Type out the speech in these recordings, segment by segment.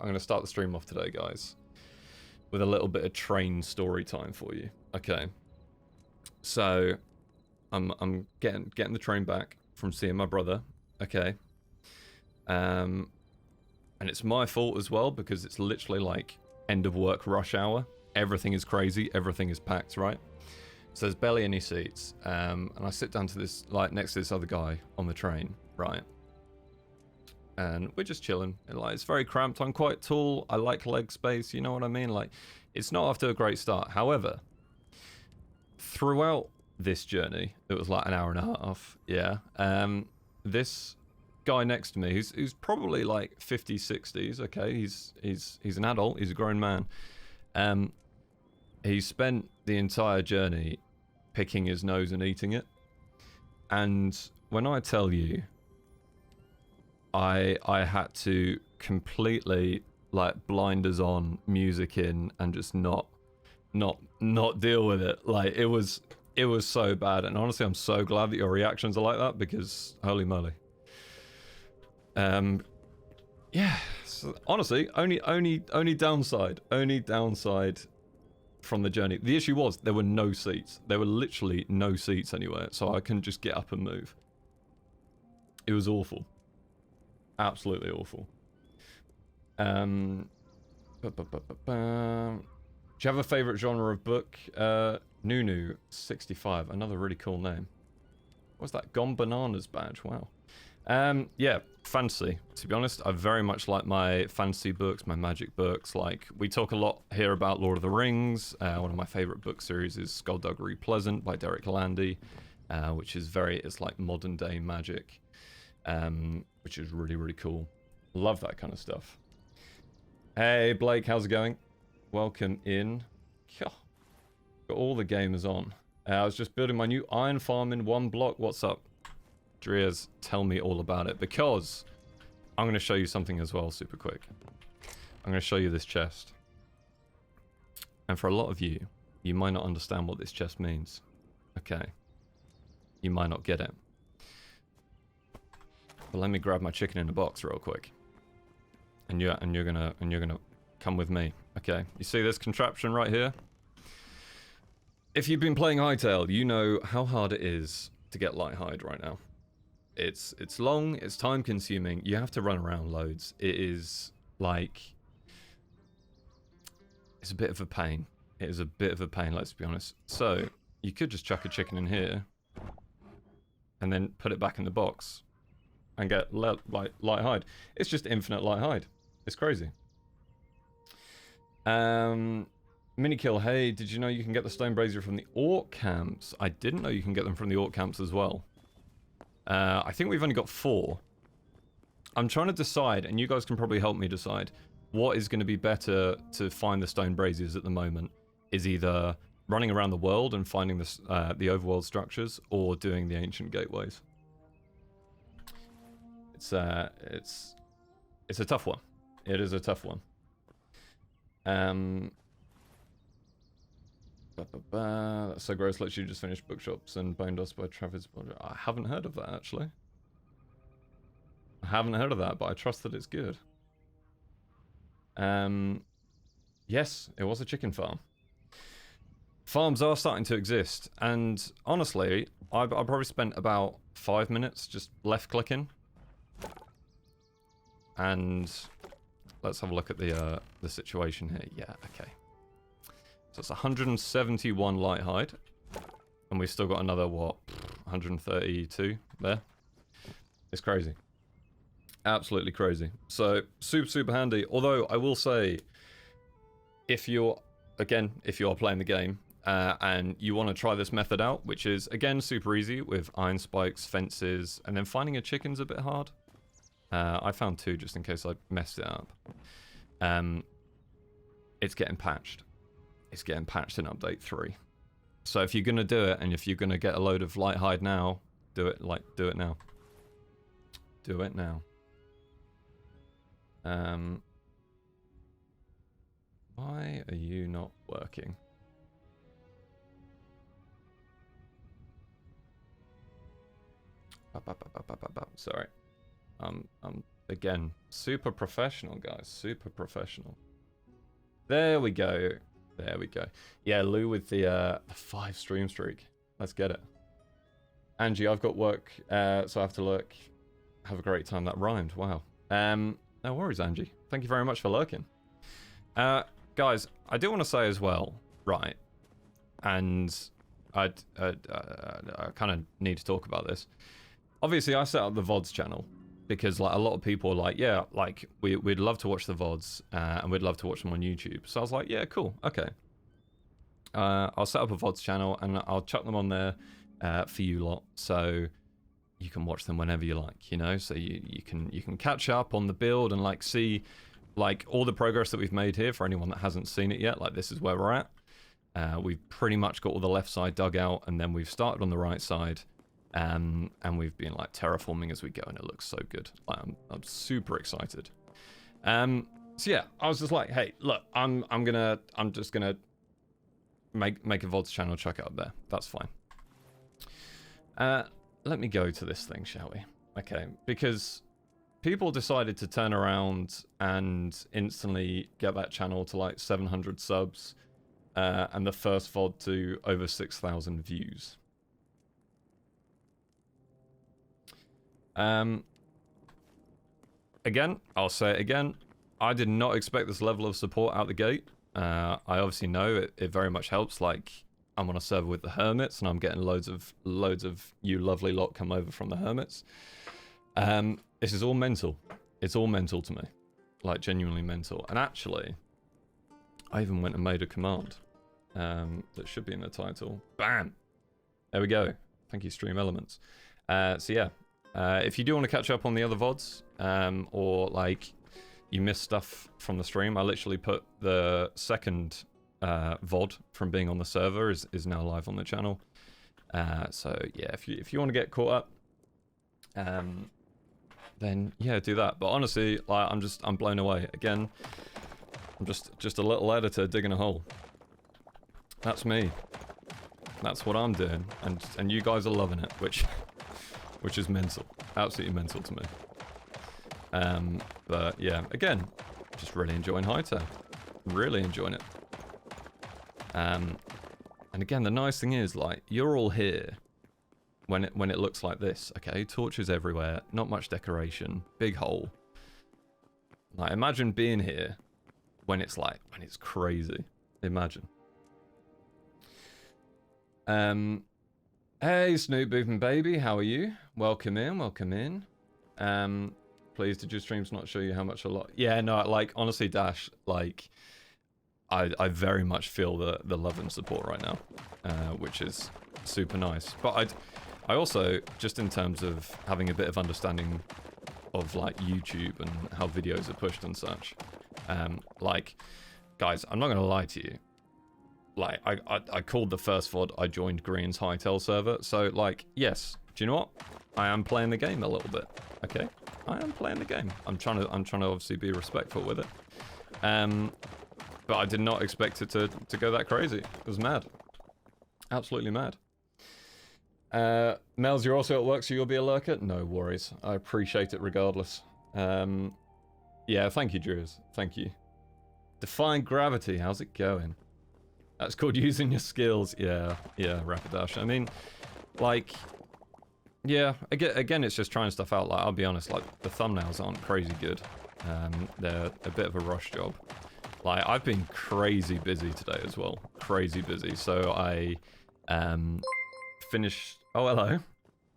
gonna start the stream off today, guys, with a little bit of train story time for you. Okay. So, I'm getting the train back from seeing my brother. Okay. And it's my fault as well because it's literally like end of work rush hour. Everything is crazy. Everything is packed, right? So there's barely any seats. And I sit down to this, like, next to this other guy on the train, right? And we're just chilling. And, like, it's very cramped. I'm quite tall. I like leg space. You know what I mean? Like, it's not off to a great start. However, throughout this journey, it was like an hour and a half. Yeah. This guy next to me, who's probably like 50s, 60s. Okay, he's an adult. He's a grown man. He spent the entire journey picking his nose and eating it. And when I tell you, I had to completely like blinders on, music in, and just not deal with it. Like it was so bad. And honestly, I'm so glad that your reactions are like that because holy moly. Yeah. So honestly, only downside from the journey. The issue was there were no seats. There were literally no seats anywhere, so I couldn't just get up and move. It was awful. Absolutely awful. Do you have a favorite genre of book? Nunu65, another really cool name. What's that? Gone Bananas badge. Wow. Yeah, fantasy. To be honest, I very much like my fantasy books, my magic books. Like, we talk a lot here about Lord of the Rings. One of my favorite book series is Skullduggery Pleasant by Derek Landy, which is it's like modern day magic, which is really, really cool. Love that kind of stuff. Hey, Blake, how's it going? Welcome in. Got all the gamers on. I was just building my new iron farm in one block. What's up? Dreers, tell me all about it, because I'm going to show you something as well super quick. I'm going to show you this chest. And for a lot of you, you might not understand what this chest means. Okay. You might not get it. But let me grab my chicken in a box real quick. And you're gonna come with me. Okay. You see this contraption right here? If you've been playing Hytale, you know how hard it is to get light hide right now. It's long, it's time consuming, you have to run around loads. It is like, it's a bit of a pain. It is a bit of a pain, let's be honest. So, you could just chuck a chicken in here and then put it back in the box and get light hide. It's just infinite light hide. It's crazy. Minikill, hey, did you know you can get the stone brazier from the orc camps? I didn't know you can get them from the orc camps as well. I think we've only got 4. I'm trying to decide, and you guys can probably help me decide, what is going to be better to find the stone braziers at the moment. Is either running around the world and finding the overworld structures, or doing the ancient gateways. It's a tough one. It is a tough one. That's so gross. Literally just finished Bookshops and Bone Dust by Travis. I haven't heard of that, actually. I haven't heard of that, but I trust that it's good. Yes, it was a chicken farm. Farms are starting to exist, and honestly, I probably spent about 5 minutes just left-clicking. And let's have a look at the situation here. Yeah, okay. So it's 171 light hide. And we've still got another, what, 132 there? It's crazy. Absolutely crazy. So, super handy. Although, I will say, if you're playing the game, and you want to try this method out, which is, again, super easy with iron spikes, fences, and then finding a chicken's a bit hard. I found 2 just in case I messed it up. It's getting patched. It's getting patched in update 3. So if you're gonna do it, and if you're gonna get a load of light hide now, do it now. Do it now. Why are you not working? Sorry. I'm Again, super professional, guys. Super professional. There we go. There we go. Yeah, Lou with the 5 stream streak. Let's get it. Angie, I've got work, so I have to lurk. Have a great time. That rhymed. Wow. No worries, Angie. Thank you very much for lurking. Guys, I do want to say as well, right, and I kind of need to talk about this. Obviously, I set up the VODs channel because like a lot of people are like, yeah, like we'd love to watch the VODs and we'd love to watch them on YouTube. So I was like, yeah, cool, okay. I'll set up a VODs channel and I'll chuck them on there for you lot, so you can watch them whenever you like, you know. So you can catch up on the build and like see like all the progress that we've made here for anyone that hasn't seen it yet. Like this is where we're at. We've pretty much got all the left side dug out, and then we've started on the right side, and we've been like terraforming as we go, and it looks so good. Like, I'm super excited. So yeah, I was just like, hey, look, I'm just gonna make a VODs channel, chuck it up there. That's fine. Let me go to this thing, shall we? Okay, because people decided to turn around and instantly get that channel to like 700 subs, and the first VOD to over 6,000 views. Again, I'll say it again. I did not expect this level of support out the gate. I obviously know it very much helps. Like, I'm on a server with the Hermits, and I'm getting loads of you lovely lot come over from the Hermits. This is all mental. It's all mental to me. Like, genuinely mental. And actually, I even went and made a command that should be in the title. Bam! There we go. Thank you, Stream Elements. So yeah, if you do want to catch up on the other VODs, or like you missed stuff from the stream, I literally put the second VOD from being on the server is now live on the channel. So yeah, if you want to get caught up, then yeah, do that. But honestly, like, I'm blown away. Again, I'm just a little editor digging a hole. That's me. That's what I'm doing, and you guys are loving it, which is mental, absolutely mental to me. But yeah, again, just really enjoying Hytale, really enjoying it. And again, the nice thing is, like, you're all here when it looks like this. Okay, torches everywhere, not much decoration, big hole. Like, imagine being here when it's crazy. Imagine. Hey, Snoop Boofing Baby, how are you? Welcome in, welcome in. Please, did your streams not show you how much a lot? Yeah, no, like, honestly, Dash, like, I very much feel the love and support right now, which is super nice. But I also, just in terms of having a bit of understanding of, like, YouTube and how videos are pushed and such, like, guys, I'm not going to lie to you. Like, I called the first VOD I joined Green's Hytale server, so, like, yes, do you know what? I am playing the game a little bit, okay? I am playing the game. I'm trying to obviously be respectful with it. But I did not expect it to go that crazy. It was mad. Absolutely mad. Mel's, you're also at work, so you'll be a lurker? No worries. I appreciate it regardless. Yeah, thank you, Drews. Thank you. Defying Gravity, how's it going? That's called using your skills. Yeah, Rapidash. I mean, like, yeah, again, it's just trying stuff out. Like, I'll be honest, like, the thumbnails aren't crazy good. They're a bit of a rush job. Like, I've been crazy busy today as well. Crazy busy. So I finished... Oh, hello.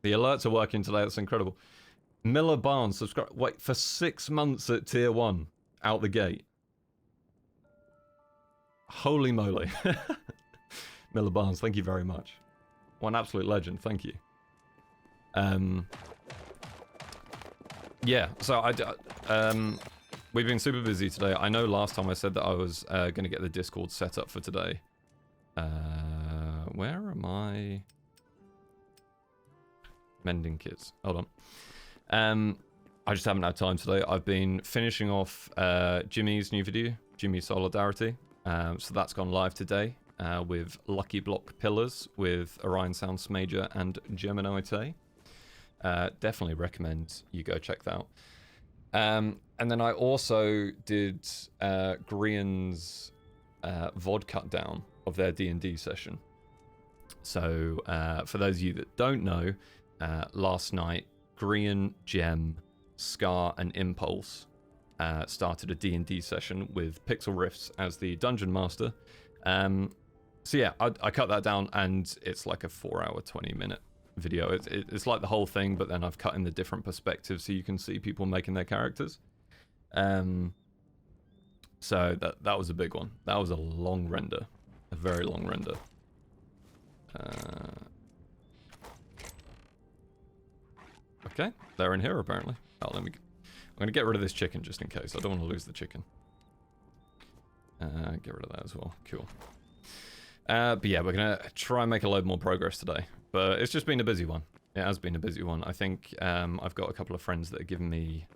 The alerts are working today. That's incredible. Miller Barnes, subscribe... Wait, for 6 months at tier 1, out the gate. Holy moly. Miller Barnes, thank you very much. One absolute legend, thank you. Yeah, so we've been super busy today. I know last time I said that I was going to get the Discord set up for today. Where am I? Mending kits. Hold on. I just haven't had time today. I've been finishing off Jimmy's new video, Jimmy Solidarity. So that's gone live today with Lucky Block Pillars with Orion Sounds Major and Gemini Tay. Definitely recommend you go check that out. And then I also did Grian's VOD cut down of their D&D session. So for those of you that don't know, last night Grian, Gem, Scar, and Impulse started a D&D session with Pixel Rifts as the Dungeon Master. So yeah, I cut that down, and it's like a 4-hour, 20-minute video. It's like the whole thing, but then I've cut in the different perspectives so you can see people making their characters. So that was a big one. That was a long render, a very long render. Okay, they're in here apparently. Oh, I'm gonna get rid of this chicken just in case. I don't want to lose the chicken. Get rid of that as well. Cool. But yeah, we're gonna try and make a load more progress today. But it's just been a busy one. It has been a busy one. I think I've got a couple of friends that are giving me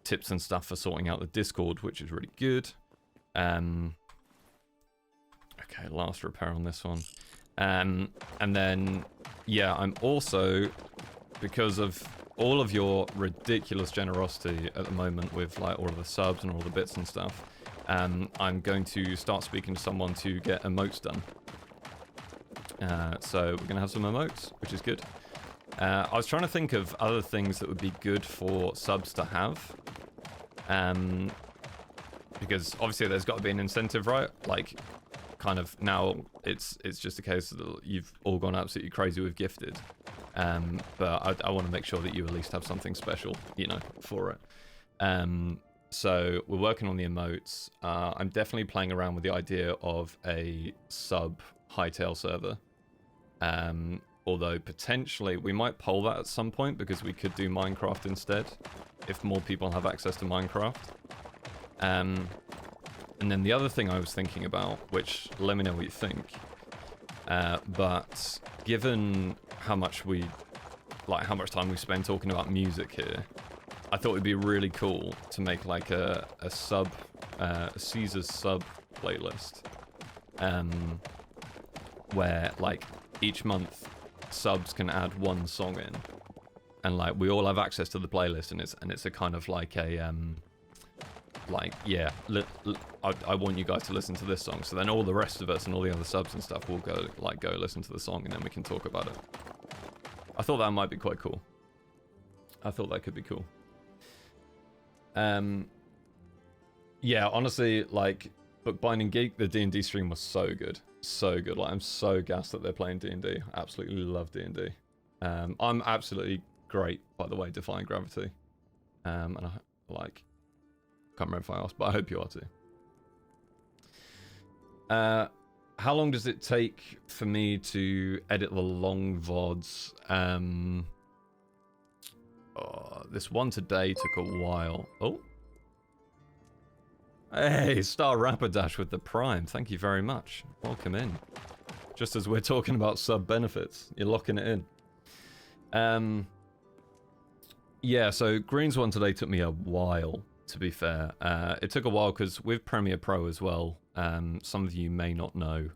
tips and stuff for sorting out the Discord, which is really good. Okay, last repair on this one. And then, yeah, I'm also, because of all of your ridiculous generosity at the moment with like all of the subs and all the bits and stuff, I'm going to start speaking to someone to get emotes done. So we're going to have some emotes, which is good. I was trying to think of other things that would be good for subs to have. Because obviously there's got to be an incentive, right? Like, kind of now it's just a case that you've all gone absolutely crazy with gifted. But I want to make sure that you at least have something special, you know, for it. So we're working on the emotes. I'm definitely playing around with the idea of a sub Hytale server. Although potentially we might poll that at some point because we could do Minecraft instead if more people have access to Minecraft. And then the other thing I was thinking about, which let me know what you think, but given how much time we spend talking about music here, I thought it'd be really cool to make like a cZer's sub playlist, where like each month subs can add one song in, and like we all have access to the playlist, and it's a kind of like a like, yeah, I want you guys to listen to this song, so then all the rest of us and all the other subs and stuff will go listen to the song, and then we can talk about it. I thought that might be quite cool. I thought that could be cool. Yeah, honestly, like, Bookbinding Geek, the D&D stream was so good. So good. Like, I'm so gassed that they're playing D&D. Absolutely love D&D. I'm absolutely great, by the way, Defying Gravity. And I, like, can't remember if I asked, but I hope you are too. How long does it take for me to edit the long VODs? This one today took a while. Oh. Hey, Star Rapidash with the Prime. Thank you very much. Welcome in. Just as we're talking about sub benefits, you're locking it in. Yeah, so Green's one today took me a while, to be fair. It took a while because with Premiere Pro as well, some of you may not know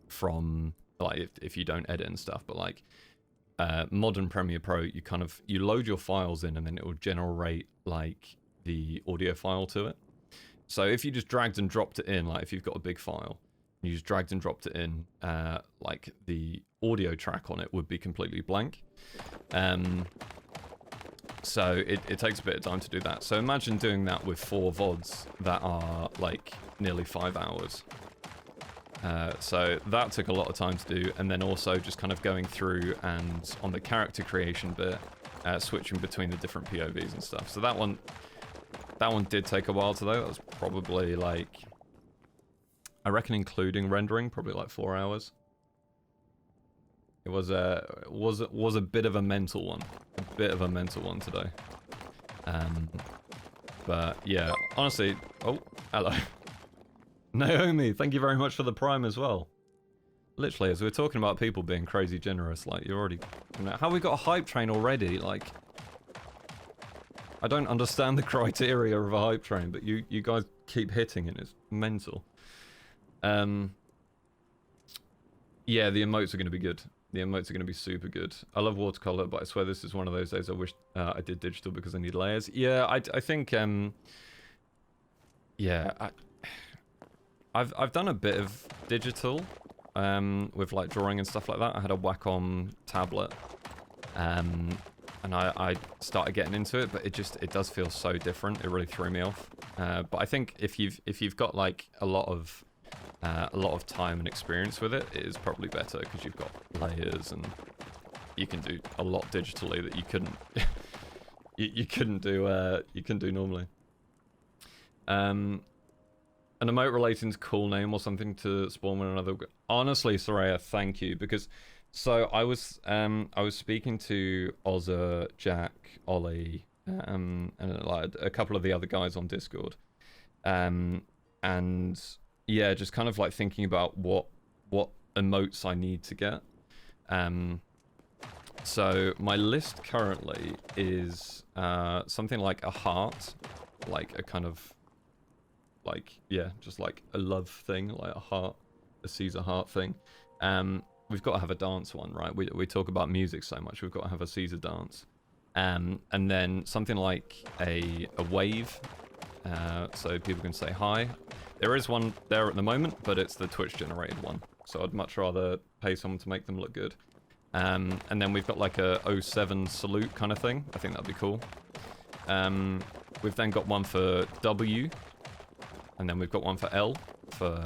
from, like, if you don't edit and stuff, but like, modern Premiere Pro, you load your files in and then it will generate like the audio file to it. So if you just dragged and dropped it in, like if you've got a big file, you just dragged and dropped it in, like the audio track on it would be completely blank. So it takes a bit of time to do that. So imagine doing that with 4 VODs that are like nearly 5 hours. So that took a lot of time to do, and then also just kind of going through and on the character creation bit, switching between the different POVs and stuff. So that one did take a while today. That was probably like, I reckon including rendering, probably like 4 hours. It was a bit of a mental one. A bit of a mental one today. But yeah, honestly, oh, hello. Naomi, thank you very much for the Prime as well. Literally, as we're talking about people being crazy generous, like, you're already, you know, how we got a hype train already? Like, I don't understand the criteria of a hype train, but you guys keep hitting it. It's mental. Yeah, the emotes are going to be good. The emotes are going to be super good. I love watercolor, but I swear this is one of those days I wish I did digital because I need layers. Yeah, I think, yeah, I've done a bit of digital with like drawing and stuff like that. I had a Wacom tablet, and I started getting into it, but it does feel so different. It really threw me off. But I think if you've got like a lot of time and experience with it, it is probably better because you've got layers and you can do a lot digitally that you couldn't you couldn't do normally. An emote relating to cool name or something to spawn one another. Honestly, Soraya, thank you, because so I was speaking to Ozza, Jack, Ollie, and like a couple of the other guys on Discord, and yeah, just kind of like thinking about what emotes I need to get. So my list currently is something like a heart, like a kind of like, yeah, just like a love thing, like a heart, a cZer heart thing. We've got to have a dance one, right? We talk about music so much, we've got to have a cZer dance. And then something like a wave, so people can say hi. There is one there at the moment, but it's the Twitch generated one. So I'd much rather pay someone to make them look good. And then we've got like a 07 salute kind of thing. I think that'd be cool. We've then got one for W. And then we've got one for L for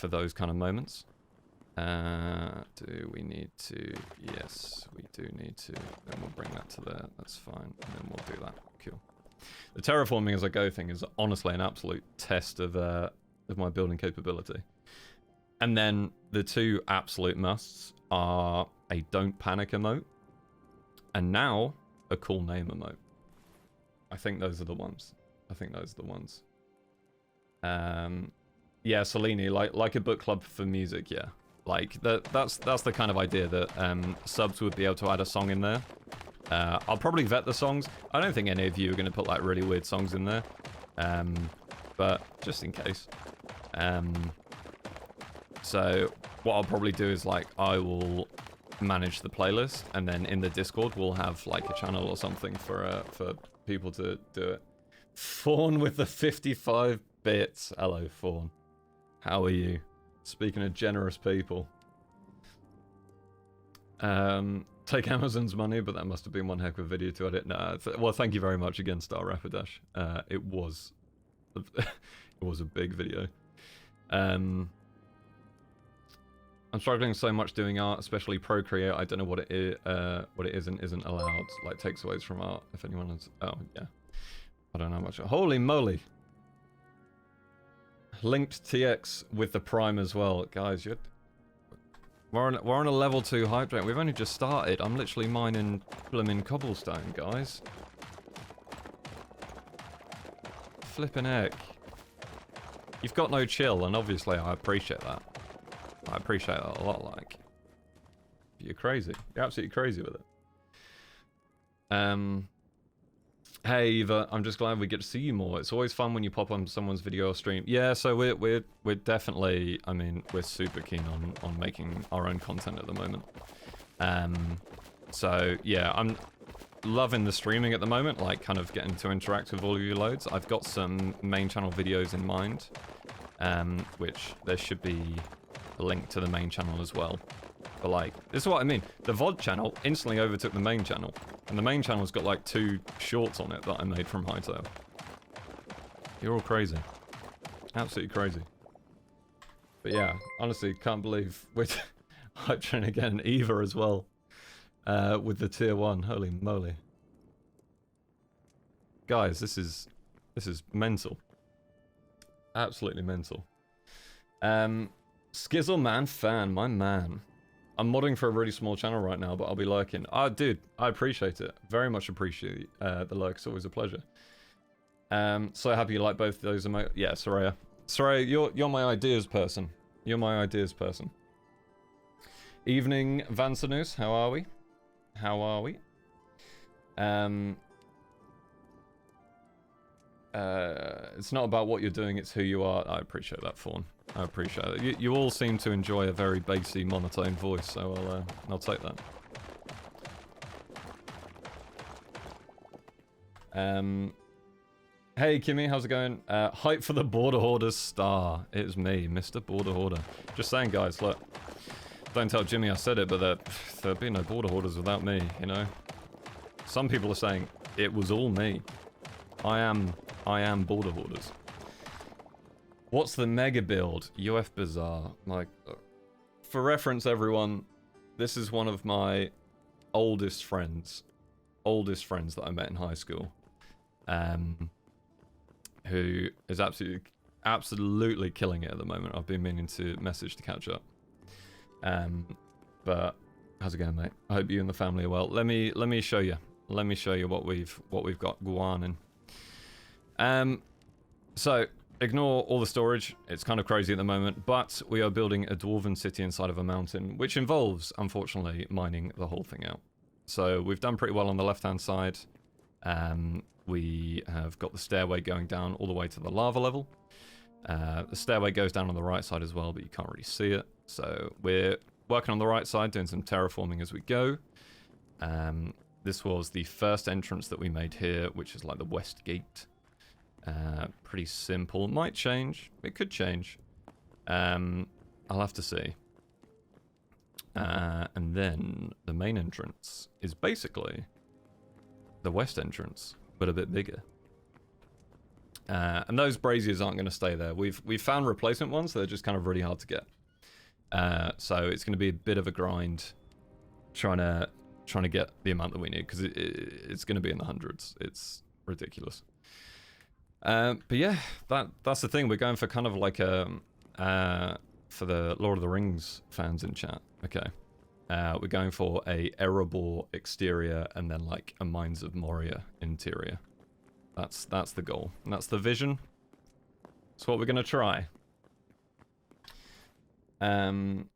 those kind of moments. Do we need to? Yes, we do need to. Then we'll bring that to there. That's fine. And then we'll do that. Cool. The terraforming as I go thing is honestly an absolute test of my building capability. And then the two absolute musts are a don't panic emote, and now a cool name emote. I think those are the ones. Yeah, Salini, like a book club for music, yeah. Like that's the kind of idea that subs would be able to add a song in there. I'll probably vet the songs. I don't think any of you are going to put like really weird songs in there, but just in case. So what I'll probably do is like I will manage the playlist, and then in the Discord we'll have like a channel or something for people to do it. Fawn with the 55 bits. Hello, Fawn. How are you? Speaking of generous people. Take Amazon's money, but that must have been one heck of a video to edit. Nah, well, thank you very much again, Star Rapidash. It was a big video. I'm struggling so much doing art, especially Procreate. I don't know what it is and isn't allowed. Like takes away from art. If anyone has, oh yeah, I don't know much. Holy moly! Linked TX with the Prime as well, guys. We're on a level 2 hype train. We've only just started. I'm literally mining blooming cobblestone, guys. Flippin' heck. You've got no chill, and obviously I appreciate that. I appreciate that a lot, like. You're crazy. You're absolutely crazy with it. Hey Eva, I'm just glad we get to see you more. It's always fun when you pop on someone's video or stream. Yeah, so we're definitely, I mean, we're super keen on making our own content at the moment. So yeah, I'm loving the streaming at the moment, like kind of getting to interact with all of you loads. I've got some main channel videos in mind, which there should be a link to the main channel as well. But like, this is what I mean. The VOD channel instantly overtook the main channel. And the main channel's got like 2 shorts on it that I made from Hytale. You're all crazy. Absolutely crazy. But yeah, honestly, can't believe we're hype train again. Eva as well. With the tier 1. Holy moly. Guys, this is mental. Absolutely mental. Skizzleman fan, my man. I'm modding for a really small channel right now, but I'll be lurking. Ah, dude, I appreciate it. Very much appreciate the lurk. It's always a pleasure. So happy you like both of those emotes. Yeah, Soraya. Soraya, you're my ideas person. You're my ideas person. Evening, Vansanus. How are we? How are we? It's not about what you're doing, it's who you are. I appreciate that, Fawn. I appreciate it. You all seem to enjoy a very bassy, monotone voice, so I'll take that. Hey Kimmy, how's it going? Hype for the Border Hoarders star. It is me, Mr. Border Hoarder. Just saying, guys, look. Don't tell Jimmy I said it, but there'd be no Border Hoarders without me, you know? Some people are saying, it was all me. I am Border Hoarders. What's the mega build? UF Bazaar. Like, for reference, everyone, this is one of my oldest friends that I met in high school. Who is absolutely killing it at the moment. I've been meaning to message to catch up. But how's it going, mate? I hope you and the family are well. Let me show you. Let me show you what we've got going in. So ignore all the storage. It's kind of crazy at the moment, but we are building a Dwarven city inside of a mountain, which involves, unfortunately, mining the whole thing out. So we've done pretty well on the left-hand side. We have got the stairway going down all the way to the lava level. The stairway goes down on the right side as well, but you can't really see it. So we're working on the right side, doing some terraforming as we go. This was the first entrance that we made here, which is like the west gate. Pretty simple. Might change. It could change. I'll have to see. And then the main entrance is basically the west entrance, but a bit bigger. And those braziers aren't going to stay there. We've found replacement ones, so they're just kind of really hard to get. So it's going to be a bit of a grind trying to get the amount that we need, because it's going to be in the hundreds. It's ridiculous. But yeah, that's the thing. We're going for kind of like for the Lord of the Rings fans in chat. Okay. We're going for a Erebor exterior and then like a Mines of Moria interior. That's the goal. And that's the vision. That's what we're going to try. What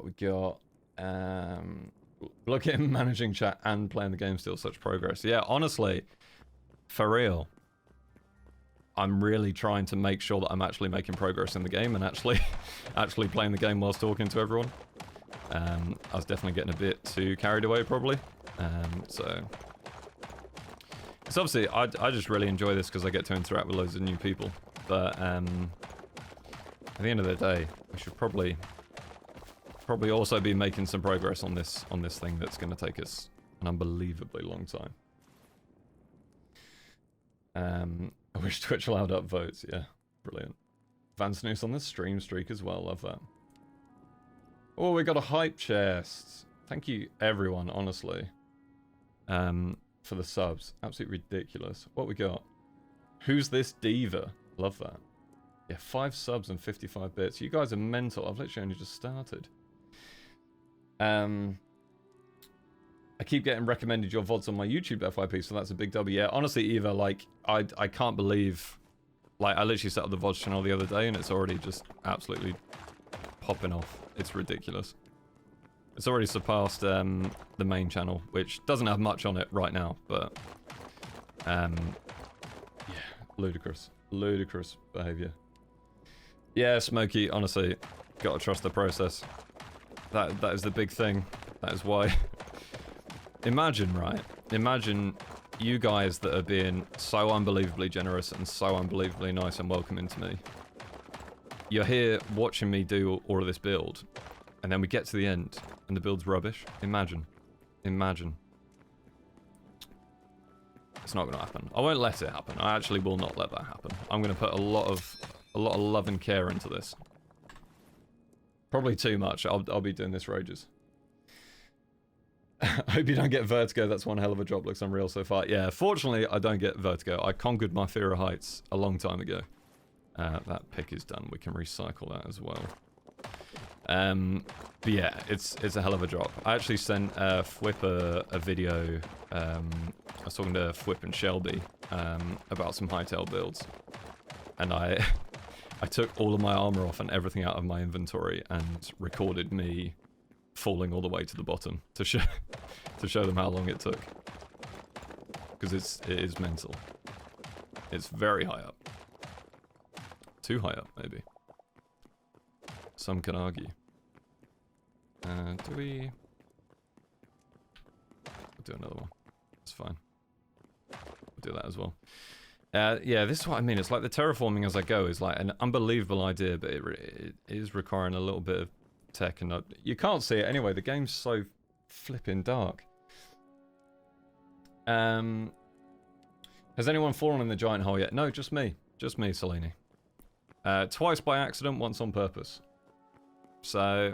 we got? Look at him managing chat and playing the game, still such progress. Yeah, honestly, for real. I'm really trying to make sure that I'm actually making progress in the game and actually playing the game whilst talking to everyone. I was definitely getting a bit too carried away probably. So it's obviously, I just really enjoy this because I get to interact with loads of new people. But at the end of the day, I should probably also be making some progress on this thing that's going to take us an unbelievably long time. I wish Twitch allowed upvotes. Yeah, brilliant. Van Snoose on the stream streak as well. Love that. Oh, we got a hype chest. Thank you, everyone, honestly. For the subs. Absolutely ridiculous. What we got? Who's this diva? Love that. Yeah, 5 subs and 55 bits. You guys are mental. I've literally only just started. I keep getting recommended your VODs on my YouTube FYP, so that's a big W. Yeah, honestly, Eva, like, I can't believe... Like, I literally set up the VODs channel the other day, and it's already just absolutely popping off. It's ridiculous. It's already surpassed the main channel, which doesn't have much on it right now, but... yeah, ludicrous. Ludicrous behaviour. Yeah, Smokey, honestly, gotta trust the process. That is the big thing. That is why... Imagine, right? Imagine you guys that are being so unbelievably generous and so unbelievably nice and welcoming to me. You're here watching me do all of this build, and then we get to the end, and the build's rubbish. Imagine. Imagine. It's not going to happen. I won't let it happen. I actually will not let that happen. I'm going to put a lot of love and care into this. Probably too much. I'll be doing this for ages. I hope you don't get vertigo. That's one hell of a drop. Looks unreal so far. Yeah, fortunately, I don't get vertigo. I conquered my fear of heights a long time ago. That pick is done. We can recycle that as well. But yeah, it's a hell of a drop. I actually sent Fwip a video. I was talking to Fwip and Shelby about some Hytale builds. And I took all of my armor off and everything out of my inventory and recorded me falling all the way to the bottom to show them how long it took, because it is mental. It's very high up. Too high up, maybe. Some can argue. Do we... We'll do another one. It's fine. We'll do that as well. Yeah, this is what I mean. It's like the terraforming as I go is like an unbelievable idea, but it is requiring a little bit of tech, and you can't see it anyway. The game's so flipping dark. Has anyone fallen in the giant hole yet? No, just me. Just me, Selene. Twice by accident, once on purpose. So,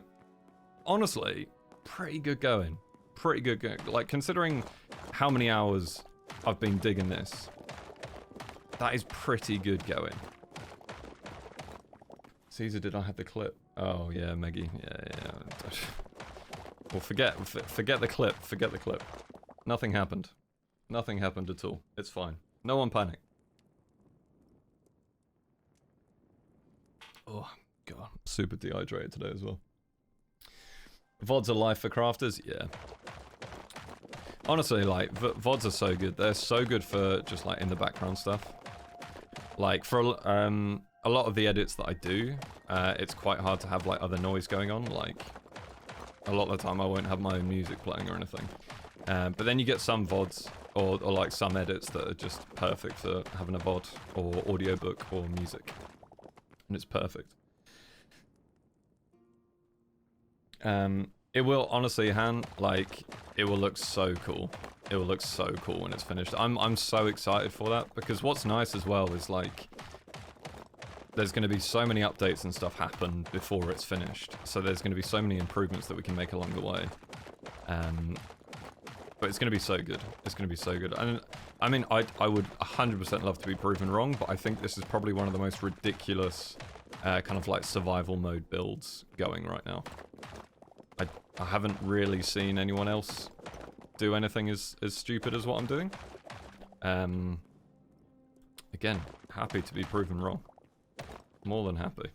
honestly, pretty good going. Pretty good going. Like, considering how many hours I've been digging this, that is pretty good going. cZer, did I have the clip? Oh, yeah, Meggy. Yeah. Well, forget the clip. Forget the clip. Nothing happened. Nothing happened at all. It's fine. No one panic. Oh, God. Super dehydrated today as well. VODs are life for crafters? Yeah. Honestly, like, VODs are so good. They're so good for just, like, in the background stuff. Like, for a lot of the edits that I do, it's quite hard to have, like, other noise going on. Like, a lot of the time I won't have my own music playing or anything. But then you get some VODs, or like, some edits that are just perfect for having a VOD, or audiobook, or music. And it's perfect. It will, honestly, Han, like, it will look so cool. It will look so cool when it's finished. I'm so excited for that, because what's nice as well is, like, there's going to be so many updates and stuff happen before it's finished. So there's going to be so many improvements that we can make along the way. But it's going to be so good. It's going to be so good. And I mean, I would 100% love to be proven wrong, but I think this is probably one of the most ridiculous kind of like survival mode builds going right now. I haven't really seen anyone else do anything as stupid as what I'm doing. Again, happy to be proven wrong. More than happy.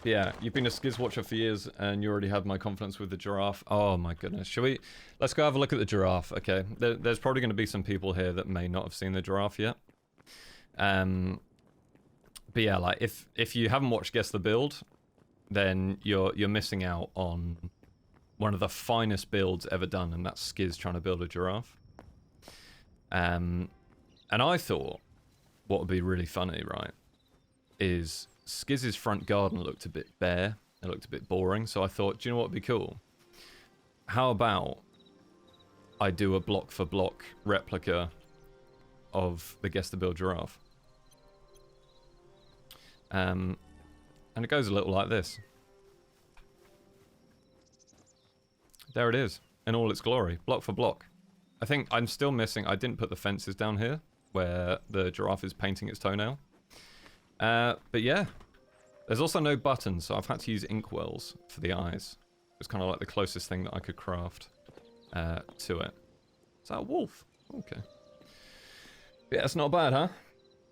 Yeah, you've been a Skiz watcher for years and you already have my confidence with the giraffe. Oh my goodness. Shall we... Let's go have a look at the giraffe. Okay, there's probably going to be some people here that may not have seen the giraffe yet. But yeah, like, if you haven't watched Guess the Build, then you're missing out on one of the finest builds ever done, and that's Skiz trying to build a giraffe. And I thought what would be really funny, right, is Skiz's front garden looked a bit bare. It looked a bit boring, so I thought, do you know what would be cool? How about I do a block for block replica of the Guess the Build giraffe? And it goes a little like this. There it is, in all its glory, block for block. I think I'm still missing, I didn't put the fences down here, where the giraffe is painting its toenail. But yeah, there's also no buttons, so I've had to use inkwells for the eyes. It's kind of like the closest thing that I could craft to it. Is that a wolf? Okay. Yeah, it's not bad, huh?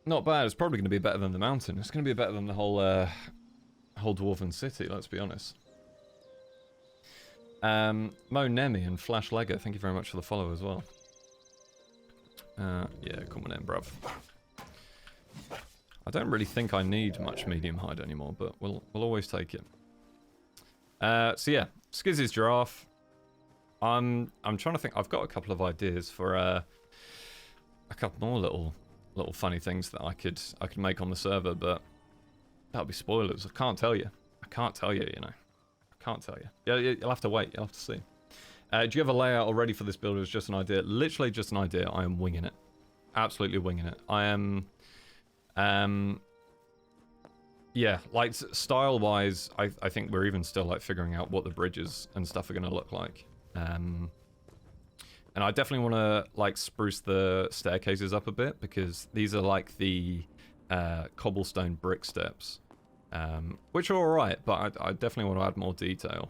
Not bad. It's probably going to be better than the mountain. It's going to be better than the whole Dwarven city, let's be honest. Mo Nemi and Flash Lego, thank you very much for the follow as well. Yeah, come on in, bruv. I don't really think I need much medium hide anymore, but we'll always take it. So yeah, Skiz's giraffe. I'm trying to think. I've got a couple of ideas for a couple more little funny things that I could make on the server, but that'll be spoilers. I can't tell you. I can't tell you. You know, I can't tell you. Yeah, you'll have to wait. You'll have to see. Do you have a layout already for this build? Or is it just an idea? Literally just an idea. I am winging it. Absolutely winging it. I am. Yeah, like style-wise, I think we're even still like figuring out what the bridges and stuff are going to look like. And I definitely want to like spruce the staircases up a bit, because these are like the cobblestone brick steps, which are alright, but I definitely want to add more detail.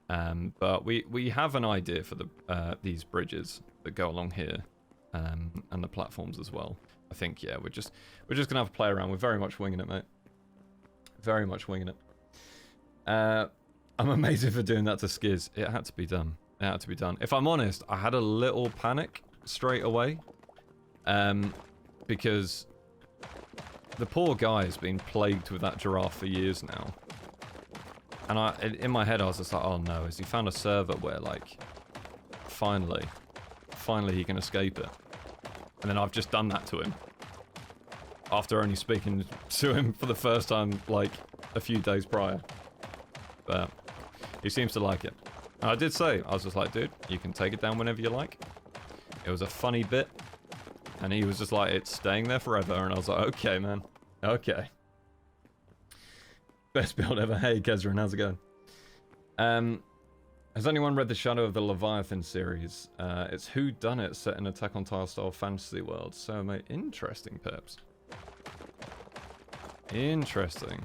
But we have an idea for the these bridges that go along here, and the platforms as well. I think, yeah, we're just gonna have to play around. We're very much winging it, mate. Very much winging it. I'm amazing for doing that to Skiz. It had to be done. It had to be done. If I'm honest, I had a little panic straight away, because the poor guy's been plagued with that giraffe for years now. And in my head, I was just like, oh no, has he found a server where, like, finally he can escape it? And then I've just done that to him. After only speaking to him for the first time, like, a few days prior. But he seems to like it. And I did say, I was just like, dude, you can take it down whenever you like. It was a funny bit. And he was just like, it's staying there forever. And I was like, okay, man. Okay. Best build ever. Hey, cZer, how's it going? Has anyone read the Shadow of the Leviathan series? It's whodunit set in Attack on Titan style fantasy world. So, mate, interesting, Peps. Interesting.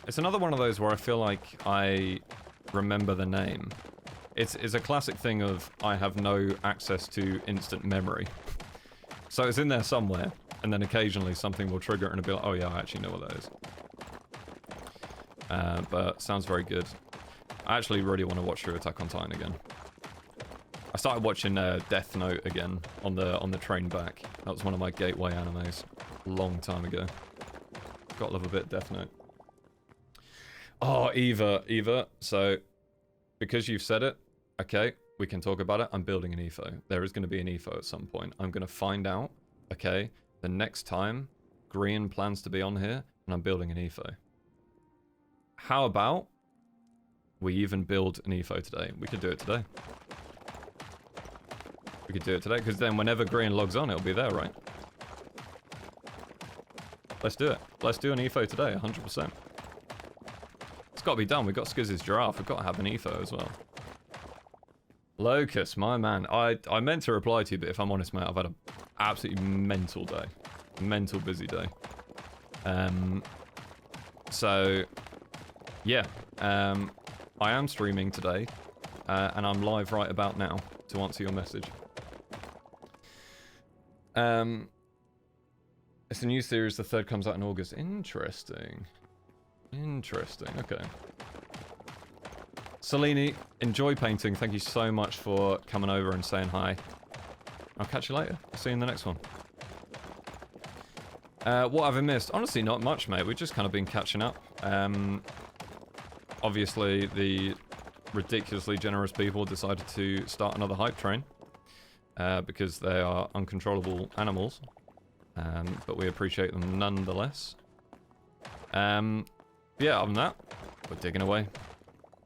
It's another one of those where I feel like I remember the name. It's a classic thing of I have no access to instant memory. So it's in there somewhere, and then occasionally something will trigger it and it'll be like, oh yeah, I actually know what that is. But sounds very good. I actually really want to watch through Attack on Titan again. I started watching Death Note again on the train back. That was one of my gateway animes a long time ago. Gotta love a bit Death Note. Oh, Eva. So, because you've said it, okay, we can talk about it. I'm building an Etho. There is going to be an Etho at some point. I'm going to find out, okay, the next time Green plans to be on here, and I'm building an Etho. How about we even build an Etho today? We could do it today. We could do it today, because then whenever Green logs on, it'll be there, right? Let's do it. Let's do an Etho today, 100%. It's got to be done. We've got Skizz's giraffe. We've got to have an Etho as well. Locust, my man. I meant to reply to you, but if I'm honest, mate, I've had an absolutely mental day. Mental busy day. So, yeah. I am streaming today, and I'm live right about now to answer your message. It's a new series. The third comes out in August. Interesting. Interesting. Okay. Salini, enjoy painting. Thank you so much for coming over and saying hi. I'll catch you later. I'll see you in the next one. What have I missed? Honestly, not much, mate. We've just kind of been catching up. Obviously, the ridiculously generous people decided to start another hype train. Because they are uncontrollable animals. But we appreciate them nonetheless. Yeah, other than that, we're digging away.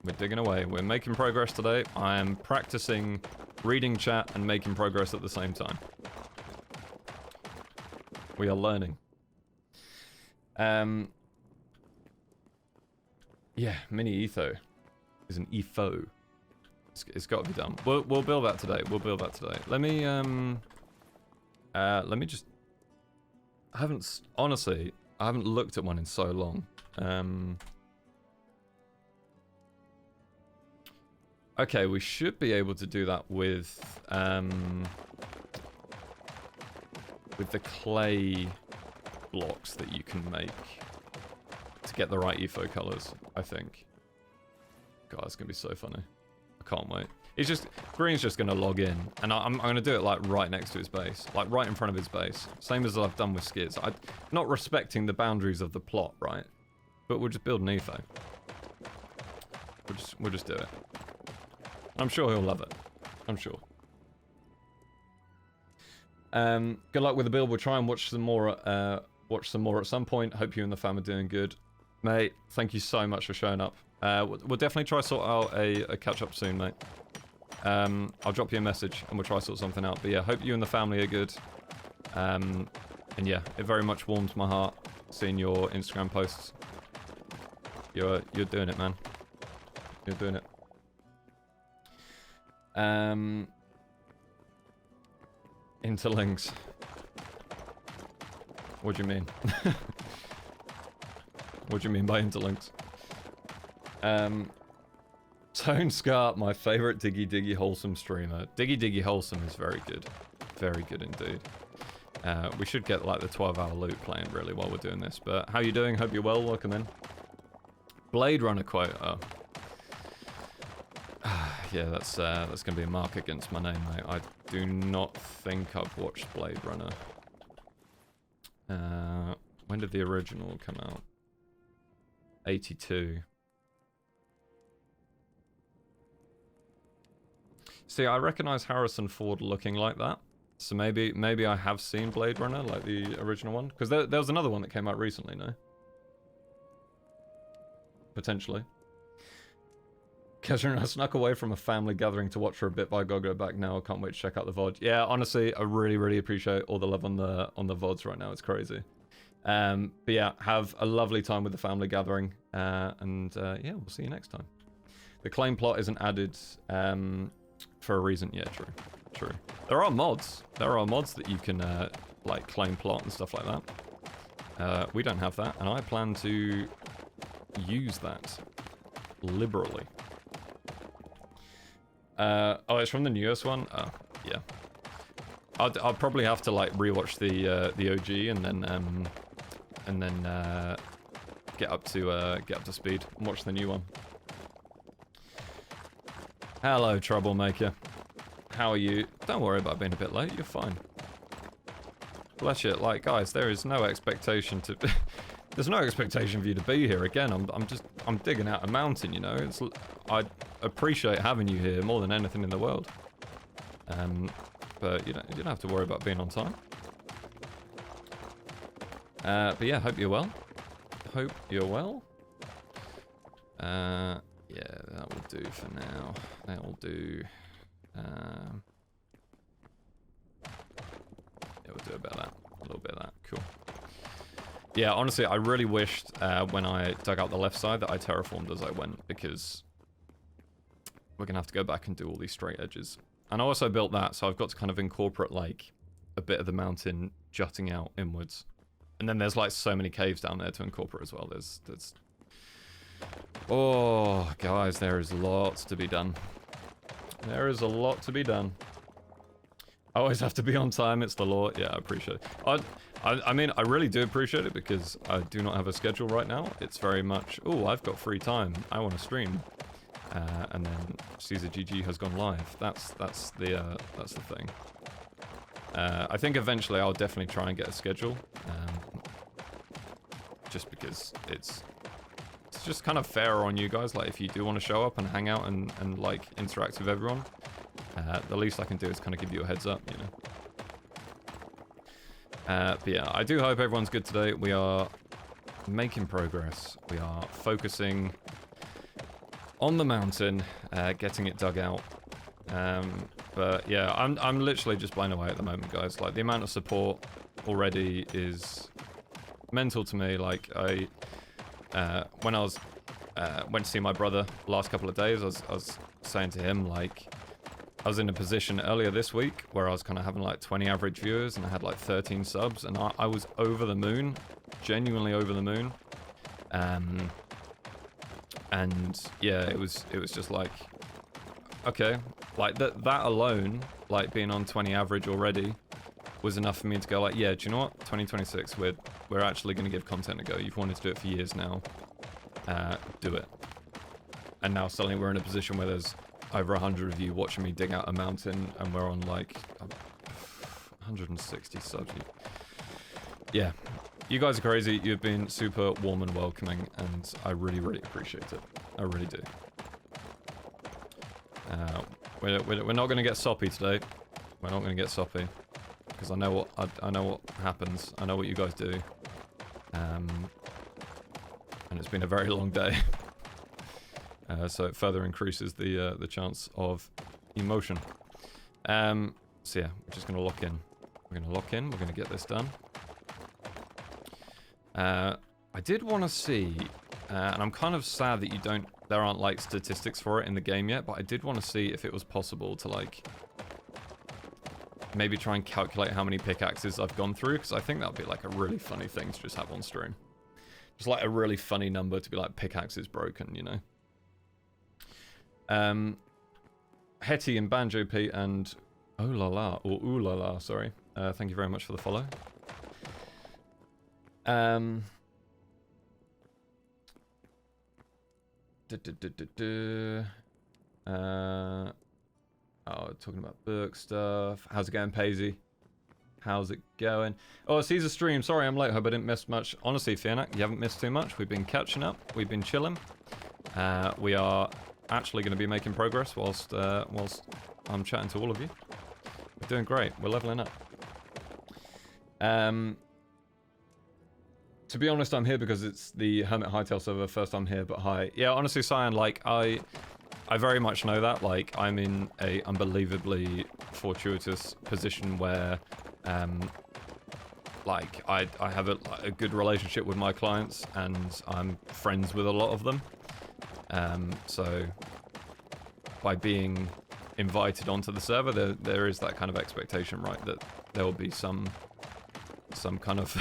We're digging away. We're making progress today. I am practicing reading chat and making progress at the same time. We are learning. Yeah, mini Etho is an eefo. It's got to be done. We'll build that today. We'll build that today. Let me just. Honestly, I haven't looked at one in so long. Okay, we should be able to do that with the clay blocks that you can make to get the right eefo colors, I think. God, it's gonna be so funny. I can't wait. It's just, Green's just gonna log in, and I'm gonna do it like right next to his base, like right in front of his base, same as I've done with Skiz. I'm not respecting the boundaries of the plot, right? But we'll just build an Etho. We'll just do it. I'm sure he'll love it. I'm sure. Good luck with the build. We'll try and watch some more at some point. Hope you and the fam are doing good, mate. Thank you so much for showing up. We'll definitely try to sort out a catch up soon, mate. I'll drop you a message and we'll try to sort something out. But yeah, hope you and the family are good. And yeah, it very much warms my heart seeing your Instagram posts. You're doing it, man. You're doing it. Interlinks. What do you mean? What do you mean by interlinks? Tone Scar, my favorite Diggy Wholesome streamer. Diggy Wholesome is very good. Very good indeed. We should get like the 12-hour loop playing really while we're doing this. But how you doing? Hope you're well. Welcome in. Blade Runner quote. Oh. yeah, that's gonna be a mark against my name, mate. I do not think I've watched Blade Runner. When did the original come out? 82. See, I recognize Harrison Ford looking like that. So maybe I have seen Blade Runner, like the original one. Because there was another one that came out recently, no? Potentially. Catherine, I snuck away from a family gathering to watch for a bit, but I gotta go back now. I can't wait to check out the VOD. Yeah, honestly, I really appreciate all the love on the VODs right now. It's crazy. But yeah, have a lovely time with the family gathering. Yeah, we'll see you next time. The claim plot isn't added for a reason. Yeah, true. There are mods. There are mods that you can like claim plot and stuff like that. We don't have that, and I plan to use that liberally. Oh, it's from the newest one. Oh, yeah. I'll probably have to like rewatch the OG and then get up to speed and watch the new one. Hello, troublemaker. How are you? Don't worry about being a bit late. You're fine. Bless you. Like, guys, there is no expectation to. There's no expectation for you to be here again. I'm digging out a mountain, you know. I appreciate having you here more than anything in the world. But you don't have to worry about being on time. But yeah, hope you're well. Hope you're well. Yeah, that will do for now. That will do. Yeah, we'll do about that. A little bit of that. Cool. Yeah, honestly, I really wished when I dug out the left side that I terraformed as I went, because we're going to have to go back and do all these straight edges. And I also built that, so I've got to kind of incorporate, like, a bit of the mountain jutting out inwards. And then there's, like, so many caves down there to incorporate as well. There's... Oh, guys, there is lots to be done. There is a lot to be done. I always have to be on time, it's the law. Yeah, I appreciate it. I mean, I really do appreciate it because I do not have a schedule right now. It's very much, oh, I've got free time. I want to stream. And then cZer GG has gone live. That's the thing. I think eventually I'll definitely try and get a schedule. Just because it's just kind of fair on you guys. Like, if you do want to show up and hang out and like interact with everyone, the least I can do is kind of give you a heads up, you know. But yeah, I do hope everyone's good today. We are making progress. We are focusing on the mountain, getting it dug out. But yeah, I'm literally just blown away at the moment, guys. Like, the amount of support already is mental to me. Like, when I was went to see my brother the last couple of days, I was saying to him, like, I was in a position earlier this week where I was kind of having like 20 average viewers and I had like 13 subs, and I was over the moon, genuinely over the moon. And yeah, it was just like, okay, like that alone, like being on 20 average already, was enough for me to go like, yeah, do you know what? 2026, we're actually going to give content a go. You've wanted to do it for years now. Do it. And now suddenly we're in a position where there's over 100 of you watching me dig out a mountain, and we're on like 160 subs. Yeah, you guys are crazy. You've been super warm and welcoming, and I really appreciate it. I really do. We're not going to get soppy today. We're not going to get soppy because I know what happens. I know what you guys do. And it's been a very long day. So it further increases the chance of emotion. So yeah, we're just going to lock in. We're going to lock in. We're going to get this done. I did want to see, and I'm kind of sad that there aren't like statistics for it in the game yet, but I did want to see if it was possible to like maybe try and calculate how many pickaxes I've gone through, because I think that would be like a really funny thing to just have on stream. Just like a really funny number to be like, pickaxes broken, you know. Hetty and Banjo Pete and oh la la, or ooh la la, sorry. Thank you very much for the follow. Talking about book stuff. How's it going, Paisy? How's it going? Oh, Cesar stream. Sorry, I'm late. Hope I didn't miss much. Honestly, Fianak, you haven't missed too much. We've been catching up. We've been chilling. We are actually going to be making progress whilst I'm chatting to all of you. We're doing great. We're leveling up. To be honest, I'm here because it's the Hermit Hytale server. First time here, but hi. Yeah, honestly, Cyan, like, I very much know that. Like, I'm in a unbelievably fortuitous position where, like, I have a good relationship with my clients, and I'm friends with a lot of them. So, by being invited onto the server, there is that kind of expectation, right, that there will be some kind of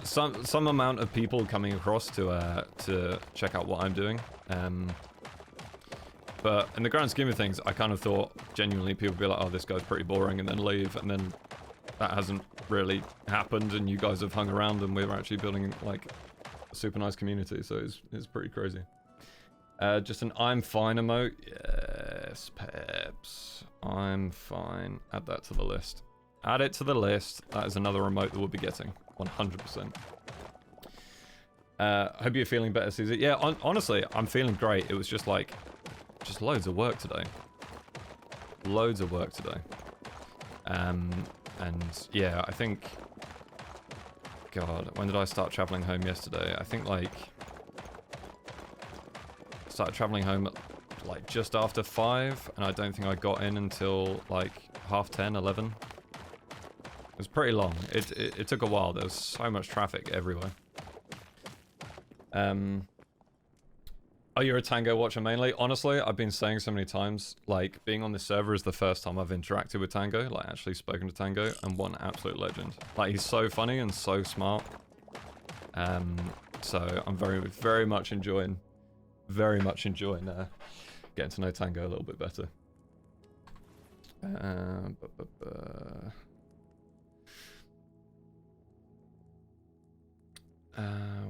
some amount of people coming across to check out what I'm doing. But in the grand scheme of things, I kind of thought genuinely people would be like, oh, this guy's pretty boring, and then leave, and then that hasn't really happened, and you guys have hung around, and we're actually building like a super nice community, so it's pretty crazy. Just an I'm fine emote. Yes, Peps. I'm fine. Add that to the list. Add it to the list. That is another emote that we'll be getting. 100%. Hope you're feeling better, Cesar. Yeah, honestly, I'm feeling great. It was just like, just loads of work today. Loads of work today. And yeah, I think, God, when did I start traveling home yesterday? I think like, started traveling home at like just after 5, and I don't think I got in until like 10:30, 11. It was pretty long. It took a while. There was so much traffic everywhere. Oh, you're a Tango watcher mainly? Honestly, I've been saying so many times, like, being on this server is the first time I've interacted with Tango, like, actually spoken to Tango, and one absolute legend. Like, he's so funny and so smart. So I'm very much enjoying getting to know Tango a little bit better.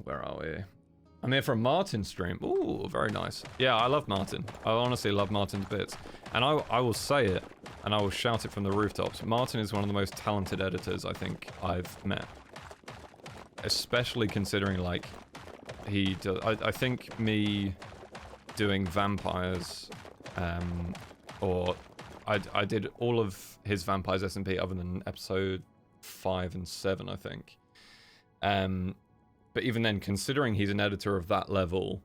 Where are we? I'm here for a Martin stream. Ooh, very nice. Yeah, I love Martin. I honestly love Martin's bits. And I will say it, and I will shout it from the rooftops. Martin is one of the most talented editors I think I've met. Especially considering, like, he does... I think me doing vampires, or... I did all of his vampires SMP other than episode 5 and 7, I think. But even then, considering he's an editor of that level,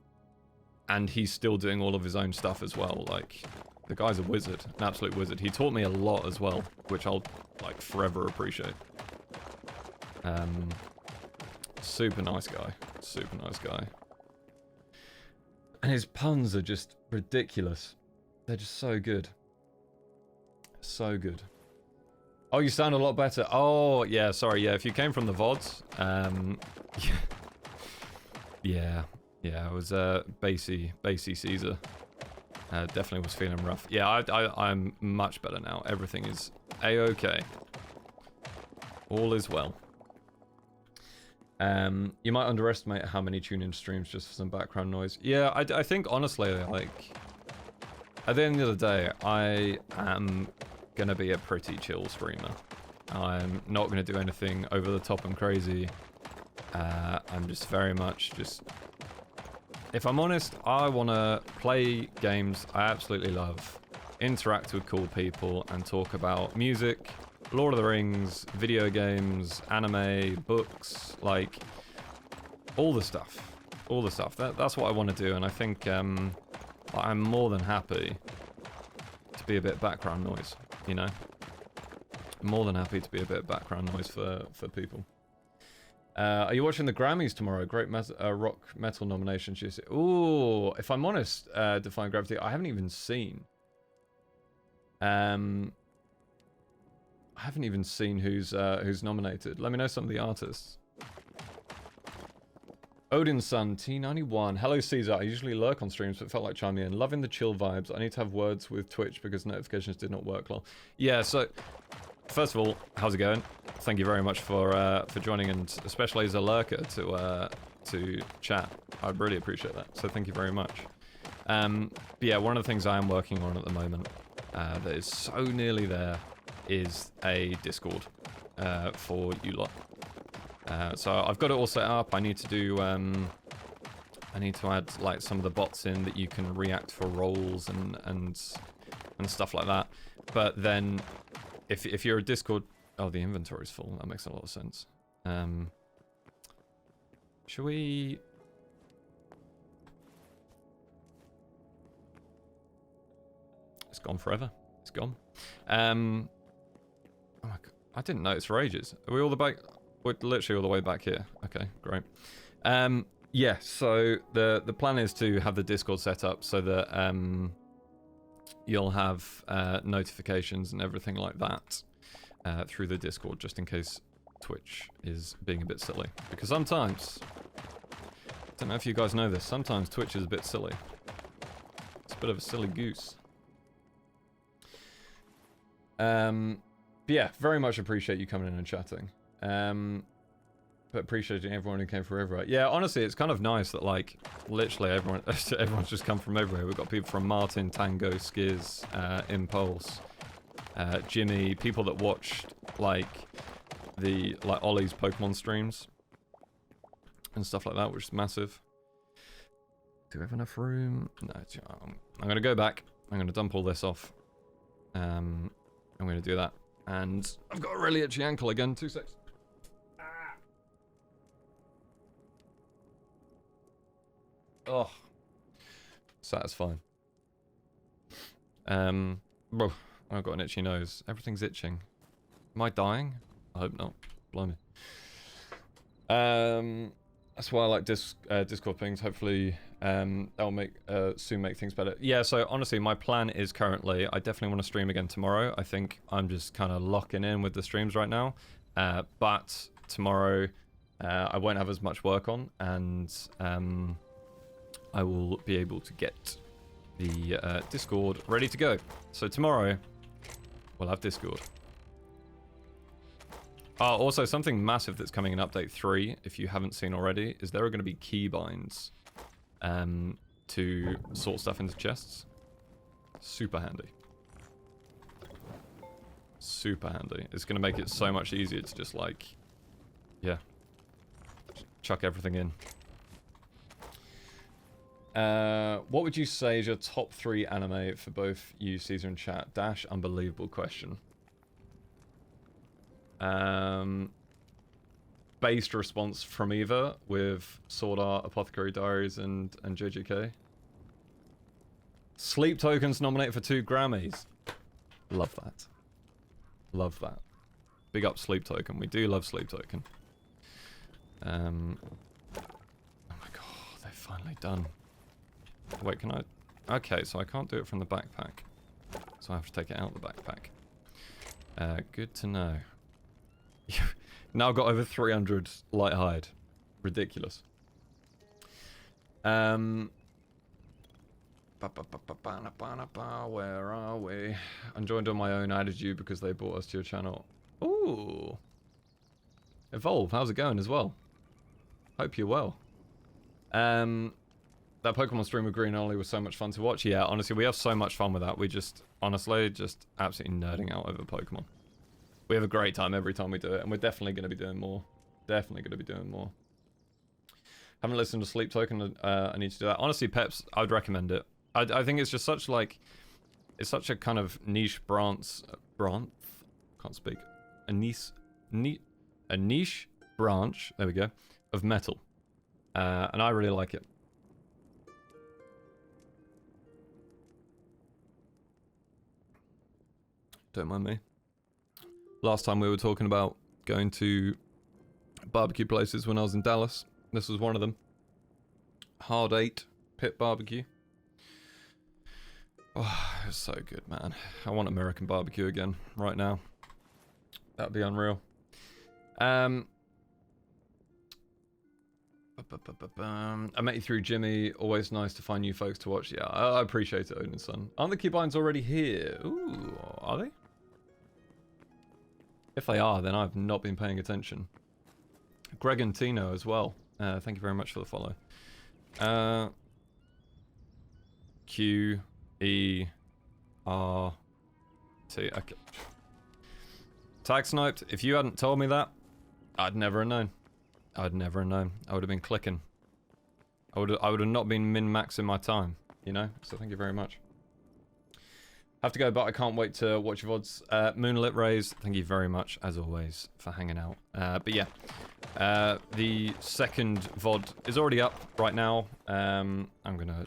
and he's still doing all of his own stuff as well, like, the guy's a wizard, an absolute wizard. He taught me a lot as well, which I'll, like, forever appreciate. Super nice guy. Super nice guy. And his puns are just ridiculous. They're just so good. So good. Oh, you sound a lot better. Oh, yeah, sorry, yeah, if you came from the VODs, yeah, I was bassy Cesar. Definitely was feeling rough. Yeah, I'm much better now. Everything is a-okay. All is well. You might underestimate how many tune-in streams just for some background noise. Yeah, I think honestly, like, at the end of the day, I am gonna be a pretty chill streamer. I'm not gonna do anything over the top and crazy. I'm just very much just... If I'm honest, I want to play games I absolutely love, interact with cool people, and talk about music, Lord of the Rings, video games, anime, books, like, all the stuff. All the stuff. That's what I want to do, and I think I'm more than happy to be a bit background noise, you know? More than happy to be a bit of background noise for people. Are you watching the Grammys tomorrow? Great rock metal nominations. Ooh, if I'm honest, Defying Gravity, I haven't even seen. I haven't even seen who's nominated. Let me know some of the artists. Odin's Son, T91. Hello, Cesar. I usually lurk on streams, but felt like chiming in. Loving the chill vibes. I need to have words with Twitch because notifications did not work well. Yeah, so... First of all, how's it going? Thank you very much for joining, and especially as a lurker to chat. I really appreciate that. So thank you very much. But yeah, one of the things I am working on at the moment that is so nearly there is a Discord for you lot. So I've got it all set up. I need to do I need to add like some of the bots in that you can react for roles and stuff like that. But then if you're a Discord, oh, the inventory's full. That makes a lot of sense. Should we? It's gone forever. It's gone. Oh my god, I didn't notice for ages. Are we all the back? We're literally all the way back here. Okay, great. Yeah. So the plan is to have the Discord set up so that you'll have notifications and everything like that through the Discord, just in case Twitch is being a bit silly. Because sometimes, I don't know if you guys know this, sometimes Twitch is a bit silly. It's a bit of a silly goose. But yeah, very much appreciate you coming in and chatting. But appreciating everyone who came from everywhere. Yeah, honestly, it's kind of nice that like literally everyone's just come from everywhere. We've got people from Martin, Tango, Skiz, Impulse, Jimmy, people that watched like Ollie's Pokemon streams and stuff like that, which is massive. Do we have enough room? No, I'm gonna go back. I'm gonna dump all this off. I'm gonna do that. And I've got a really itchy ankle again. 2 secs. Oh, satisfying. Bro, I've got an itchy nose. Everything's itching. Am I dying? I hope not. Blimey. That's why I like Discord pings. Hopefully, that'll soon make things better. Yeah. So honestly, my plan is currently, I definitely want to stream again tomorrow. I think I'm just kind of locking in with the streams right now. But tomorrow, I won't have as much work on, and I will be able to get the Discord ready to go. So tomorrow, we'll have Discord. Also, something massive that's coming in Update 3, if you haven't seen already, is there are going to be keybinds to sort stuff into chests. Super handy. Super handy. It's going to make it so much easier to just like, yeah, chuck everything in. What would you say is your top 3 anime for both you, cZer, and chat? Dash, unbelievable question. Based response from either with Sword Art, Apothecary Diaries, and JJK. Sleep Tokens nominated for 2 Grammys. Love that. Love that. Big up Sleep Token. We do love Sleep Token. Oh my god, they're finally done. Wait, can I? Okay, so I can't do it from the backpack. So I have to take it out of the backpack. Good to know. Now I've got over 300 light hide. Ridiculous. Where are we? I'm joined on my own, added you because they brought us to your channel. Ooh. Evolve, how's it going as well? Hope you're well. That Pokemon stream with Green Ollie was so much fun to watch. Yeah, honestly, we have so much fun with that. We just, honestly, just absolutely nerding out over Pokemon. We have a great time every time we do it, and we're definitely going to be doing more. Definitely going to be doing more. Haven't listened to Sleep Token. I need to do that. Honestly, Peps, I would recommend it. I think it's just such like, it's such a kind of niche branch. Can't speak. A niche branch. There we go. Of metal, and I really like it. Don't mind me. Last time we were talking about going to barbecue places when I was in Dallas. This was one of them. Hard 8 pit barbecue. Oh, it's so good, man. I want American barbecue again right now. That'd be unreal. I met you through Jimmy. Always nice to find new folks to watch. Yeah, I appreciate it, Odin's son. Aren't the keybinds already here? Ooh, are they? If they are, then I've not been paying attention. Greg and Tino as well. Thank you very much for the follow. Q E R T. Okay. Tag sniped. If you hadn't told me that, I'd never have known. I'd never have known. I would have been clicking. I would have not been min-maxing my time, you know? So thank you very much. Have to go, but I can't wait to watch your VODs. Moonlit Rays, thank you very much, as always, for hanging out. But yeah, the second VOD is already up right now. I'm going to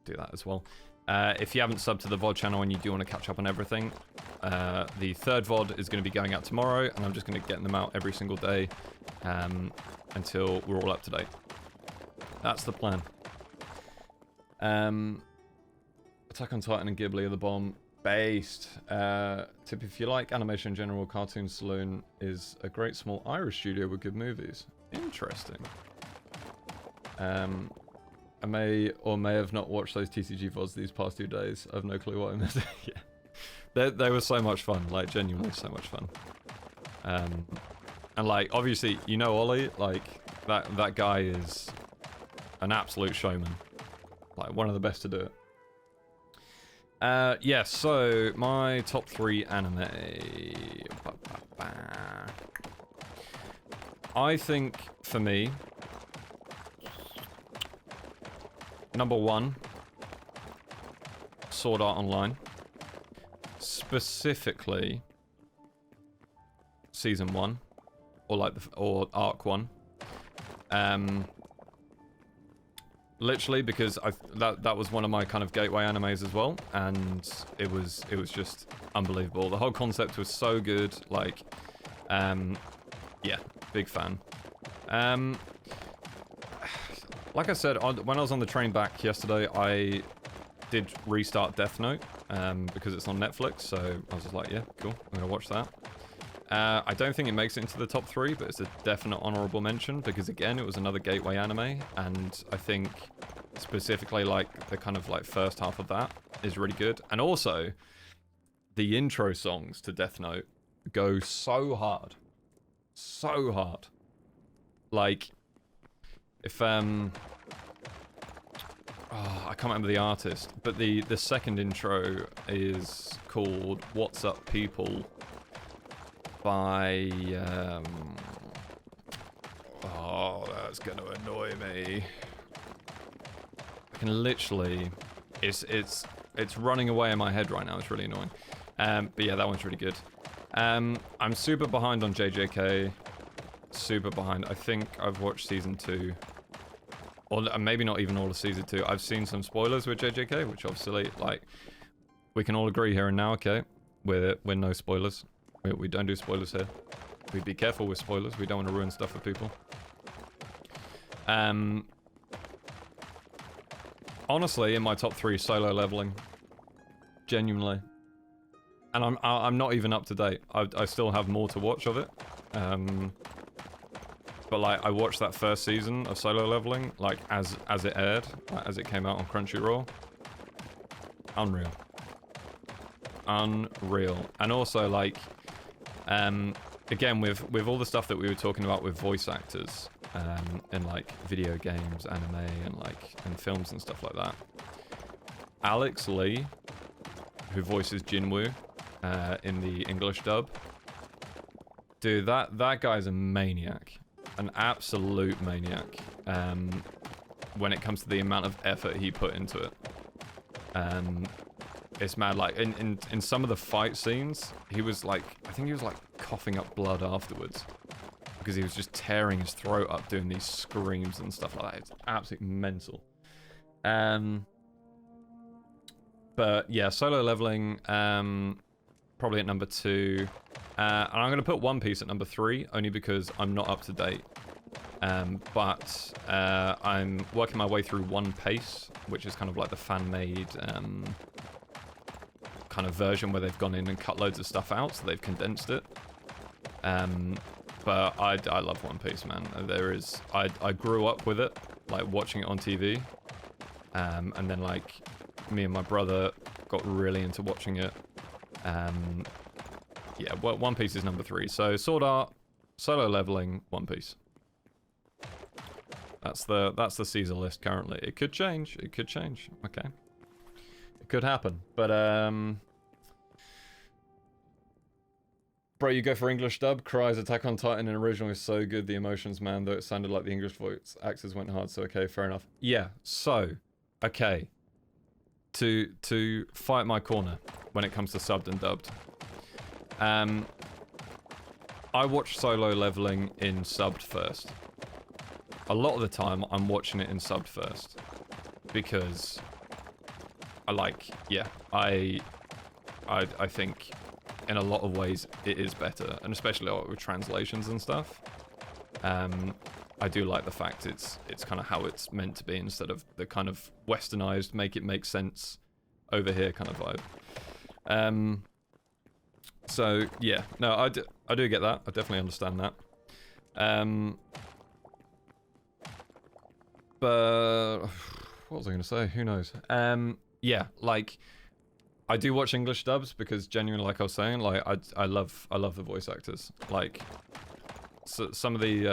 do that as well. If you haven't subbed to the VOD channel and you do want to catch up on everything, the third VOD is going to be going out tomorrow, and I'm just going to get them out every single day until we're all up to date. That's the plan. Attack on Titan and Ghibli are the bomb. Based. Tip, if you like animation in general, Cartoon Saloon is a great small Irish studio with good movies. Interesting. I may or may have not watched those TCG VODs these past 2 days. I have no clue what I missed. Yeah. They were so much fun. Like, genuinely so much fun. And like, obviously, you know Ollie, like, that guy is an absolute showman. Like, one of the best to do it. Yeah, so my top 3 anime. I think for me, number 1, Sword Art Online. Specifically, season 1, or arc 1. Literally because that was one of my kind of gateway animes as well, and it was just unbelievable. The whole concept was so good. Like, yeah, big fan. Like I said, when I was on the train back yesterday, I did restart Death Note because it's on Netflix. So I was just like, yeah, cool, I'm gonna watch that. I don't think it makes it into the top 3, but it's a definite honorable mention because, again, it was another gateway anime, and I think specifically, like, the kind of, like, first half of that is really good. And also, the intro songs to Death Note go so hard. So hard. Like, if, oh, I can't remember the artist, but the second intro is called What's Up People by, oh, that's gonna annoy me. I can literally, it's running away in my head right now. It's really annoying. But yeah, that one's really good. I'm super behind on JJK. Super behind. I think I've watched season 2, or maybe not even all of season 2. I've seen some spoilers with JJK, which obviously, like, we can all agree here and now, okay? We're no spoilers. We don't do spoilers here. We be careful with spoilers. We don't want to ruin stuff for people. Honestly, in my top 3, Solo Leveling. Genuinely. And I'm not even up to date. I still have more to watch of it. But like, I watched that first season of Solo Leveling, like, as it aired, like, as it came out on Crunchyroll. Unreal. Unreal. And also, like, again, with all the stuff that we were talking about with voice actors, in like video games, anime, and films and stuff like that. Alex Lee, who voices Jinwoo, in the English dub. Dude, that guy's a maniac. An absolute maniac. When it comes to the amount of effort he put into it. It's mad. Like, in some of the fight scenes, he was like, I think he was like coughing up blood afterwards. Because he was just tearing his throat up doing these screams and stuff like that. It's absolutely mental. But yeah, Solo Leveling, probably at number 2. And I'm going to put One Piece at number 3, only because I'm not up to date. But I'm working my way through One Piece, which is kind of like the fan-made kind of version where they've gone in and cut loads of stuff out, so they've condensed it. But I love One Piece, man. I grew up with it, like watching it on TV. And then like me and my brother got really into watching it. Yeah, well, One Piece is number 3. So Sword Art, Solo Leveling, One Piece. That's the cZer list currently. It could change. It could change. Okay. It could happen. But bro, you go for English dub. Cries Attack on Titan in original is so good. The emotions, man, though it sounded like the English voice actors went hard. So okay, fair enough. Yeah. So okay. To fight my corner when it comes to subbed and dubbed. I watch Solo Leveling in subbed first. A lot of the time, I'm watching it in subbed first. Because I think in a lot of ways it is better. And especially with translations and stuff. I do like the fact it's kind of how it's meant to be instead of the kind of westernized, make it make sense over here kind of vibe. So yeah, no, I do get that. I definitely understand that. But what was I going to say? Who knows? Yeah, like I do watch English dubs because genuinely, like I was saying, like I love the voice actors. Like so some of the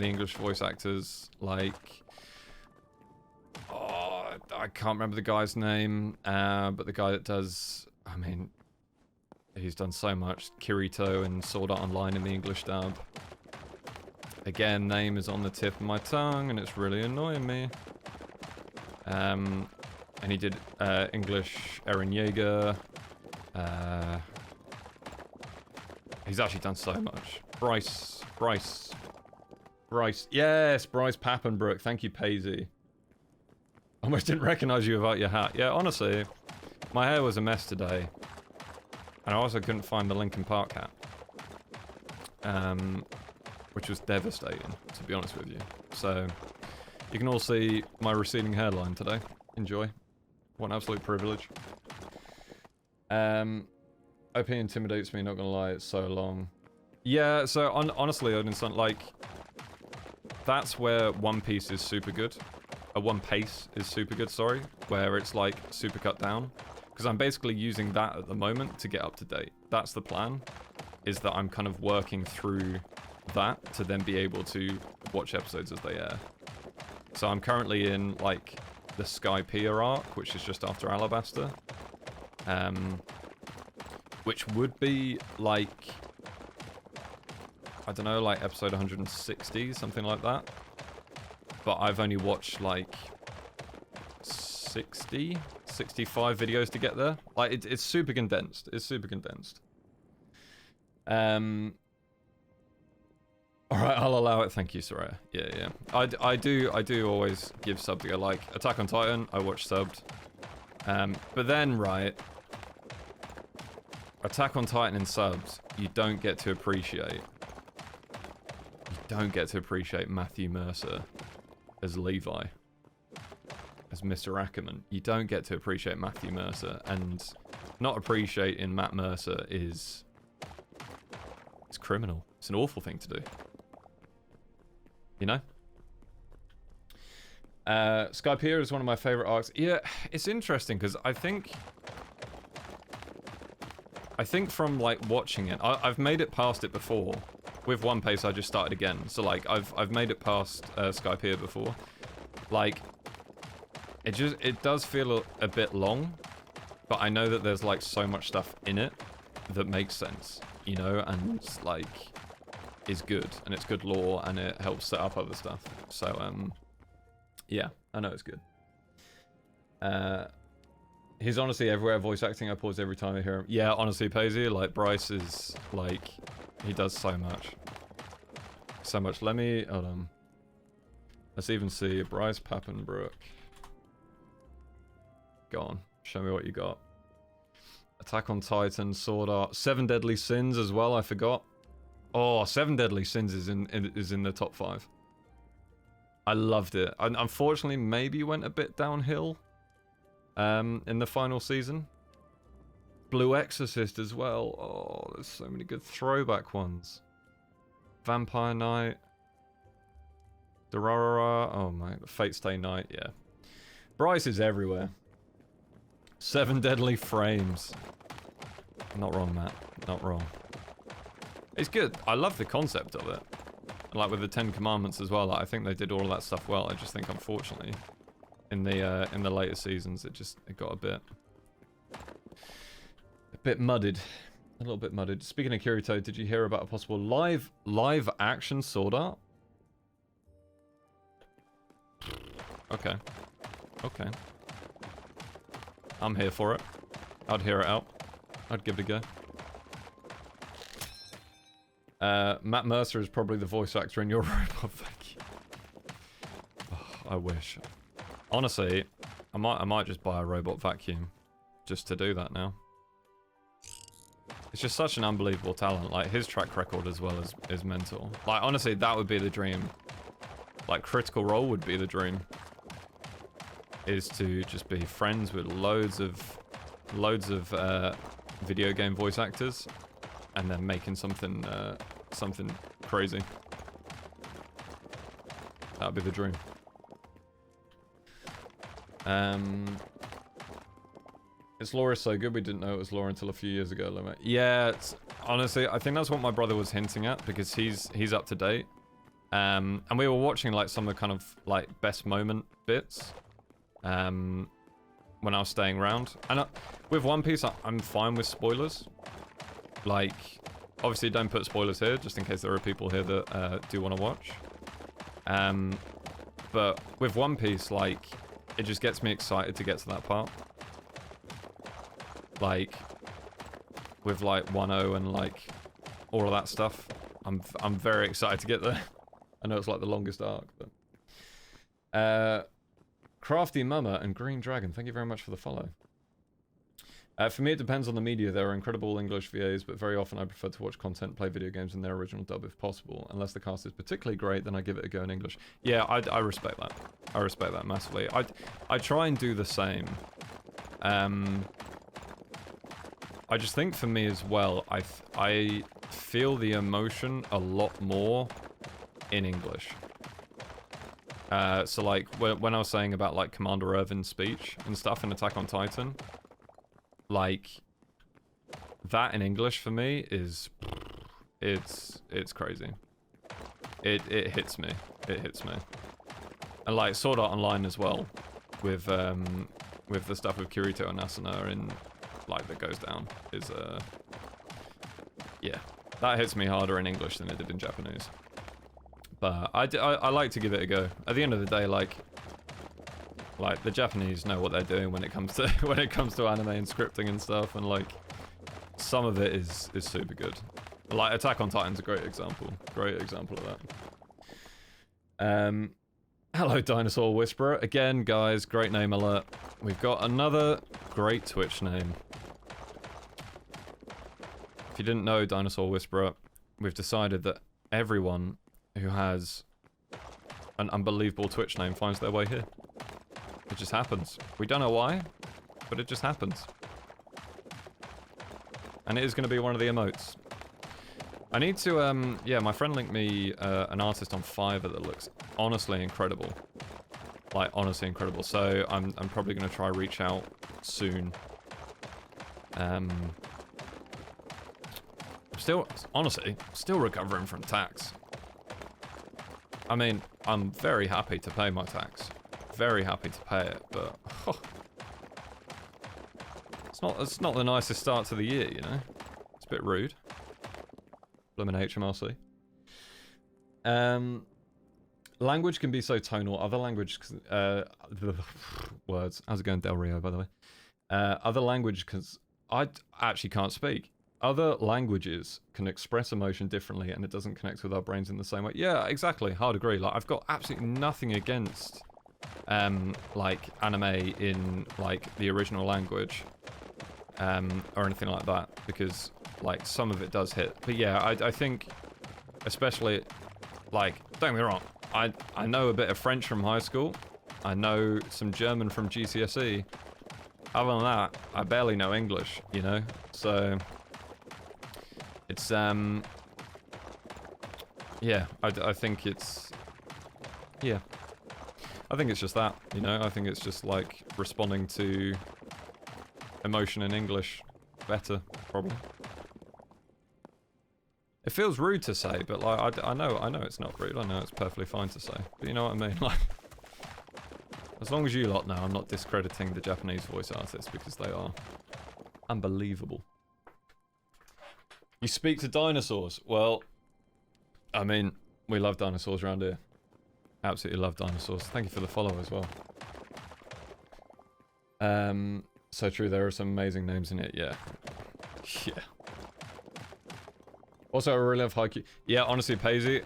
English voice actors, like I can't remember the guy's name, but the guy that does, I mean, he's done so much. Kirito and Sword Art Online in the English dub. Again, name is on the tip of my tongue, and it's really annoying me. And he did English Eren Yeager. He's actually done so much. Bryce. Yes, Bryce Pappenbrook. Thank you, Paisley. Almost didn't recognize you without your hat. Yeah, honestly, my hair was a mess today. And I also couldn't find the Linkin Park hat. Which was devastating, to be honest with you. So, you can all see my receding hairline today. Enjoy. What an absolute privilege. OP intimidates me, not gonna lie, it's so long. Yeah, so honestly, Odinson, like, that's where One Piece is super good. One Pace is super good, sorry. Where it's like super cut down. Because I'm basically using that at the moment to get up to date. That's the plan. Is that I'm kind of working through that to then be able to watch episodes as they air. So I'm currently in like the Skypiea arc, which is just after Alabaster. Which would be like, I don't know, like episode 160, something like that. But I've only watched like 60, 65 videos to get there. Like it's super condensed. It's super condensed. All right, I'll allow it. Thank you, Soraya. Yeah. I do always give sub to go. Like Attack on Titan, I watch subbed. But then, right, Attack on Titan in subs, you don't get to appreciate. You don't get to appreciate Matthew Mercer as Levi, as Mr. Ackerman. You don't get to appreciate Matthew Mercer, and not appreciating Matt Mercer is it's criminal. It's an awful thing to do. You know? Skypiea is one of my favorite arcs. Yeah, it's interesting because I think from like watching it, I've made it past it before. With One Piece, I just started again. So like I've made it past Skypiea before. Like it does feel a bit long, but I know that there's like so much stuff in it that makes sense, you know, and like is good, and it's good lore, and it helps set up other stuff. So yeah, I know it's good. He's honestly everywhere voice acting. I pause every time I hear him. Yeah, honestly, Paisley, like Bryce is like, he does so much. So much. Let me, hold on. Let's even see Bryce Pappenbrook. Go on, show me what you got. Attack on Titan, Sword Art, 7 Deadly Sins as well, I forgot. Oh, 7 Deadly Sins is in the top 5. I loved it. Unfortunately, maybe went a bit downhill in the final season. Blue Exorcist as well. Oh, there's so many good throwback ones. Vampire Knight. Durarara. Oh my, Fate Stay Night, yeah. Bryce is everywhere. 7 Deadly Frames. Not wrong, Matt. Not wrong. It's good. I love the concept of it. like with the Ten Commandments as well. Like, I think they did all of that stuff well. I just think, unfortunately, in the later seasons, it got a bit mudded, a little bit mudded. Speaking of Kirito, did you hear about a possible live action Sword Art? Okay, okay. I'm here for it. I'd hear it out. I'd give it a go. Matt Mercer is probably the voice actor in your robot vacuum. Oh, I wish. Honestly, I might just buy a robot vacuum just to do that now. It's just such an unbelievable talent. Like, his track record as well is mental. Like, honestly, that would be the dream. Like, Critical Role would be the dream. Is to just be friends with loads of video game voice actors, and then making something crazy. That'd be the dream. Its lore is so good, we didn't know it was lore until a few years ago, Limit. Yeah, honestly, I think that's what my brother was hinting at, because he's up to date. And we were watching like some of the kind of like best moment bits when I was staying around. And with One Piece, I'm fine with spoilers. Like, obviously don't put spoilers here, just in case there are people here that do want to watch. But with One Piece, like, it just gets me excited to get to that part. Like, with like 1.0 and like all of that stuff, I'm very excited to get there. I know it's like the longest arc, but Crafty Mama and Green Dragon, thank you very much for the follow. For me, it depends on the media. There are incredible English VAs, but very often I prefer to watch content, play video games in their original dub if possible. Unless the cast is particularly great, then I give it a go in English. Yeah, I respect that. I respect that massively. I try and do the same. I just think for me as well, I feel the emotion a lot more in English. So like when I was saying about like Commander Irvin's speech and stuff in Attack on Titan, like that in English for me is it's crazy. It hits me. It hits me. And like Sword Art Online as well, with the stuff with Kirito and Asuna and like that goes down is yeah, that hits me harder in English than it did in Japanese. But I like to give it a go. At the end of the day, like the Japanese know what they're doing when it comes to anime and scripting and stuff, and like some of it is super good. Like Attack on Titan's a great example of that. Hello Dinosaur Whisperer again, guys. Great name alert. We've got another great Twitch name. If you didn't know, Dinosaur Whisperer, we've decided that everyone who has an unbelievable Twitch name finds their way here. It just happens. We don't know why, but it just happens. And it is going to be one of the emotes. I need to, yeah, my friend linked me an artist on Fiverr that looks honestly incredible. Like, honestly incredible. So I'm probably going to try reach out soon. Honestly, still recovering from tax. I mean, I'm very happy to pay my tax. Very happy to pay it, but oh, it's not the nicest start to the year, you know? It's a bit rude. Blimmin' HMRC. Language can be so tonal. Other language, words. How's it going, Del Rio, by the way? Other language, because I actually can't speak. Other languages can express emotion differently, and it doesn't connect with our brains in the same way. Yeah, exactly. Hard agree. Like, I've got absolutely nothing against, like, anime in, like, the original language, or anything like that, because, like, some of it does hit. But yeah, I think, especially, like, don't get me wrong, I know a bit of French from high school. I know some German from GCSE. Other than that, I barely know English, you know? So it's, yeah, I think it's, yeah. I think it's just that, you know? I think it's just, like, responding to emotion in English better, probably. It feels rude to say, but like I know it's not rude. I know it's perfectly fine to say. But you know what I mean? Like, as long as you lot know, I'm not discrediting the Japanese voice artists because they are unbelievable. You speak to dinosaurs. Well, I mean, we love dinosaurs around here. Absolutely love dinosaurs. Thank you for the follow as well. So true. There are some amazing names in it. Yeah. Yeah. Also, I really love Haikyuu. Yeah, honestly, Paisley,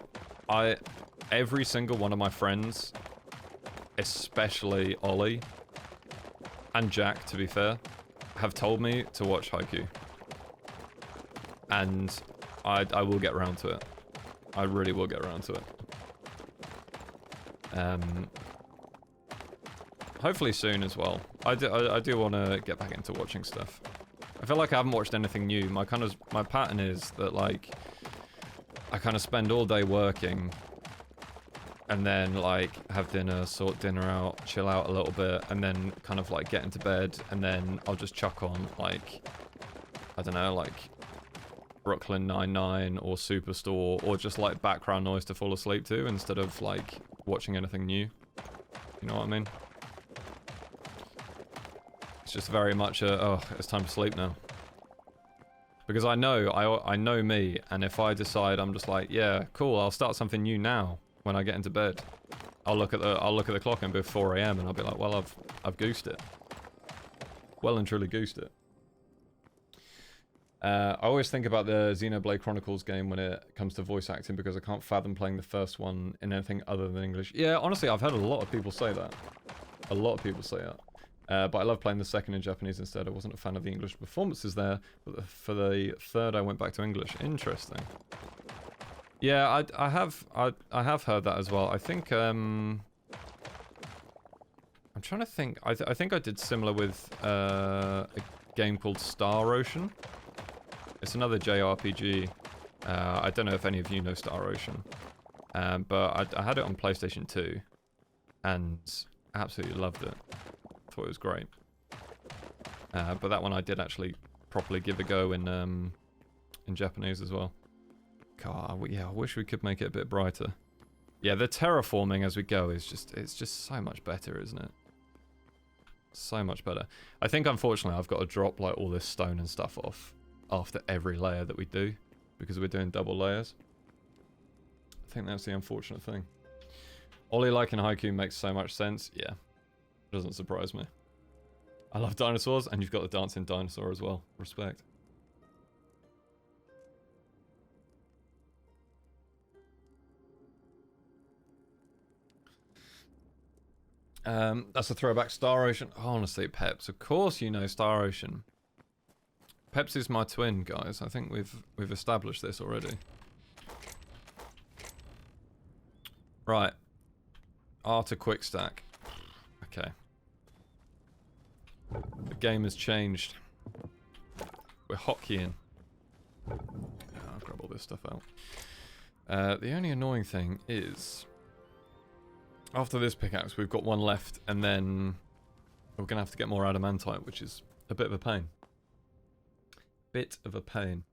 every single one of my friends, especially Ollie and Jack, to be fair, have told me to watch Haikyuu. And I will get around to it. I really will get around to it. Hopefully soon as well. I do want to get back into watching stuff. I feel like I haven't watched anything new. My pattern is that, like, I kind of spend all day working and then, like, have dinner, sort dinner out, chill out a little bit, and then kind of, like, get into bed, and then I'll just chuck on, like, I don't know, like Brooklyn Nine-Nine or Superstore, or just, like, background noise to fall asleep to instead of, like, watching anything new. You know what I mean? It's just very much a, oh, it's time to sleep now. Because I know me, and if I decide I'm just like, yeah, cool, I'll start something new now when I get into bed. I'll look at the clock and it'll be 4 AM and I'll be like, well, I've goosed it. Well and truly goosed it. I always think about the Xenoblade Chronicles game when it comes to voice acting because I can't fathom playing the first one in anything other than English. Yeah, honestly, I've heard a lot of people say that. A lot of people say that. But I love playing the second in Japanese instead. I wasn't a fan of the English performances there, but for the third I went back to English. Interesting. Yeah, I have heard that as well. I think I'm trying to think. I think I did similar with a game called Star Ocean. It's another JRPG. I don't know if any of you know Star Ocean, but I had it on PlayStation 2, and absolutely loved it. Thought it was great. But that one I did actually properly give a go in Japanese as well. God, yeah, I wish we could make it a bit brighter. Yeah, the terraforming as we go is it's just so much better, isn't it? So much better. I think unfortunately I've got to drop like all this stone and stuff off after every layer that we do because we're doing double layers. I think that's the unfortunate thing. Ollie liking Haikyuu makes so much sense. Yeah. Doesn't surprise me. I love dinosaurs, and you've got the dancing dinosaur as well. Respect. That's a throwback. Star Ocean. Oh, honestly, Peps. Of course you know Star Ocean. Peps is my twin, guys. I think we've established this already. Right. Art a quick stack. Okay. The game has changed. We're hotkeying. I'll grab all this stuff out. The only annoying thing is, after this pickaxe, we've got one left, and then we're going to have to get more adamantite, which is a bit of a pain. Bit of a pain.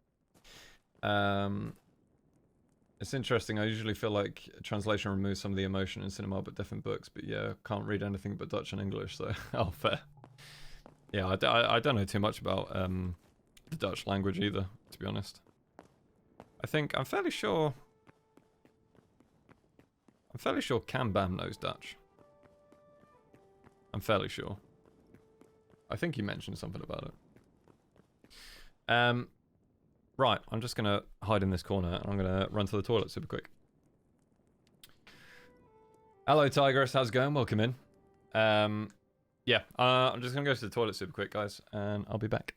It's interesting. I usually feel like translation removes some of the emotion in cinema, but different books. But yeah, can't read anything but Dutch and English, so oh, fair. Yeah, I don't know too much about the Dutch language either, to be honest. I'm fairly sure Kanban knows Dutch. I'm fairly sure. I think he mentioned something about it. Right, I'm just gonna hide in this corner and I'm gonna run to the toilet super quick. Hello, Tigress. How's it going? Welcome in. Yeah, I'm just gonna go to the toilet super quick, guys, and I'll be back.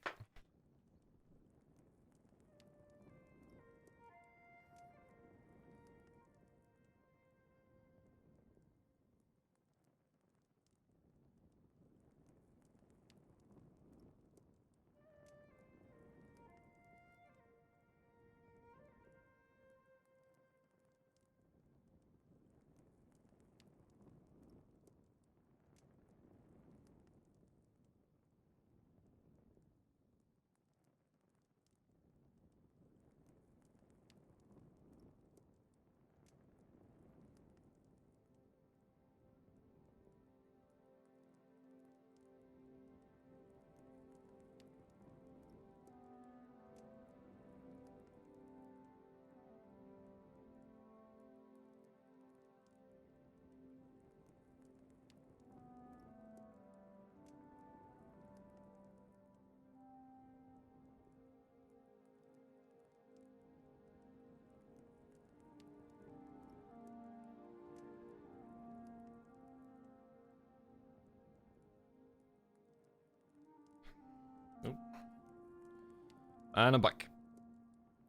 And I'm back.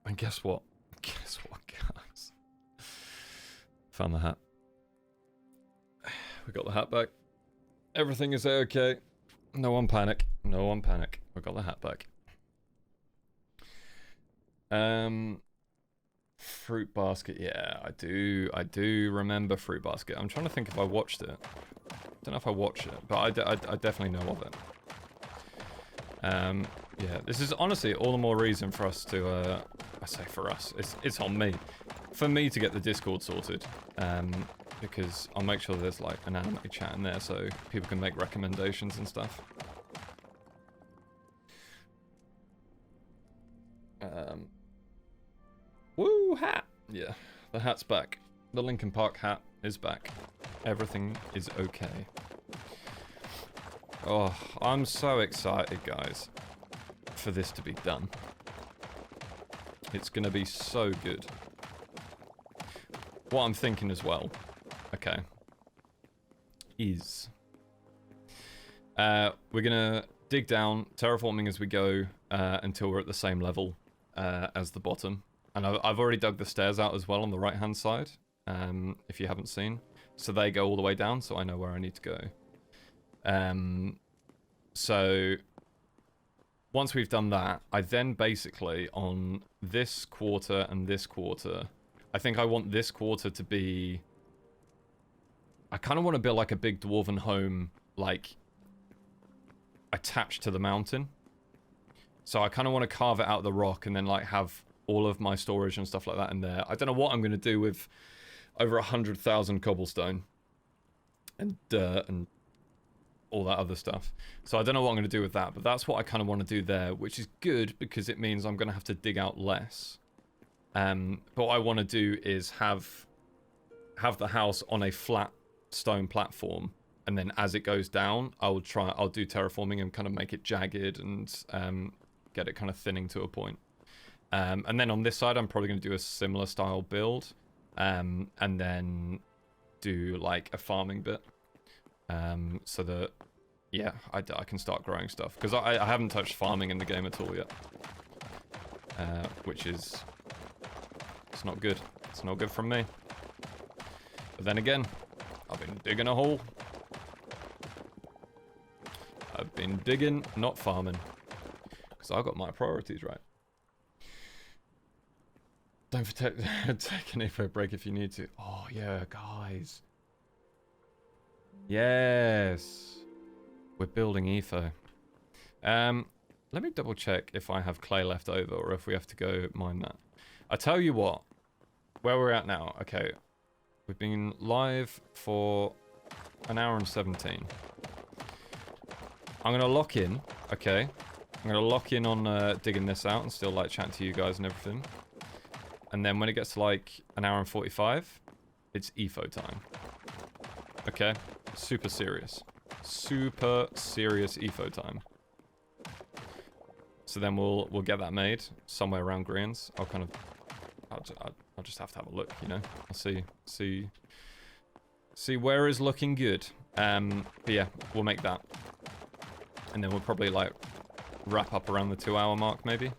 And guess what? Guess what, guys? Found the hat. We got the hat back. Everything is okay. No one panic. No one panic. We got the hat back. Fruit basket. Yeah, I do remember fruit basket. I'm trying to think if I watched it. Don't know if I watched it, but I definitely know of it. Yeah, this is honestly all the more reason for us to, I say for us, it's on me. For me to get the Discord sorted, because I'll make sure there's like an anime chat in there so people can make recommendations and stuff. Woo, hat! Yeah, the hat's back. The Linkin Park hat is back. Everything is okay. Oh, I'm so excited, guys, for this to be done. It's gonna be so good. What I'm thinking as well, okay, is we're gonna dig down, terraforming as we go, until we're at the same level as the bottom. And I've already dug the stairs out as well on the right-hand side, if you haven't seen. So they go all the way down, so I know where I need to go. So once we've done that, I then basically, on this quarter and this quarter, I think I want this quarter to be... I kind of want to build like a big dwarven home, like, attached to the mountain. So I kind of want to carve it out of the rock and then like have all of my storage and stuff like that in there. I don't know what I'm going to do with over 100,000 cobblestone and dirt and all that other stuff. So I don't know what I'm going to do with that, but that's what I kind of want to do there, which is good because it means I'm going to have to dig out less. But what I want to do is have the house on a flat stone platform, and then as it goes down, I'll do terraforming and kind of make it jagged and get it kind of thinning to a point. And then on this side, I'm probably going to do a similar style build, and then do like a farming bit, so that, yeah, I can start growing stuff. Because I haven't touched farming in the game at all yet, which is, it's not good. It's not good from me. But then again, I've been digging a hole. I've been digging, not farming. Because I've got my priorities right. Don't take an eefo break if you need to. Oh, yeah, guys. Yes. We're building eefo. Let me double check if I have clay left over or if we have to go mine that. I tell you what. Where we're at now. Okay. We've been live for an hour and 17. I'm going to lock in. Okay. I'm going to lock in on digging this out and still like chat to you guys and everything. And then when it gets to like an hour and 45, it's eefo time. Okay? Super serious. Super serious eefo time. So then we'll get that made somewhere around greens. I'll just have to have a look, you know. I'll see where is looking good. But yeah, we'll make that. And then we'll probably like wrap up around the 2-hour mark maybe.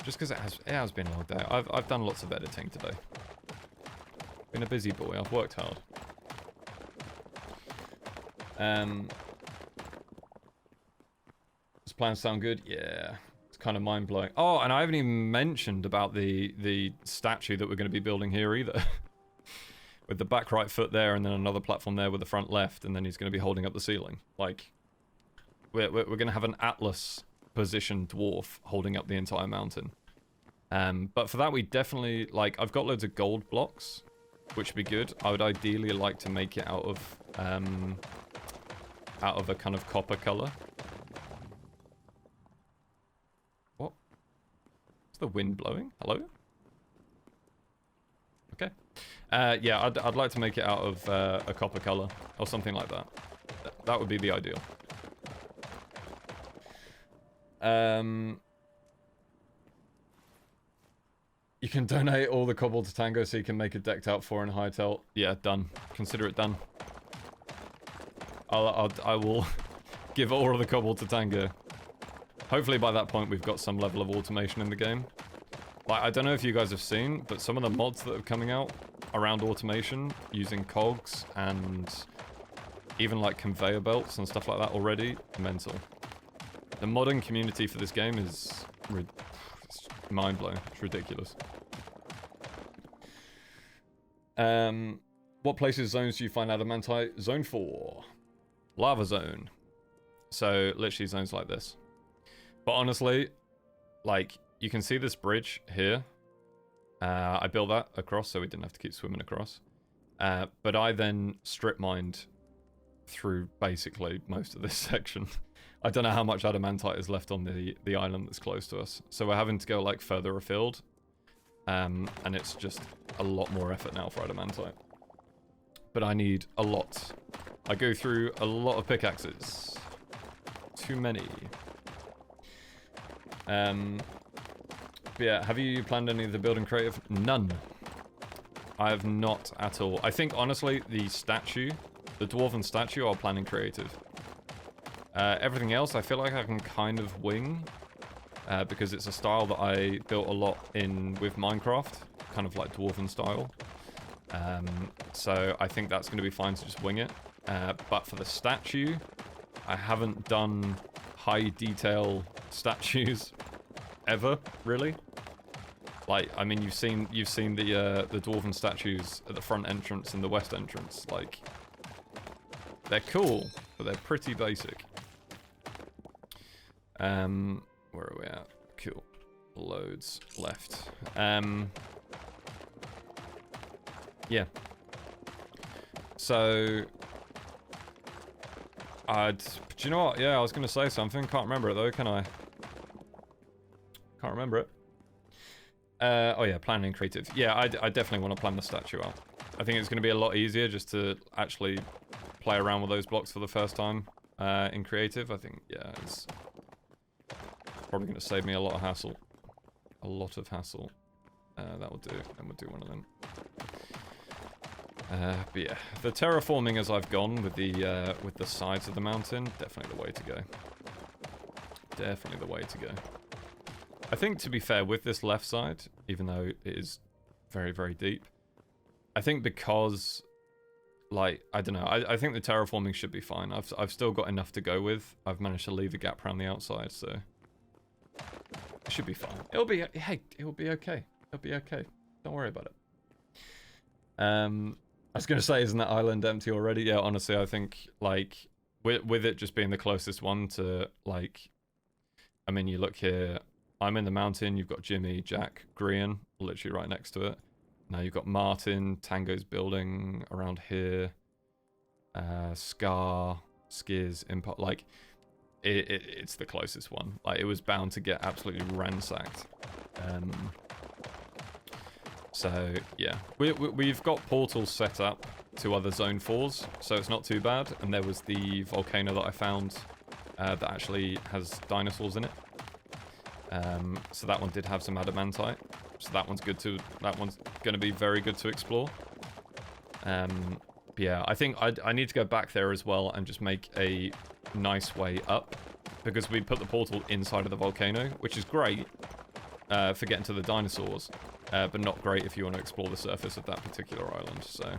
Just because it has been a long day. I've done lots of editing today. Been a busy boy. I've worked hard. Does plans sound good? Yeah. It's kind of mind-blowing. Oh, and I haven't even mentioned about the statue that we're going to be building here either. With the back right foot there and then another platform there with the front left, and then he's going to be holding up the ceiling. Like, we're going to have an Atlas positioned dwarf holding up the entire mountain. But for that we definitely, like, I've got loads of gold blocks, which would be good. I would ideally like to make it out of a kind of copper color. What? Is the wind blowing? Hello? Okay. Yeah, I'd like to make it out of a copper color or something like that. That would be the ideal. You can donate all the cobble to Tango so you can make a decked out 4 in Hytale. Yeah, done. Consider it done. I will give all of the cobble to Tango. Hopefully by that point we've got some level of automation in the game. Like, I don't know if you guys have seen, but some of the mods that are coming out around automation using cogs and even like conveyor belts and stuff like that already, mental. The modding community for this game is it's mind-blowing. It's ridiculous. What places, zones do you find adamantite? Zone 4. Lava zone. So, literally zones like this. But honestly, like, you can see this bridge here. I built that across so we didn't have to keep swimming across. But I then strip mined through basically most of this section. I don't know how much adamantite is left on the island that's close to us. So we're having to go like further afield. And it's just a lot more effort now for adamantite. But I need a lot. I go through a lot of pickaxes. Too many. But yeah, have you planned any of the building creative? None. I have not at all. I think honestly the statue, the Dwarven statue, I'll plan in creative. Everything else I feel like I can kind of wing. Because it's a style that I built a lot in with Minecraft, kind of like Dwarven style. So I think that's going to be fine to just wing it. But for the statue, I haven't done high detail statues ever, really. Like, I mean, you've seen the Dwarven statues at the front entrance and the west entrance. Like, they're cool, but they're pretty basic. Where are we at? Cool. Loads left. Yeah. So, do you know what? Yeah, I was going to say something. Can't remember it though, can I? Can't remember it. Oh yeah, planning creative. Yeah, I definitely want to plan the statue out. I think it's going to be a lot easier just to actually play around with those blocks for the first time in creative. I think, yeah, it's probably going to save me a lot of hassle. A lot of hassle. That will do, and we'll do one of them. But yeah, the terraforming as I've gone with the sides of the mountain, definitely the way to go. Definitely the way to go. I think, to be fair, with this left side, even though it is very, very deep, I think because, like, I don't know, I think the terraforming should be fine. I've still got enough to go with. I've managed to leave a gap around the outside, so it should be fine. It'll be, hey, it'll be okay. It'll be okay. Don't worry about it. I was going to say, isn't that island empty already? Yeah, honestly, I think, like, with it just being the closest one to, like, I mean, you look here, I'm in the mountain, you've got Jimmy, Jack, Grian, literally right next to it. Now you've got Martin, Tango's building around here, Scar, Skiz, Import, like, it's the closest one. Like, it was bound to get absolutely ransacked. So, yeah. We've got portals set up to other Zone 4s, so it's not too bad. And there was the volcano that I found that actually has dinosaurs in it. So that one did have some adamantite. So that one's good to... That one's going to be very good to explore. But yeah, I think I need to go back there as well and just make a nice way up. Because we put the portal inside of the volcano, which is great for getting to the dinosaurs. But not great if you want to explore the surface of that particular island. So,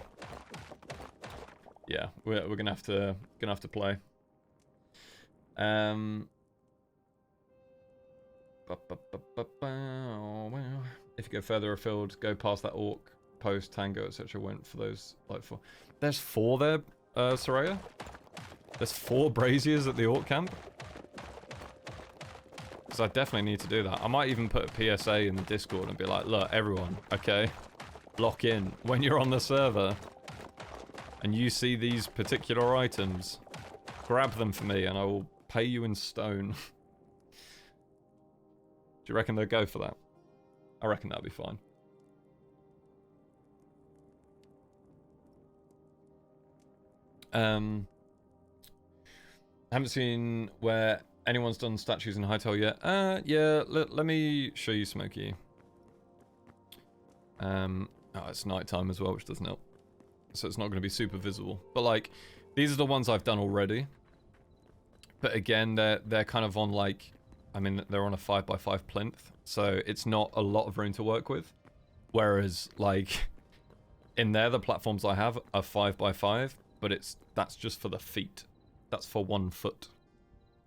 yeah, we're gonna have to play. If you go further afield, go past that orc post, Tango, etc. Went for those like 4. There's 4 there, Soraya. There's 4 braziers at the orc camp. Because I definitely need to do that. I might even put a PSA in the Discord and be like, look, everyone, okay? Lock in. When you're on the server and you see these particular items, grab them for me and I will pay you in stone. Do you reckon they'll go for that? I reckon that'll be fine. I haven't seen where anyone's done statues in Hytale yet. Yeah, let me show you, Smokey. Oh, it's nighttime as well, which doesn't help. So it's not going to be super visible. But, like, these are the ones I've done already. But again, they're kind of on, like, I mean, they're on a 5x5 plinth, so it's not a lot of room to work with. Whereas, like, in there, the platforms I have are 5x5, but that's just for the feet. That's for 1 foot.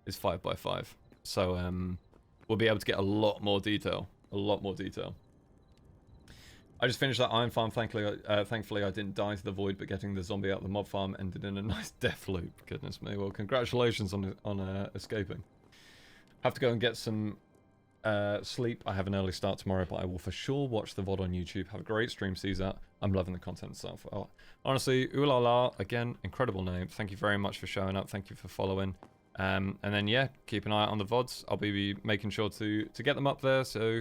Is 5x5. So we'll be able to get a lot more detail. A lot more detail. I just finished that iron farm. Thankfully, I didn't die to the void, but getting the zombie out of the mob farm ended in a nice death loop. Goodness me. Well, congratulations on escaping. Have to go and get some sleep. I have an early start tomorrow, but I will for sure watch the VOD on YouTube. Have a great stream, cZer. I'm loving the content itself. Oh, honestly, ooh la la. Again, incredible name. Thank you very much for showing up. Thank you for following. And then yeah, keep an eye out on the VODs. I'll be making sure to get them up there. So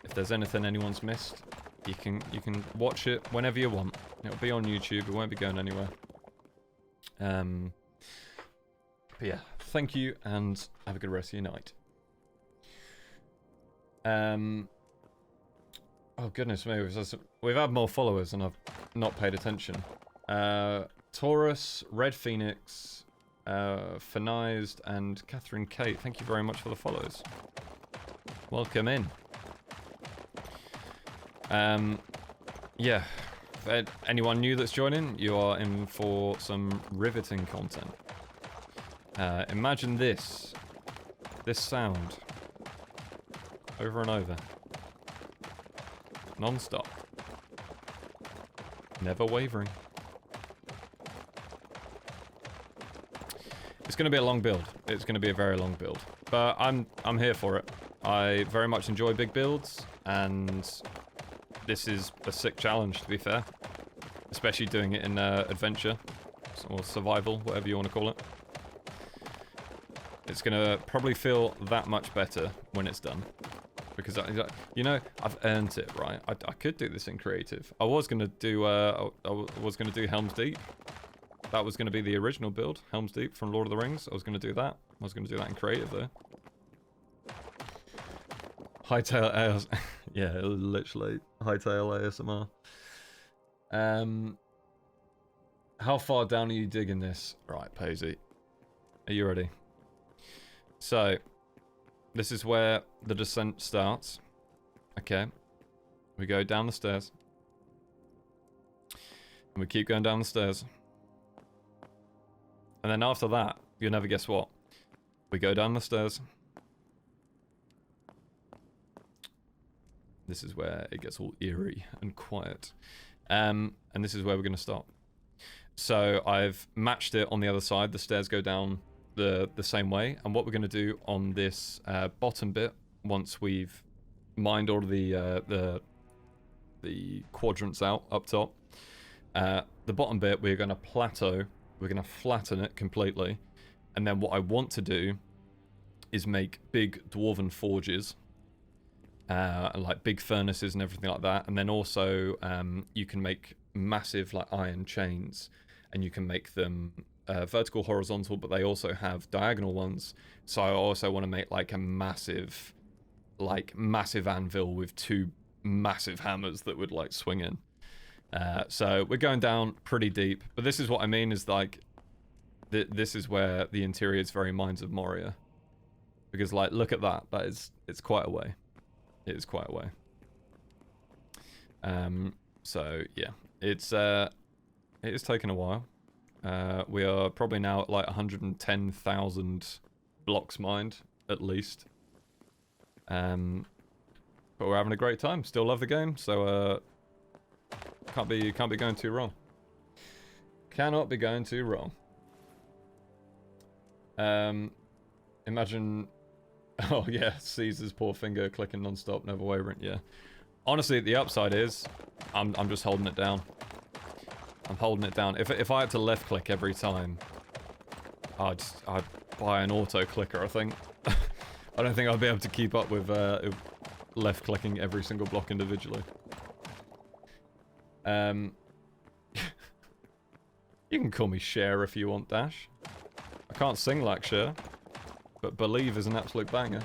if there's anything anyone's missed, you can watch it whenever you want. It'll be on YouTube. It won't be going anywhere. But yeah, thank you and have a good rest of your night. Oh goodness me, we've had more followers and I've not paid attention. Taurus, Red Phoenix, Finized, and Catherine Kate. Thank you very much for the follows. Welcome in. Yeah, for anyone new that's joining, you are in for some riveting content. Imagine this sound, over and over, non-stop, never wavering. It's going to be a long build. It's going to be a very long build, but I'm here for it. I very much enjoy big builds, and this is a sick challenge, to be fair, especially doing it in adventure or survival, whatever you want to call it. It's going to probably feel that much better when it's done. Because, you know, I've earned it, right? I could do this in creative. I was going to do Helm's Deep. That was going to be the original build, Helm's Deep from Lord of the Rings. I was going to do that. I was going to do that in creative, though. Hytale AS... yeah, literally. Hytale ASMR. How far down are you digging this? Right, Paisy. Are you ready? So, this is where the descent starts. Okay. We go down the stairs. And we keep going down the stairs. And then after that, you'll never guess what. We go down the stairs. This is where it gets all eerie and quiet. And this is where we're going to stop. So I've matched it on the other side. The stairs go down the same way. And what we're going to do on this bottom bit, once we've mined all of the quadrants out up top, the bottom bit we're going to plateau. We're going to flatten it completely. And then what I want to do is make big dwarven forges. Like big furnaces and everything like that. And then also you can make massive like iron chains. And you can make them vertical, horizontal, but they also have diagonal ones. So I also want to make like a massive anvil with 2 massive hammers that would like swing in. So we're going down pretty deep, but this is what I mean is like, this is where the interior is very Mines of Moria. Because like, look at that, it's quite a way. It is quite a way. So yeah, it is taking a while. We are probably now at like 110,000 blocks mined, at least. But we're having a great time. Still love the game, so can't be going too wrong. Cannot be going too wrong. Imagine, oh yeah, cZer's poor finger clicking non-stop, never wavering. Yeah, honestly, the upside is, I'm just holding it down. I'm holding it down. If I had to left click every time, I'd buy an auto clicker. I think. I don't think I'd be able to keep up with left clicking every single block individually. You can call me Cher if you want, Dash. I can't sing like Cher, but Believe is an absolute banger.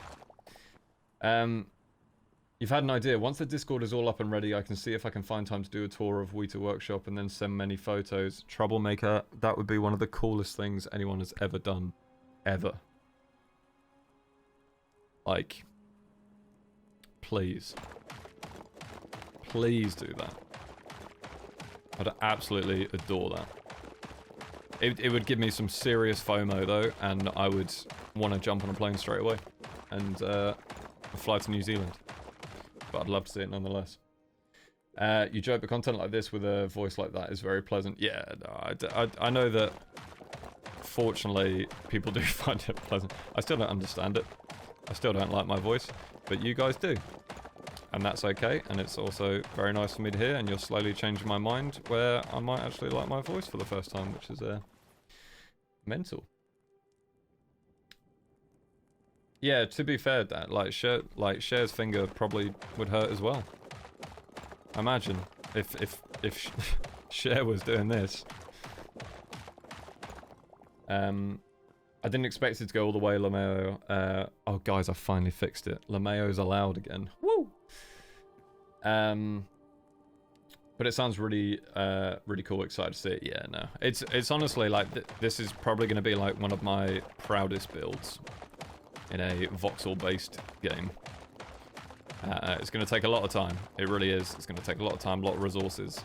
You've had an idea. Once the Discord is all up and ready, I can see if I can find time to do a tour of Weta Workshop and then send many photos. Troublemaker, that would be one of the coolest things anyone has ever done. Ever. Like, please. Please do that. I'd absolutely adore that. It would give me some serious FOMO though, and I would want to jump on a plane straight away and fly to New Zealand. But I'd love to see it nonetheless. You joke, but content like this with a voice like that is very pleasant. Yeah, no, I know that fortunately people do find it pleasant. I still don't understand it. I still don't like my voice, but you guys do. And that's okay, and it's also very nice for me to hear, and you're slowly changing my mind where I might actually like my voice for the first time, which is mental. Yeah, to be fair, Dad, like Cher's finger probably would hurt as well. Imagine if Cher was doing this. I didn't expect it to go all the way LeMayo. Oh, guys, I finally fixed it. LeMayo's allowed again. Woo! But it sounds really, really cool. Excited to see it. Yeah, no. It's honestly like, this is probably going to be like one of my proudest builds in a voxel-based game. It's going to take a lot of time. It really is. It's going to take a lot of time, a lot of resources.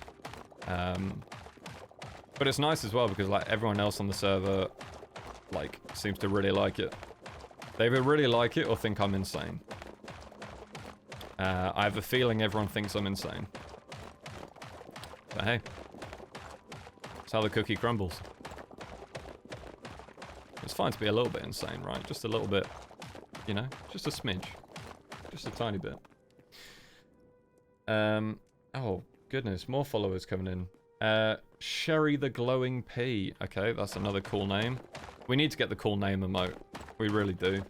But it's nice as well because like everyone else on the server like seems to really like it. They either really like it or think I'm insane. I have a feeling everyone thinks I'm insane. But hey, that's how the cookie crumbles. It's fine to be a little bit insane, right? Just a little bit, you know? Just a smidge. Just a tiny bit. Oh, goodness, more followers coming in. Sherry the Glowing Pea. Okay, that's another cool name. We need to get the cool name emote. We really do.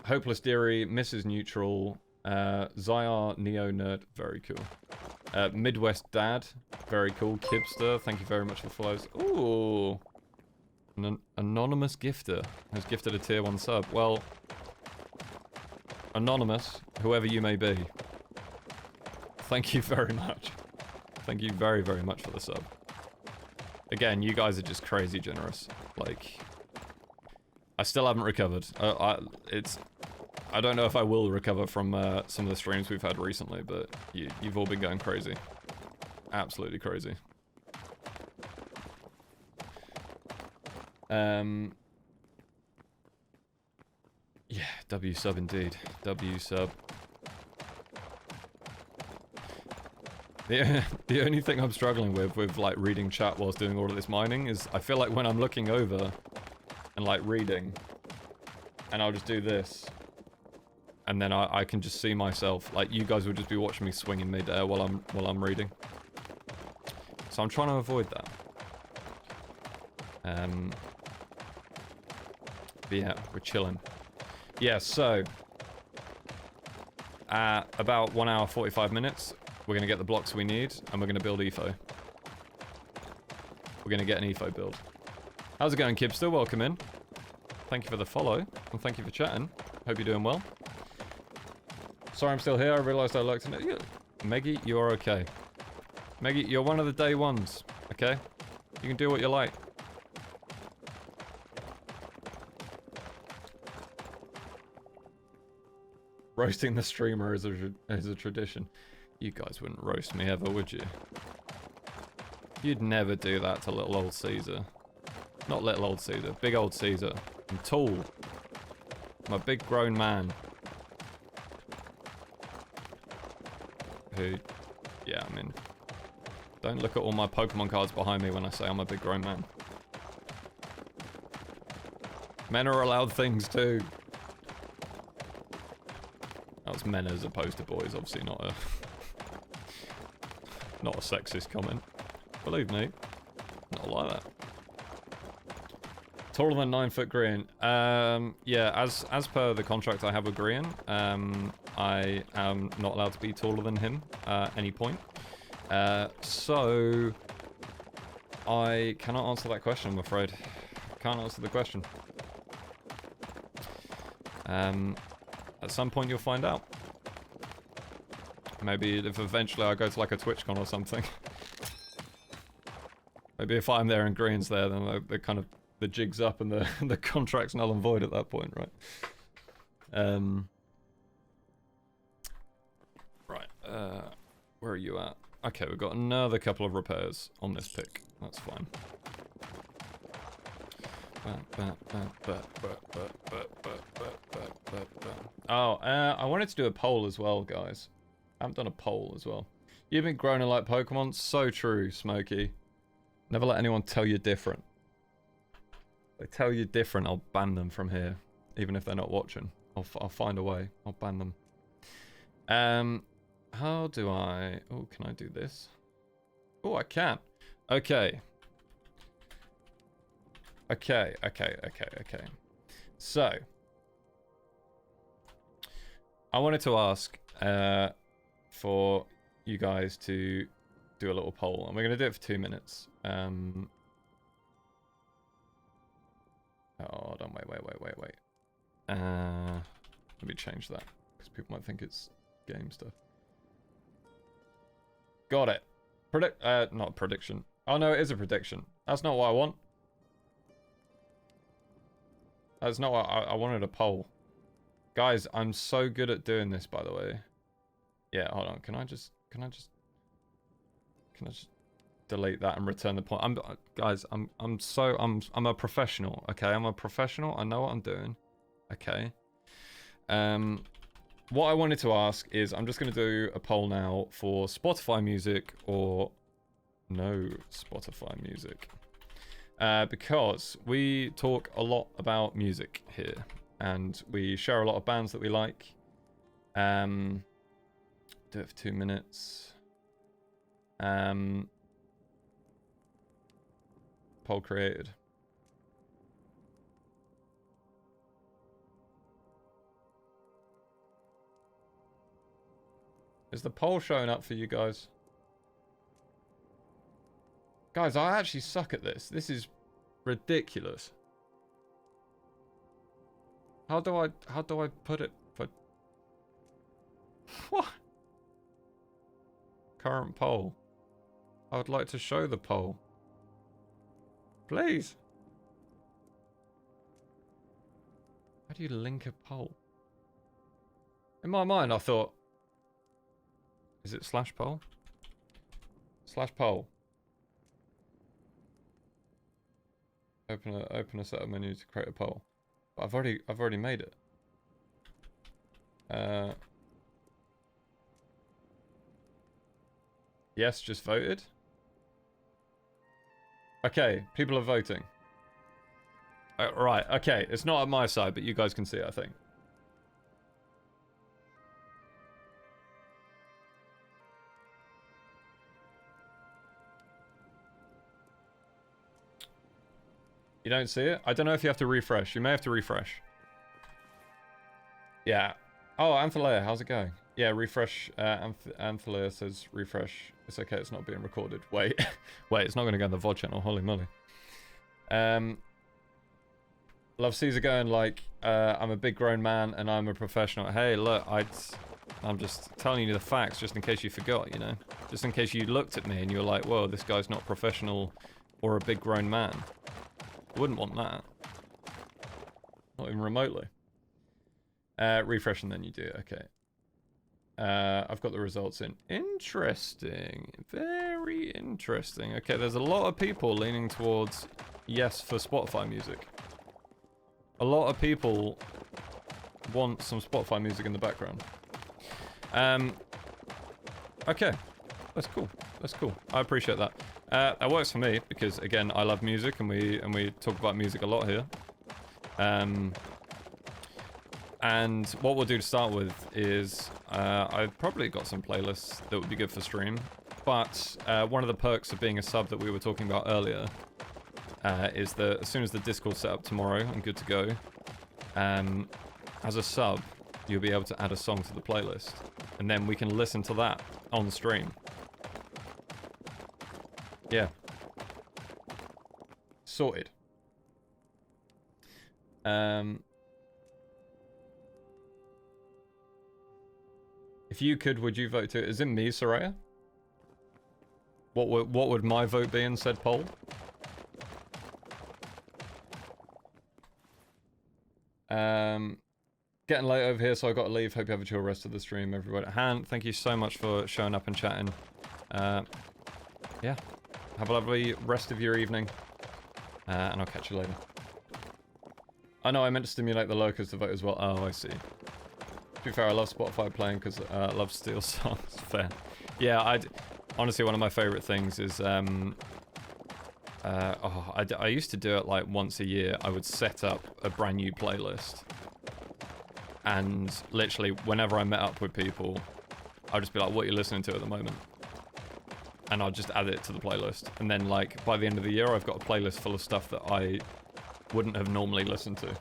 Hopeless Deary, Mrs. Neutral, Zyar Neo Nerd, very cool. Midwest Dad, very cool. Kibster, thank you very much for the follows. Ooh. An anonymous gifter has gifted a tier 1 sub. Well, anonymous, whoever you may be, thank you very much. Thank you very, very much for the sub. Again, you guys are just crazy generous. Like, I still haven't recovered. I don't know if I will recover from some of the streams we've had recently, but you've all been going crazy. Absolutely crazy. Yeah, W sub indeed. W sub. The only thing I'm struggling with like reading chat whilst doing all of this mining is I feel like when I'm looking over and like reading and I'll just do this and then I can just see myself, like you guys will just be watching me swing in mid-air while I'm reading. So I'm trying to avoid that. But yeah, we're chilling. Yeah, so about 1 hour 45 minutes, we're gonna get the blocks we need, and we're gonna build Etho. We're gonna get an Etho build. How's it going, Kibster? Welcome in. Thank you for the follow, and thank you for chatting. Hope you're doing well. Sorry I'm still here, I realised I lurked in it. Yeah. Meggie, you are okay. Meggie, you're one of the day ones, okay? You can do what you like. Roasting the streamer is a tradition. You guys wouldn't roast me ever, would you? You'd never do that to little old cZer. Not little old cZer, big old cZer. I'm tall. I'm a big grown man. Who, yeah, I mean, don't look at all my Pokemon cards behind me when I say I'm a big grown man. Men are allowed things too. That's men as opposed to boys, obviously not a not a sexist comment. Believe me, not like that. Taller than 9 foot Grian. Yeah, as per the contract I have with Grian, I am not allowed to be taller than him at any point. So I cannot answer that question, I'm afraid. Can't answer the question. At some point you'll find out. Maybe if eventually I go to like a TwitchCon or something. Maybe if I'm there and Green's there, then the kind of the jig's up and the contract's null and void at that point, right? Right, where are you at? Okay, we've got another couple of repairs on this pick. That's fine. Oh, I wanted to do a poll as well, guys. I haven't done a poll as well. You've been growing like Pokemon? So true, Smokey. Never let anyone tell you different. They tell you different, I'll ban them from here. Even if they're not watching. I'll find a way. I'll ban them. How do I... Oh, can I do this? Oh, I can. Okay. Okay. So. I wanted to ask for you guys to do a little poll. And we're going to do it for 2 minutes. Oh, hold on. Wait. Let me change that. Because people might think it's game stuff. Got it. Not prediction. Oh no, it is a prediction. That's not what I want. That's not what I wanted. A poll. Guys, I'm so good at doing this, by the way. Yeah, hold on. Can I just delete that and return the point? Guys, I'm a professional. Okay, I'm a professional. I know what I'm doing. Okay. What I wanted to ask is, I'm just going to do a poll now for Spotify music or no Spotify music. Because we talk a lot about music here, and we share a lot of bands that we like. Do it for 2 minutes. Poll created. Is the poll showing up for you guys? Guys, I actually suck at this. This is ridiculous. How do I put it for... What? Current poll. I would like to show the poll. Please. How do you link a poll? In my mind, I thought... Is it slash poll? Slash poll. Open a setup menu to create a poll. But I've already made it. Yes, just voted. Okay, people are voting. Right, okay, it's not on my side, but you guys can see it, I think. You don't see it? I don't know if you have to refresh. You may have to refresh. Yeah. Oh, Anthalea, how's it going? Yeah, refresh. Anthalea says refresh. It's okay, it's not being recorded. Wait. Wait, it's not going to go on the VOD channel. Holy moly. Love Caesar going like, I'm a big grown man and I'm a professional. Hey, look, I'm just telling you the facts just in case you forgot, you know? Just in case you looked at me and you were like, whoa, this guy's not professional or a big grown man. Wouldn't want that. Not even remotely. Refresh and then you do it. Okay. I've got the results in. Interesting. Very interesting. Okay, there's a lot of people leaning towards yes for Spotify music. A lot of people want some Spotify music in the background. Okay. That's cool. That's cool. I appreciate that. That works for me because again I love music and we talk about music a lot here. And what we'll do to start with is I've probably got some playlists that would be good for stream, but one of the perks of being a sub that we were talking about earlier is that as soon as the Discord's set up tomorrow and good to go, as a sub you'll be able to add a song to the playlist and then we can listen to that on stream. Yeah. Sorted. If you could, would you vote to... Is it me, Soraya? What would my vote be in said poll? getting late over here, so I've got to leave. Hope you have a chill rest of the stream, everybody. Han, thank you so much for showing up and chatting. Yeah, have a lovely rest of your evening, and I'll catch you later. I know I meant to stimulate the locals to vote as well. Oh, I see. To be fair, I love Spotify playing because I love Steel songs. Fair. Yeah, honestly, one of my favorite things is I used to do it like once a year. I would set up a brand new playlist, and literally whenever I met up with people, I'd just be like, "What are you listening to at the moment?" And I'll just add it to the playlist. And then like by the end of the year, I've got a playlist full of stuff that I wouldn't have normally listened to.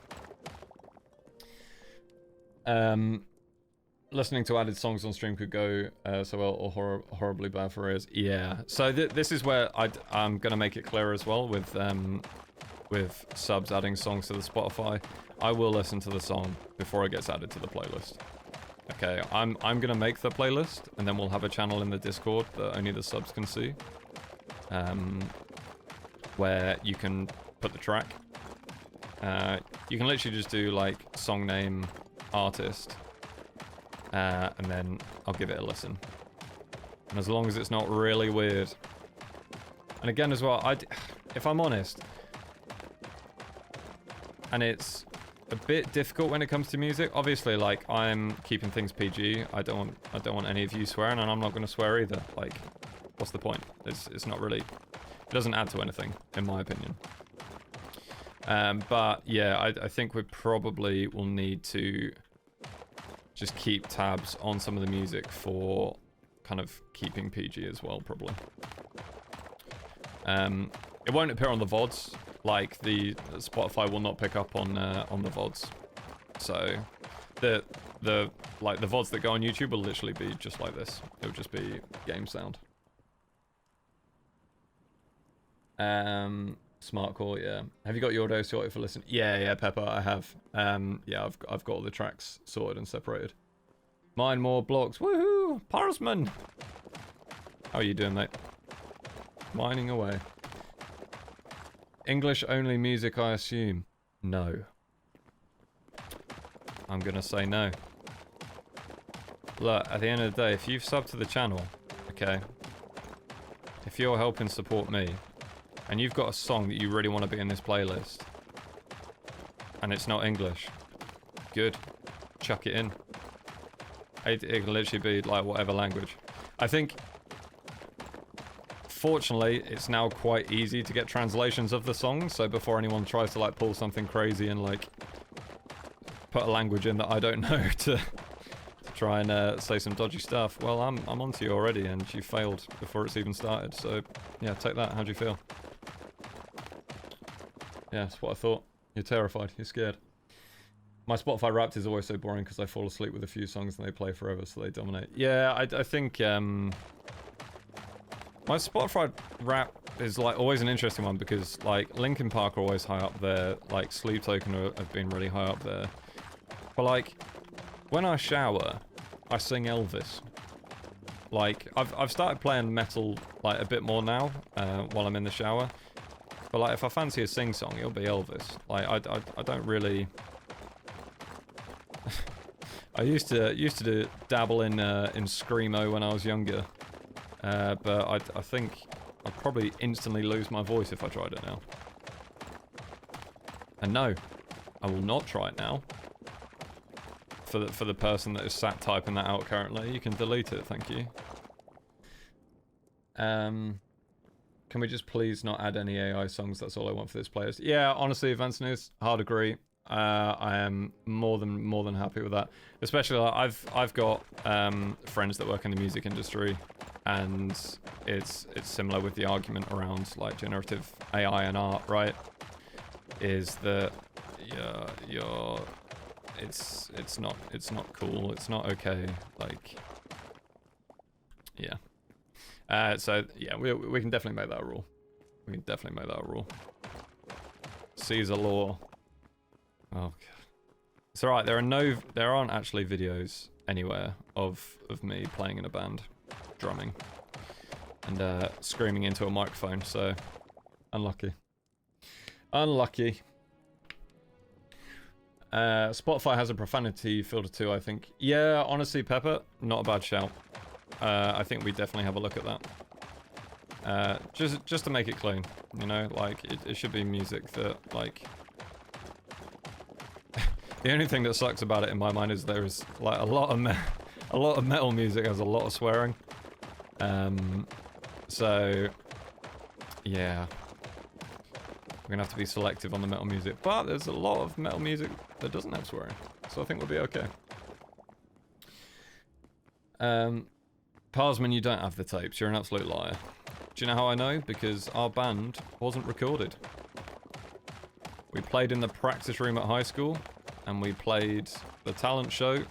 Listening to added songs on stream could go so well or horribly bad for ears. Yeah. So this is where I'm gonna make it clear as well with subs adding songs to the Spotify. I will listen to the song before it gets added to the playlist. Okay. I'm gonna make the playlist, and then we'll have a channel in the Discord that only the subs can see, where you can put the track. You can literally just do like song name, artist, and then I'll give it a listen. And as long as it's not really weird. And again as well, if I'm honest, and it's a bit difficult when it comes to music. Obviously, like, I'm keeping things PG. I don't want any of you swearing, and I'm not going to swear either. Like, what's the point? It's not really, it doesn't add to anything, in my opinion. But yeah, I think we probably will need to just keep tabs on some of the music for kind of keeping PG as well, probably. It won't appear on the VODs. Like, the Spotify will not pick up on the VODs. So the VODs that go on YouTube will literally be just like this. It'll just be game sound. Smart call, yeah. Have you got your audio sorted for listening? Yeah, Pepper, I have. Yeah, I've got all the tracks sorted and separated. Mine more blocks. Woohoo! Parsman! How are you doing, mate? Mining away. English only music, I assume. No. I'm gonna say no. Look, at the end of the day, if you've subbed to the channel, okay, if you're helping support me, and you've got a song that you really want to be in this playlist, and it's not English, good. Chuck it in. It can literally be like whatever language. I think, fortunately, it's now quite easy to get translations of the songs, so before anyone tries to like pull something crazy and like put a language in that I don't know to try and say some dodgy stuff, well, I'm onto you already, and you failed before it's even started, so yeah, take that. How'd you feel? Yeah, that's what I thought. You're terrified. You're scared. My Spotify Wrapped is always so boring because I fall asleep with a few songs and they play forever, so they dominate. Yeah, I think my Spotify Wrapped is like always an interesting one because like Linkin Park are always high up there, like Sleep Token have been really high up there. But like when I shower, I sing Elvis. Like I've started playing metal like a bit more now while I'm in the shower. But like if I fancy a sing song, it'll be Elvis. Like I don't really. I used to dabble in screamo when I was younger, but I think I'd probably instantly lose my voice if I tried it now. And no, I will not try it now. For the person that is sat typing that out currently, you can delete it. Thank you. Can we just please not add any AI songs? That's all I want for this playlist. Yeah, honestly, Advanced News, hard agree. I am more than happy with that. Especially, like, I've got friends that work in the music industry, and it's similar with the argument around like generative AI and art, right? Is that it's not cool. It's not okay. Like, yeah. So yeah, we can definitely make that a rule. We can definitely make that a rule. Caesar law. Oh god. It's alright, there aren't actually videos anywhere of me playing in a band, drumming, and screaming into a microphone, so unlucky. Unlucky. Spotify has a profanity filter too, I think. Yeah, honestly, Pepper, not a bad shout. I think we definitely have a look at that. Just to make it clean, you know, like it should be music that like. The only thing that sucks about it in my mind is there's like a lot of metal music has a lot of swearing. So yeah, we're gonna have to be selective on the metal music. But there's a lot of metal music that doesn't have swearing, so I think we'll be okay. Parsman, you don't have the tapes. You're an absolute liar. Do you know how I know? Because our band wasn't recorded. We played in the practice room at high school, and we played the talent show,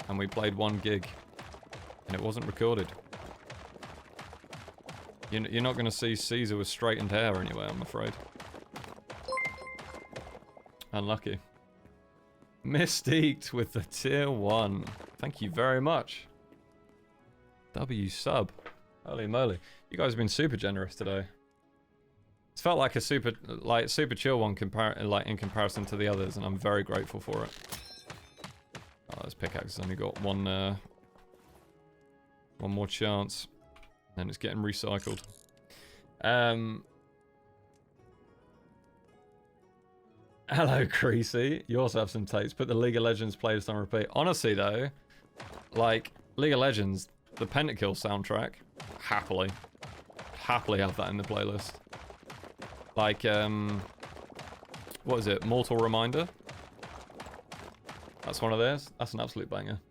and we played one gig, and it wasn't recorded. You're not going to see cZer with straightened hair anywhere, I'm afraid. Unlucky. Mystique with the tier 1. Thank you very much. W sub. Holy moly. You guys have been super generous today. It's felt like a super chill one in comparison to the others, and I'm very grateful for it. Oh, this pickaxe has only got one more chance. And it's getting recycled. Hello, Creasy. You also have some tapes. Put the League of Legends playlist on repeat. Honestly, though, like, League of Legends, the Pentakill soundtrack, happily have that in the playlist. Like, what is it? Mortal Reminder? That's one of theirs. That's an absolute banger.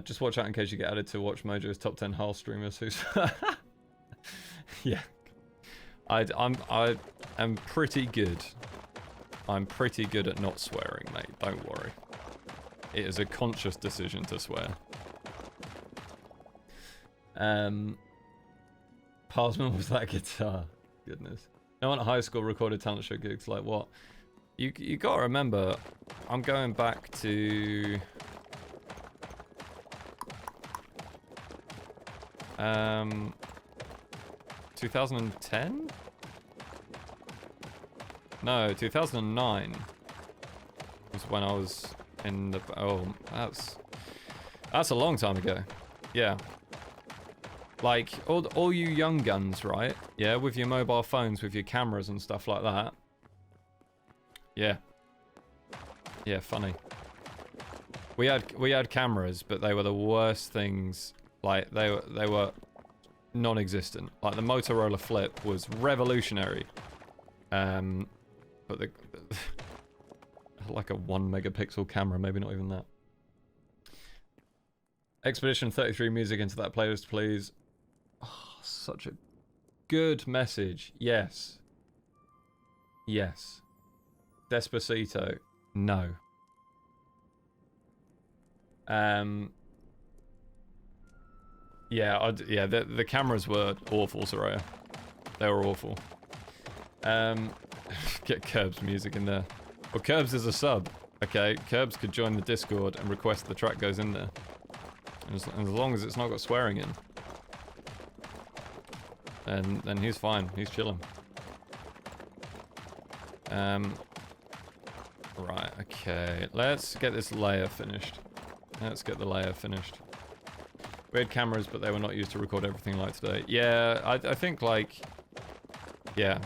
Just watch out in case you get added to Watch Mojo's top 10 Hull streamers who's... Yeah. I am pretty good. I'm pretty good at not swearing, mate. Don't worry. It is a conscious decision to swear. Parsman was that guitar. Goodness. No one at high school recorded talent show gigs like what? You gotta remember, I'm going back to... 2010? No, 2009 was when I was in the... Oh, that's a long time ago. Yeah. Like, all you young guns, right? Yeah, with your mobile phones, with your cameras and stuff like that. Yeah. Yeah, funny. We had cameras, but they were the worst things. Like, they were non-existent. Like, the Motorola Flip was revolutionary. But like a 1 megapixel camera, maybe not even that. Expedition 33 music into that playlist, please. Oh, such a good message. Yes. Yes. Despacito. No. Yeah, the cameras were awful, Soraya. They were awful. Get Curbs music in there. Well, Curbs is a sub. Okay, Curbs could join the Discord and request the track goes in there. As long as it's not got swearing in. And then he's fine. He's chilling. Right, okay. Let's get this layer finished. Let's get the layer finished. We had cameras, but they were not used to record everything like today. Yeah, I think like... Yeah,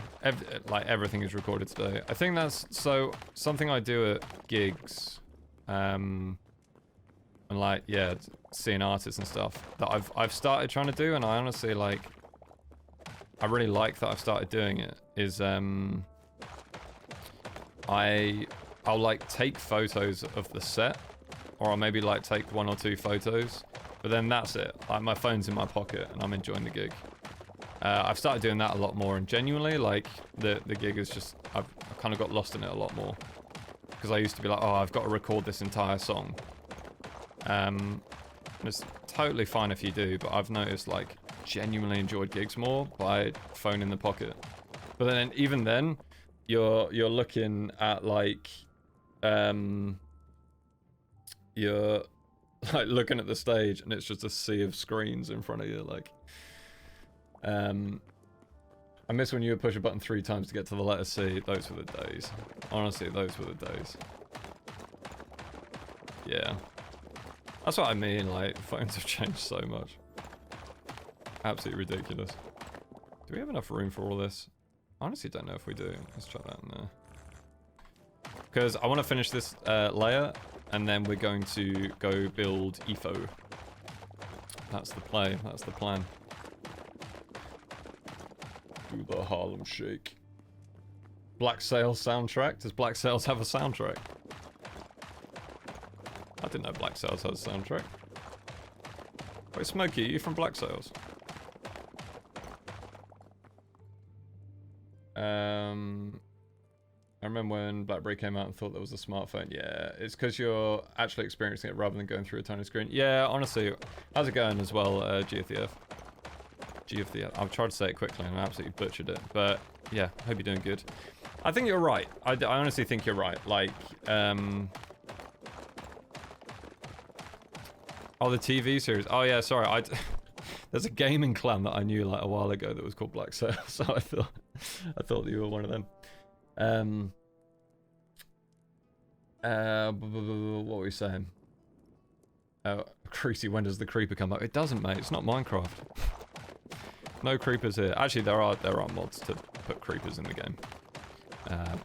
like everything is recorded today. I think that's so something I do at gigs, and like yeah, seeing artists and stuff that I've started trying to do, and I honestly like. I really like that I've started doing it. Is I'll like take photos of the set, or I'll maybe like take 1 or 2 photos, but then that's it. Like my phone's in my pocket and I'm enjoying the gig. I've started doing that a lot more, and genuinely, like, the gig is just, I've kind of got lost in it a lot more. Because I used to be like, oh, I've got to record this entire song. And it's totally fine if you do, but I've noticed, like, genuinely enjoyed gigs more by phone in the pocket. But then, even then, you're looking at, like, you're, like, looking at the stage, and it's just a sea of screens in front of you, like... I miss when you would push a button 3 times to get to the letter C. Those were the days. Honestly, those were the days. Yeah. That's what I mean, like, phones have changed so much. Absolutely ridiculous. Do we have enough room for all this? I honestly don't know if we do. Let's try that in there. Because I want to finish this layer, and then we're going to go build Etho. That's the play. That's the plan. Do the Harlem Shake. Black Sails soundtrack. Does Black Sails have a soundtrack? I didn't know Black Sails has a soundtrack. Wait, Smokey, are you from Black Sails? I remember when BlackBerry came out and thought that was a smartphone. Yeah, it's because you're actually experiencing it rather than going through a tiny screen. Yeah, honestly, how's it going as well, G of the Earth? G of the Earth. I've tried to say it quickly and I absolutely butchered it. But yeah, hope you're doing good. I think you're right. I honestly think you're right. Like, oh, the TV series. Oh yeah, sorry. There's a gaming clan that I knew like a while ago that was called Black Sails, so I thought you were one of them. What were we saying? Creasy, when does the creeper come up? It doesn't, mate. It's not Minecraft. No creepers here. Actually, there are mods to put creepers in the game,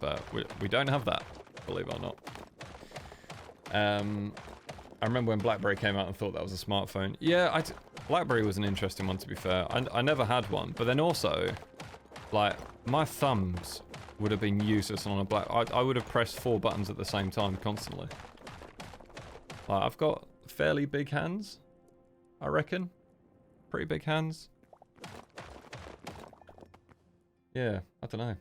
but we don't have that, believe it or not. I remember when BlackBerry came out and thought that was a smartphone. Yeah, BlackBerry was an interesting one, to be fair. I never had one, but then also, like, my thumbs would have been useless on a I would have pressed 4 buttons at the same time constantly. Like, I've got fairly big hands, I reckon. Pretty big hands. Yeah, I don't know.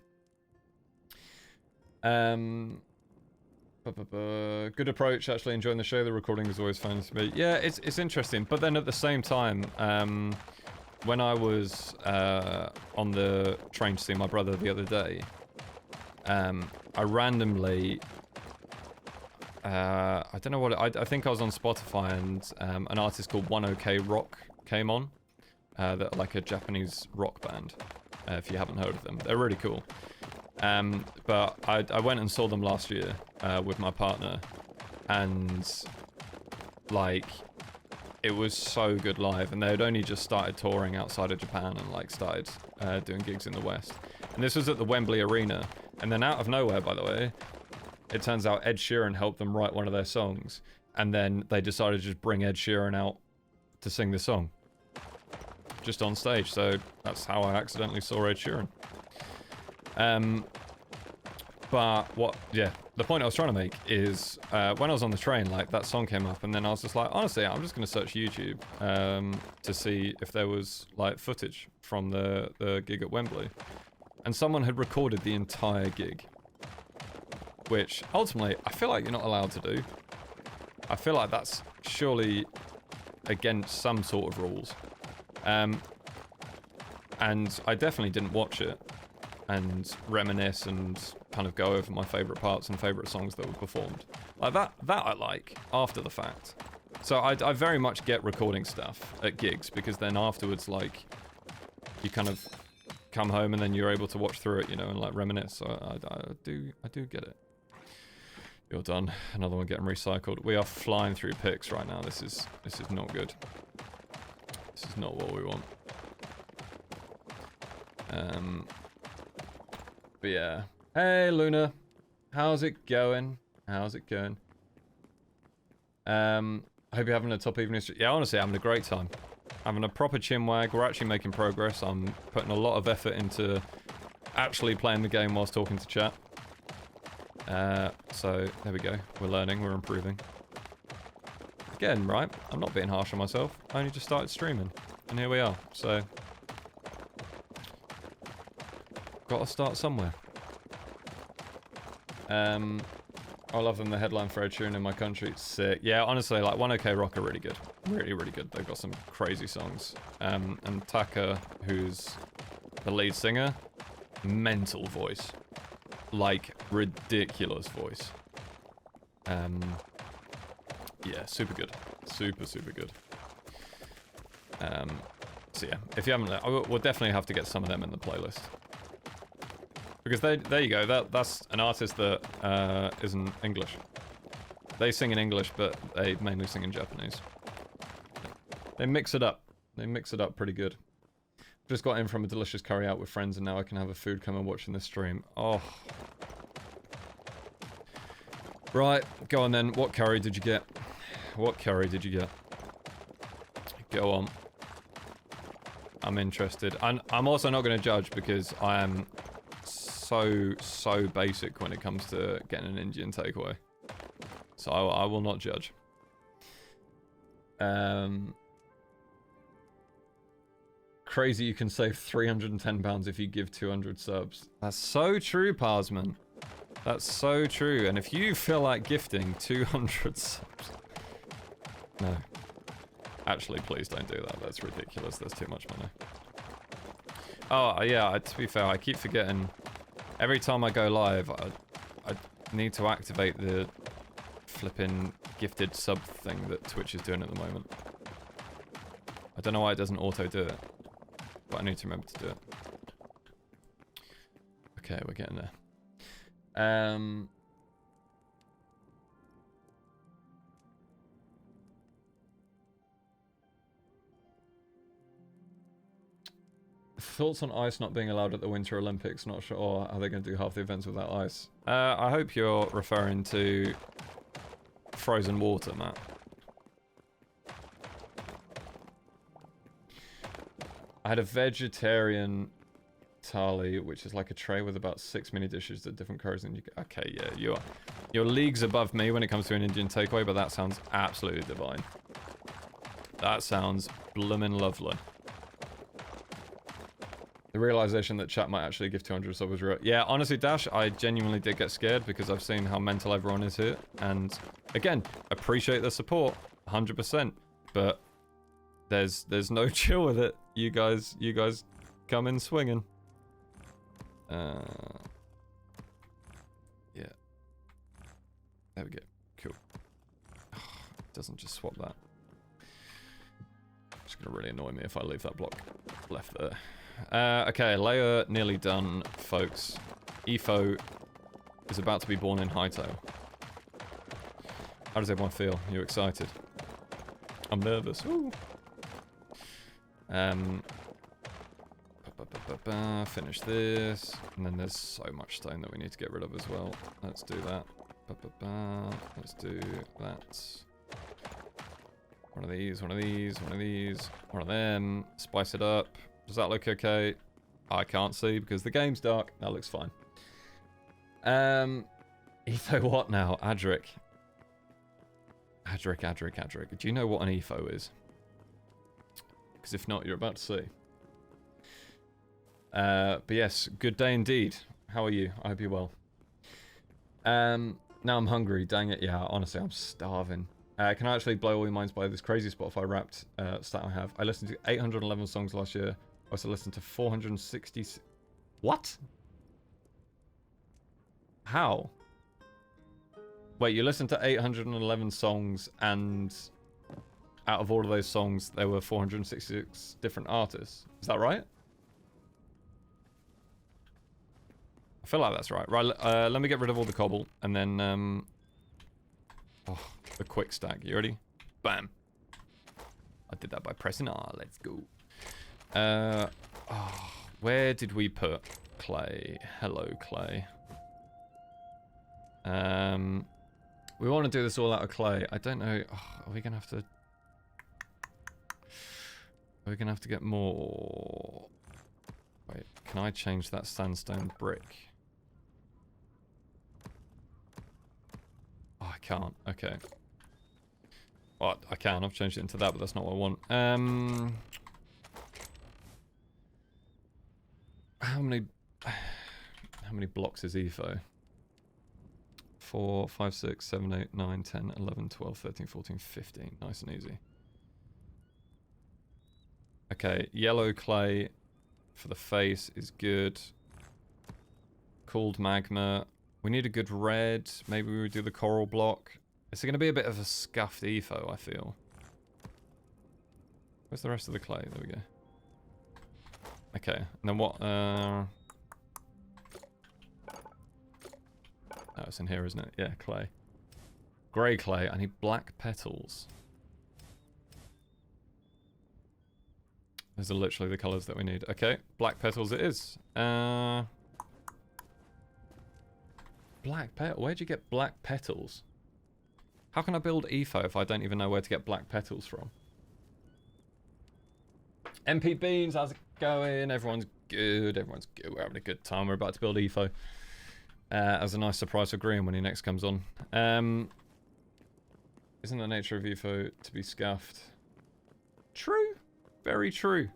Good approach, actually enjoying the show. The recording is always fun to me. Yeah, it's interesting. But then at the same time, when I was on the train to see my brother the other day, I randomly, I don't know what, I think I was on Spotify and an artist called 1OK Rock came on. They're like a Japanese rock band, if you haven't heard of them. They're really cool. But I went and saw them last year with my partner, and like it was so good live, and they had only just started touring outside of Japan and like started doing gigs in the West. And this was at the Wembley Arena, and then out of nowhere, by the way, it turns out Ed Sheeran helped them write one of their songs, and then they decided to just bring Ed Sheeran out to sing the song just on stage. So that's how I accidentally saw Ed Sheeran. But the point I was trying to make is when I was on the train, like that song came up, and then I was just like, honestly, I'm just going to search YouTube to see if there was like footage from the gig at Wembley, and someone had recorded the entire gig, which ultimately I feel like you're not allowed to do. I feel like that's surely against some sort of rules, and I definitely didn't watch it and reminisce and kind of go over my favourite parts and favourite songs that were performed. Like that I like, after the fact. So I very much get recording stuff at gigs, because then afterwards, like, you kind of come home and then you're able to watch through it, you know, and like reminisce. So I do get it. You're done. Another one getting recycled. We are flying through pics right now. This is not good. This is not what we want. But yeah. Hey, Luna. How's it going? How's it going? I hope you're having a top evening. Yeah, honestly, having a great time. Having a proper chinwag. We're actually making progress. I'm putting a lot of effort into actually playing the game whilst talking to chat. So, there we go. We're learning. We're improving. Again, right? I'm not being harsh on myself. I only just started streaming. And here we are. So, gotta start somewhere. I love them, the headline for Ed Sheeran in my country. Sick. Yeah, honestly, like 1OK Rock are really good. Really, really good. They've got some crazy songs. And Taka, who's the lead singer, mental voice. Like, ridiculous voice. Yeah, super good. Super, super good. So yeah, if you haven't, we'll definitely have to get some of them in the playlist. Because there you go. That's an artist that isn't English. They sing in English, but they mainly sing in Japanese. They mix it up. They mix it up pretty good. Just got in from a delicious curry out with friends, and now I can have a food come and watching this stream. Oh. Right, go on then. What curry did you get? What curry did you get? Go on. I'm interested. I'm also not going to judge because I am so basic when it comes to getting an Indian takeaway. So I will not judge. Crazy you can save £310 if you give 200 subs. That's so true, Parsman. That's so true. And if you feel like gifting 200 subs... No. Actually, please don't do that. That's ridiculous. That's too much money. Oh, yeah, to be fair, I keep forgetting. Every time I go live, I need to activate the flipping gifted sub thing that Twitch is doing at the moment. I don't know why it doesn't auto do it, but I need to remember to do it. Okay, we're getting there. Thoughts on ice not being allowed at the Winter Olympics? Not sure how they're going to do half the events without ice. I hope you're referring to frozen water, Matt. I had a vegetarian thali, which is like a tray with about 6 mini dishes at different curries. And okay, yeah, you're leagues above me when it comes to an Indian takeaway, but that sounds absolutely divine. That sounds bloomin' lovely. The realization that chat might actually give 200 subs was real. Yeah, honestly, Dash, I genuinely did get scared because I've seen how mental everyone is here. And again, appreciate the support, 100%. But there's no chill with it. You guys come in swinging. Yeah. There we go. Cool. It doesn't just swap that. It's gonna really annoy me if I leave that block left there. Okay, layer nearly done, folks. Etho is about to be born in Hytale. How does everyone feel? Are you excited? I'm nervous. Ooh. Finish this. And then there's so much stone that we need to get rid of as well. Let's do that. Let's do that. One of these, one of these, one of these, one of them. Spice it up. Does that look okay? I can't see because the game's dark. That looks fine. Etho what now? Adric. Adric. Do you know what an Etho is? Because if not, you're about to see. But yes, good day indeed. How are you? I hope you're well. Now I'm hungry. Dang it. Yeah, honestly, I'm starving. Can I actually blow all your minds by this crazy Spotify Wrapped stat I have? I listened to 811 songs last year. I also listened to 460... What? How? Wait, you listened to 811 songs and out of all of those songs, there were 466 different artists. Is that right? I feel like that's right. Right, let me get rid of all the cobble and then... Oh, the quick stack. You ready? Bam. I did that by pressing R. Let's go. Oh, where did we put clay? Hello, clay. We want to do this all out of clay. I don't know. Oh, are we gonna have to? Are we gonna have to get more? Wait, can I change that sandstone brick? Oh, I can't. Okay. Well, I can. I've changed it into that, but that's not what I want. How many blocks is Etho? 4, 5, 6, 7, 8, 9, 10, 11, 12, 13, 14, 15. Nice and easy. Okay, yellow clay for the face is good. Cooled magma. We need a good red. Maybe we would do the coral block. It's going to be a bit of a scuffed Etho, I feel. Where's the rest of the clay? There we go. Okay, and then what? Oh, it's in here, isn't it? Yeah, clay. Grey clay. I need black petals. Those are literally the colours that we need. Okay, black petals it is. Black petal? Where'd you get black petals? How can I build Etho if I don't even know where to get black petals from? MP Beans, how's it going? Everyone's good. Everyone's good. We're having a good time. We're about to build Etho. As a nice surprise for Graham when he next comes on. Isn't the nature of Etho to be scuffed? True. Very true.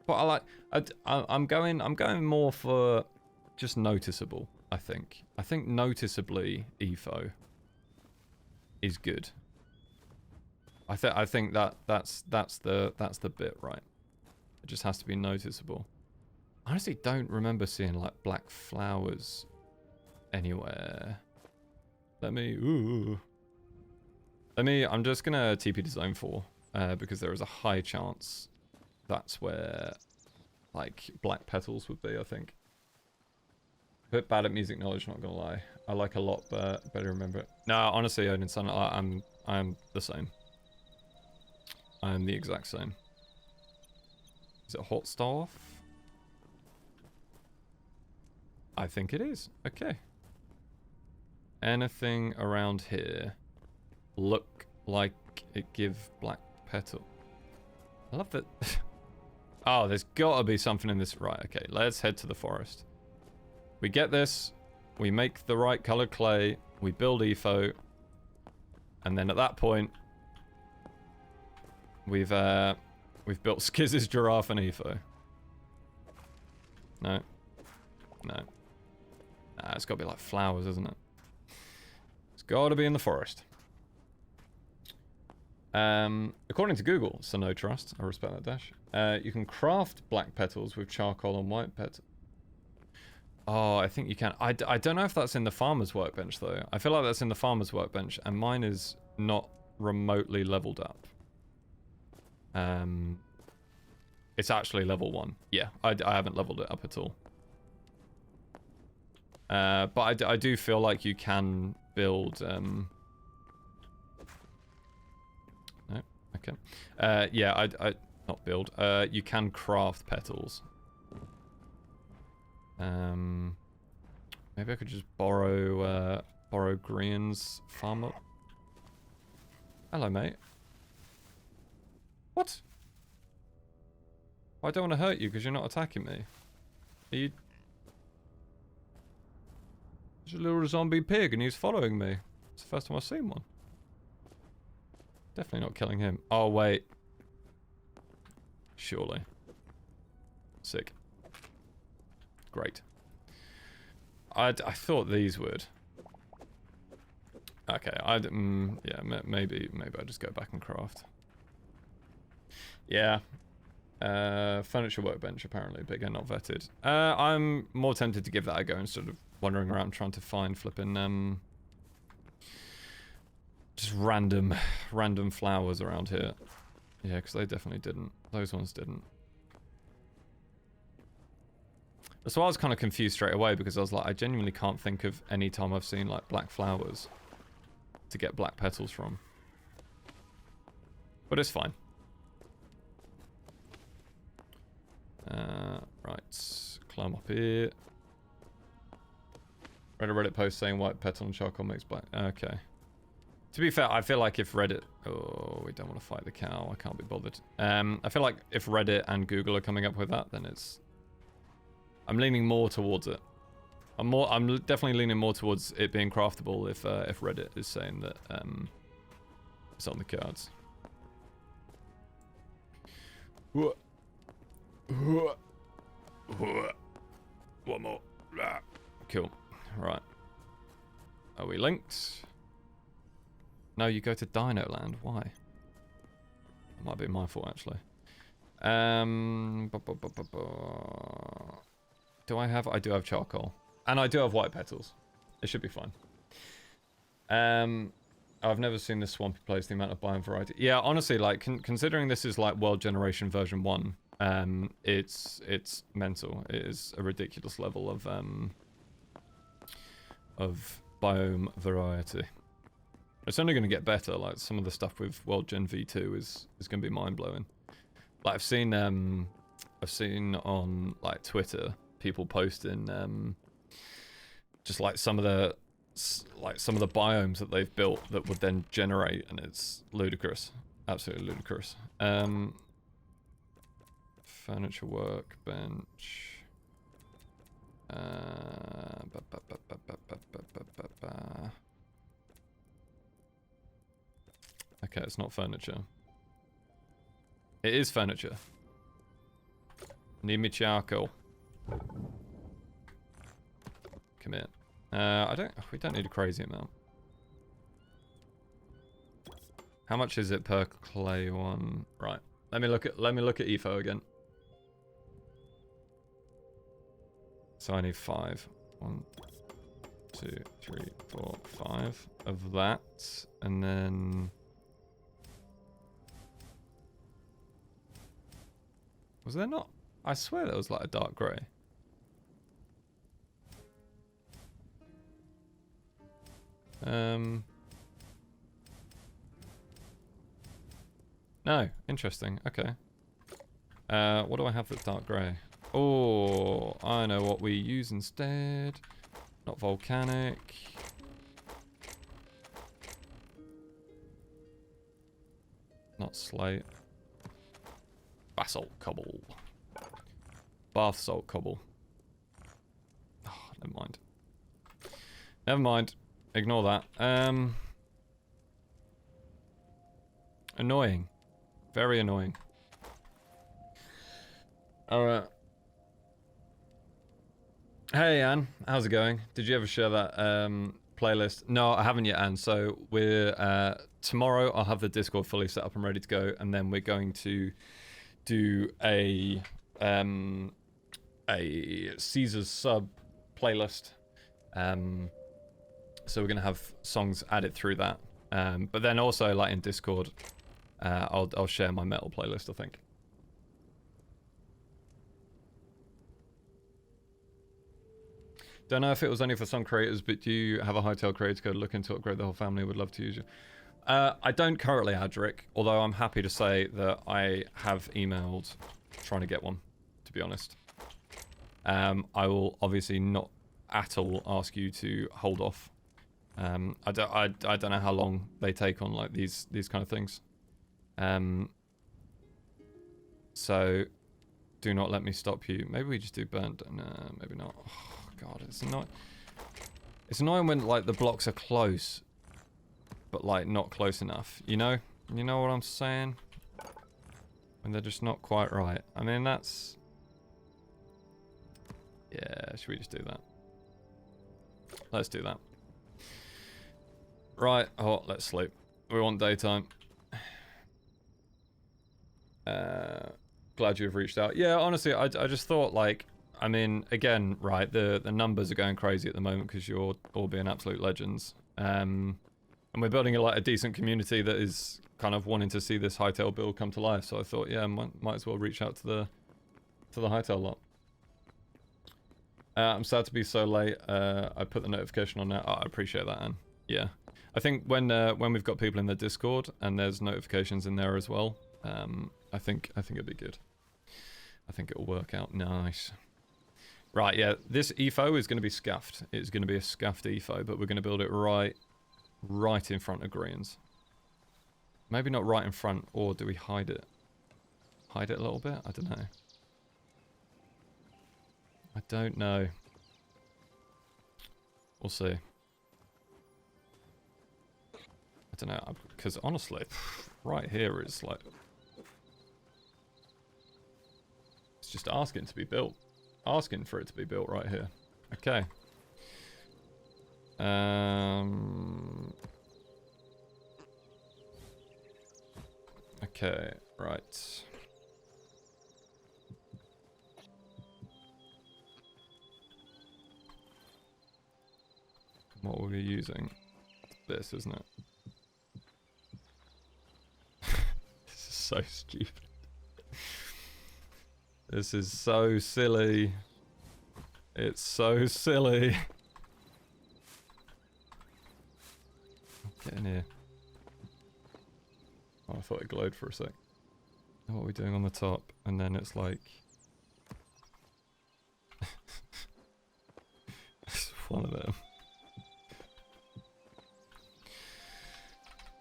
But I like... I'm going more for just noticeable, I think. I think noticeably Etho is good. I think that's the bit, right? It just has to be noticeable. I honestly don't remember seeing like black flowers anywhere. I'm just gonna TP to zone 4 because there is a high chance that's where like black petals would be, I think. A bit bad at music knowledge, not gonna lie. I like a lot, but better remember it. No, honestly, Odin Son, I'm the same. I am the exact same. Is it hot staff? I think it is. Okay. Anything around here look like it give black petal? I love that. Oh, there's gotta be something in this. Right, okay, let's head to the forest. We get this, we make the right colored clay, we build Etho, and then at that point, we've built Skiz's giraffe and Etho. No. No. Nah, it's gotta be like flowers, isn't it? It's gotta be in the forest. According to Google, so no trust, I respect that dash. You can craft black petals with charcoal and white petals. Oh, I think you can. I don't know if that's in the farmer's workbench, though. I feel like that's in the farmer's workbench, and mine is not remotely leveled up. It's actually level 1. Yeah, I haven't leveled it up at all. But I do feel like you can build... No? Okay. Yeah, I not build. You can craft petals. Maybe I could just borrow Grian's farm up. Hello, mate. What? I don't want to hurt you because you're not attacking me. Are you... There's a little zombie pig and he's following me. It's the first time I've seen one. Definitely not killing him. Oh, wait. Surely. Sick. Great. I thought these would. Okay, yeah, maybe I just go back and craft. Yeah. Furniture workbench, apparently, but again, not vetted. I'm more tempted to give that a go instead of wandering around trying to find flipping, just random flowers around here. Yeah, because they definitely didn't. Those ones didn't. That's why I was kind of confused straight away, because I was like, I genuinely can't think of any time I've seen, like, black flowers to get black petals from. But it's fine. Right. Climb up here. Read a Reddit post saying white petal and charcoal makes black. Okay. To be fair, I feel like if Reddit... Oh, we don't want to fight the cow. I can't be bothered. I feel like if Reddit and Google are coming up with that, then it's... I'm leaning more towards it. I'm definitely leaning more towards it being craftable if Reddit is saying that it's on the cards. One more. Cool. Right. Are we linked? No, you go to Dino Land. Why? That might be my fault, actually. Do I have... I do have charcoal. And I do have white petals. It should be fine. I've never seen this swampy place, the amount of biome variety. Yeah, honestly, like, considering this is, like, World Generation version 1, it's mental. It is a ridiculous level of biome variety. It's only going to get better. Like some of the stuff with World Gen V2 is going to be mind blowing. Like I've seen on like Twitter people posting just like some of the biomes that they've built that would then generate, and it's ludicrous, absolutely ludicrous. Furniture workbench. Okay, it's not furniture. It is furniture. Need me charcoal. Come here. We don't need a crazy amount. How much is it per clay one? Right. Let me look at Etho again. So I need 5. 1, 2, 3, 4, 5 of that, and then was there not? I swear there was like a dark grey. No, interesting. Okay. What do I have that's dark grey? Oh, I know what we use instead. Not volcanic. Not slate. Basalt cobble. Bath salt cobble. Oh, never mind. Never mind. Ignore that. Annoying. Very annoying. Alright. Hey Anne, how's it going? Did you ever share that playlist? No, I haven't yet, Anne. So we're tomorrow I'll have the Discord fully set up and ready to go, and then we're going to do a cZer's sub playlist. So we're gonna have songs added through that. But then also like in Discord, I'll share my metal playlist, I think. Don't know if it was only for some creators, but do you have a Hytale Creator Code looking to upgrade the whole family? Would love to use you. I don't currently, Adric, although I'm happy to say that I have emailed trying to get one, to be honest. I will obviously not at all ask you to hold off. I don't know how long they take on like these kind of things. So do not let me stop you. Maybe we just do burnt. No, maybe not. Oh, God, it's annoying. It's annoying when like the blocks are close, but like not close enough. You know what I'm saying? When they're just not quite right. I mean, that's. Yeah, should we just do that? Let's do that. Right. Oh, let's sleep. We want daytime. Glad you've reached out. Yeah, honestly, I just thought like. I mean, again, right, the numbers are going crazy at the moment because you're all being absolute legends. And we're building a decent community that is kind of wanting to see this Hytale build come to life. So I thought, yeah, might as well reach out to the Hytale lot. I'm sad to be so late. I put the notification on now. Oh, I appreciate that, Anne. Yeah. I think when we've got people in the Discord and there's notifications in there as well, I think it'll be good. I think it'll work out nice. Right, yeah, this eefo is going to be scuffed. It's going to be a scuffed eefo, but we're going to build it right in front of greens. Maybe not right in front, or do we hide it? Hide it a little bit? I don't know. I don't know. We'll see. I don't know, because honestly, right here is like... It's just asking to be built. Asking for it to be built right here. Okay. Okay, right. What were we using? This, isn't it? This is so stupid. This is so silly. It's so silly. Get in here. Oh, I thought it glowed for a sec. And what are we doing on the top? And then it's like... it's one of them.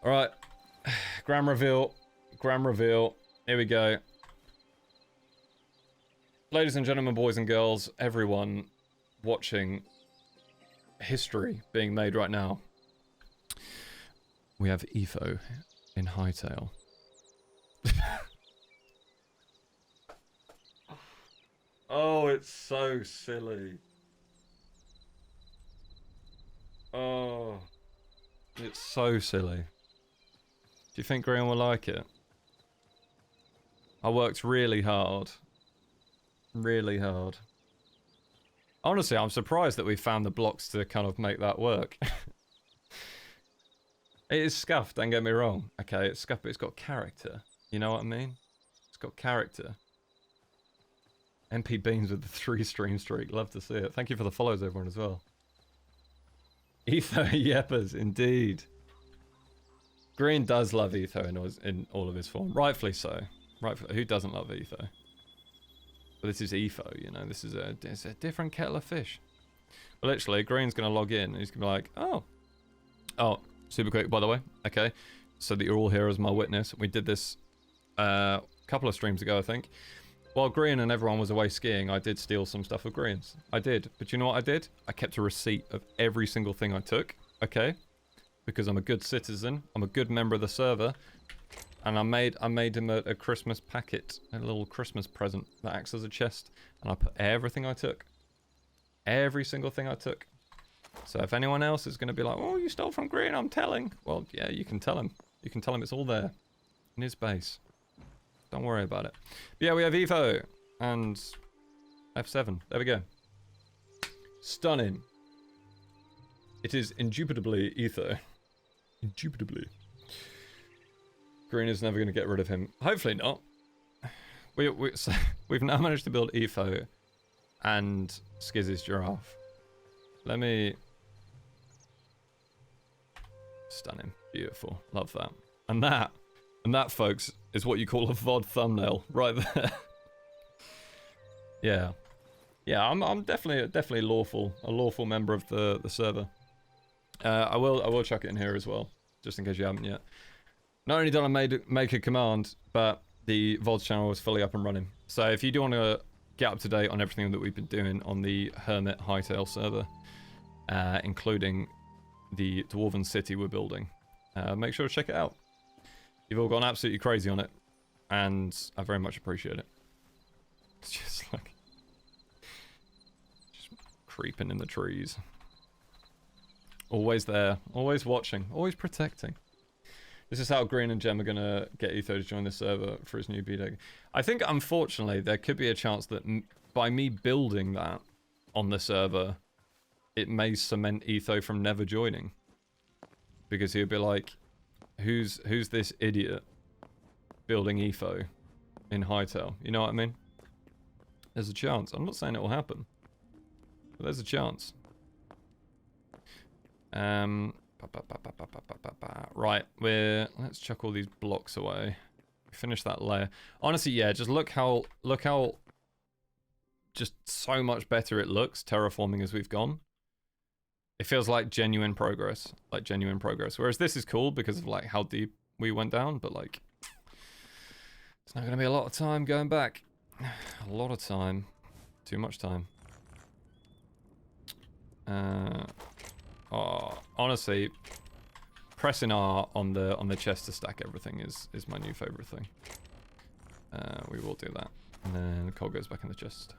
Alright. Gram reveal. Gram reveal. Here we go. Ladies and gentlemen, boys and girls, everyone watching history being made right now. We have Etho in Hytale. Oh, it's so silly. Oh, it's so silly. Do you think Graham will like it? I worked really hard. Really hard. Honestly, I'm surprised that we found the blocks to kind of make that work. It is scuffed, don't get me wrong. Okay, it's scuffed, but it's got character. You know what I mean? It's got character. MP Beans with the 3-stream streak. Love to see it. Thank you for the follows, everyone, as well. Etho Yeppers, indeed. Green does love Etho in all of his form. Rightfully so. Rightfully. Who doesn't love Etho? But this is Etho, you know. This is it's a different kettle of fish. But literally, Green's going to log in and he's going to be like, oh. Oh, super quick, by the way. Okay. So that you're all here as my witness. We did this a couple of streams ago, I think. While Green and everyone was away skiing, I did steal some stuff of Green's. I did. But you know what I did? I kept a receipt of every single thing I took. Okay? Because I'm a good citizen. I'm a good member of the server. And I made him a Christmas packet. A little Christmas present that acts as a chest. And I put everything I took. Every single thing I took. So if anyone else is going to be like, oh, you stole from Green, I'm telling. Well, yeah, you can tell him. You can tell him it's all there. In his base. Don't worry about it. But yeah, we have Evo and F7. There we go. Stunning. It is indubitably Etho. Indubitably. Green is never going to get rid of him. Hopefully not. So we've now managed to build Etho and Skizzy's giraffe. Let me... Stunning. Beautiful. Love that. And that, folks, is what you call a VOD thumbnail, right there. Yeah. Yeah, I'm definitely a lawful member of the server. I will chuck it in here as well, just in case you haven't yet. Not only did I make a command, but the VODs channel is fully up and running. So if you do want to get up to date on everything that we've been doing on the Hermit Hytale server, including the Dwarven city we're building, make sure to check it out. You've all gone absolutely crazy on it, and I very much appreciate it. It's just like... just creeping in the trees. Always there, always watching, always protecting. This is how Green and Gem are going to get Etho to join the server for his new B-Day. I think, unfortunately, there could be a chance that by me building that on the server, it may cement Etho from never joining. Because he'll be like... Who's this idiot building Eefo in Hytale? You know what I mean? There's a chance. I'm not saying it will happen, but there's a chance. Right, let's chuck all these blocks away. Finish that layer. Honestly, yeah, just look how just so much better it looks terraforming as we've gone. It feels like genuine progress, Whereas this is cool because of like how deep we went down, but like it's not going to be a lot of time going back. A lot of time, too much time. Oh, honestly, pressing R on the chest to stack everything is my new favorite thing. We will do that, and then the coal goes back in the chest.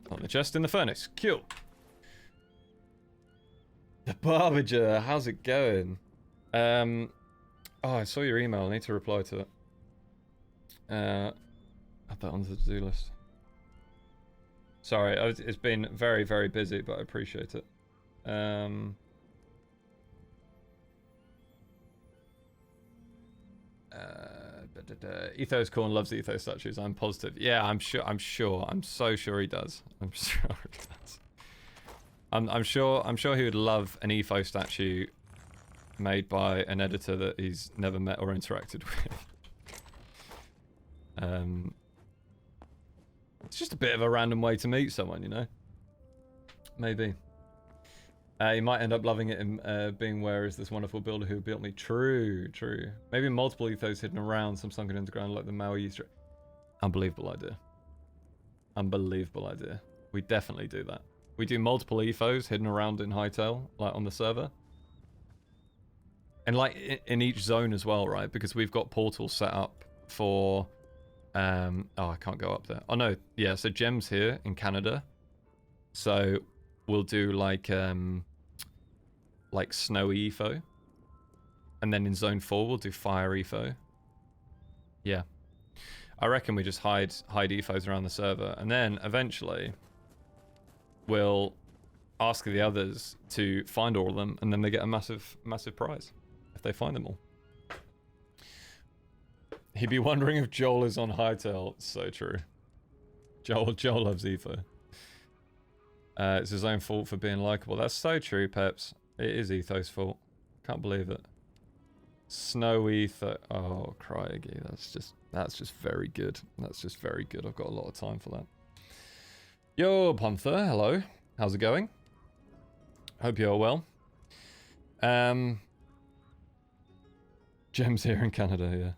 On the chest in the furnace. Cool. The Barbager, how's it going? Oh, I saw your email. I need to reply to it. Add that onto the to-do list. Sorry, it's been very, very busy, but I appreciate it. Etho's cool and loves Etho statues. I'm positive. Yeah, I'm so sure he does. I'm sure he does. I'm sure he would love an Etho statue made by an editor that he's never met or interacted with. It's just a bit of a random way to meet someone, you know? Maybe. You might end up loving it in being where is this wonderful builder who built me. True, true. Maybe multiple ethos hidden around, some sunken underground like the Maui Easter. Unbelievable idea. Unbelievable idea. We definitely do that. We do multiple ethos hidden around in Hytale, like on the server. And like in each zone as well, right? Because we've got portals set up for... oh, I can't go up there. Oh no, yeah, so Gem's here in Canada. So we'll do like snowy Etho. And then in zone 4 we'll do fire Etho. Yeah. I reckon we just hide ethos around the server, and then eventually we'll ask the others to find all of them, and then they get a massive prize if they find them all. He'd be wondering if Joel is on Hytale. It's so true. Joel loves Etho. It's his own fault for being likable. That's so true, Peps. It is Etho's fault. Can't believe it. Snow Etho. Oh, crikey. That's just very good. That's just very good. I've got a lot of time for that. Yo, Panther. Hello. How's it going? Hope you're well. Gem's here in Canada, yeah.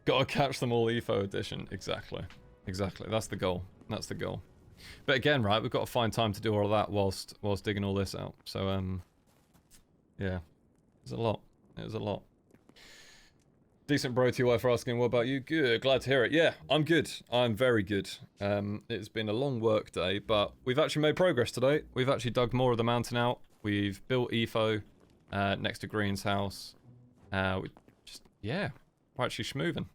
Gotta catch them all Etho edition. Exactly. Exactly. That's the goal. That's the goal. But again, right, we've got to find time to do all of that whilst digging all this out. So, yeah. It's a lot. It was a lot. Decent bro to your wife for asking, what about you? Good. Glad to hear it. Yeah, I'm good. I'm very good. It's been a long work day, but we've actually made progress today. We've actually dug more of the mountain out. We've built Etho next to Green's house. Yeah, we're actually schmooving.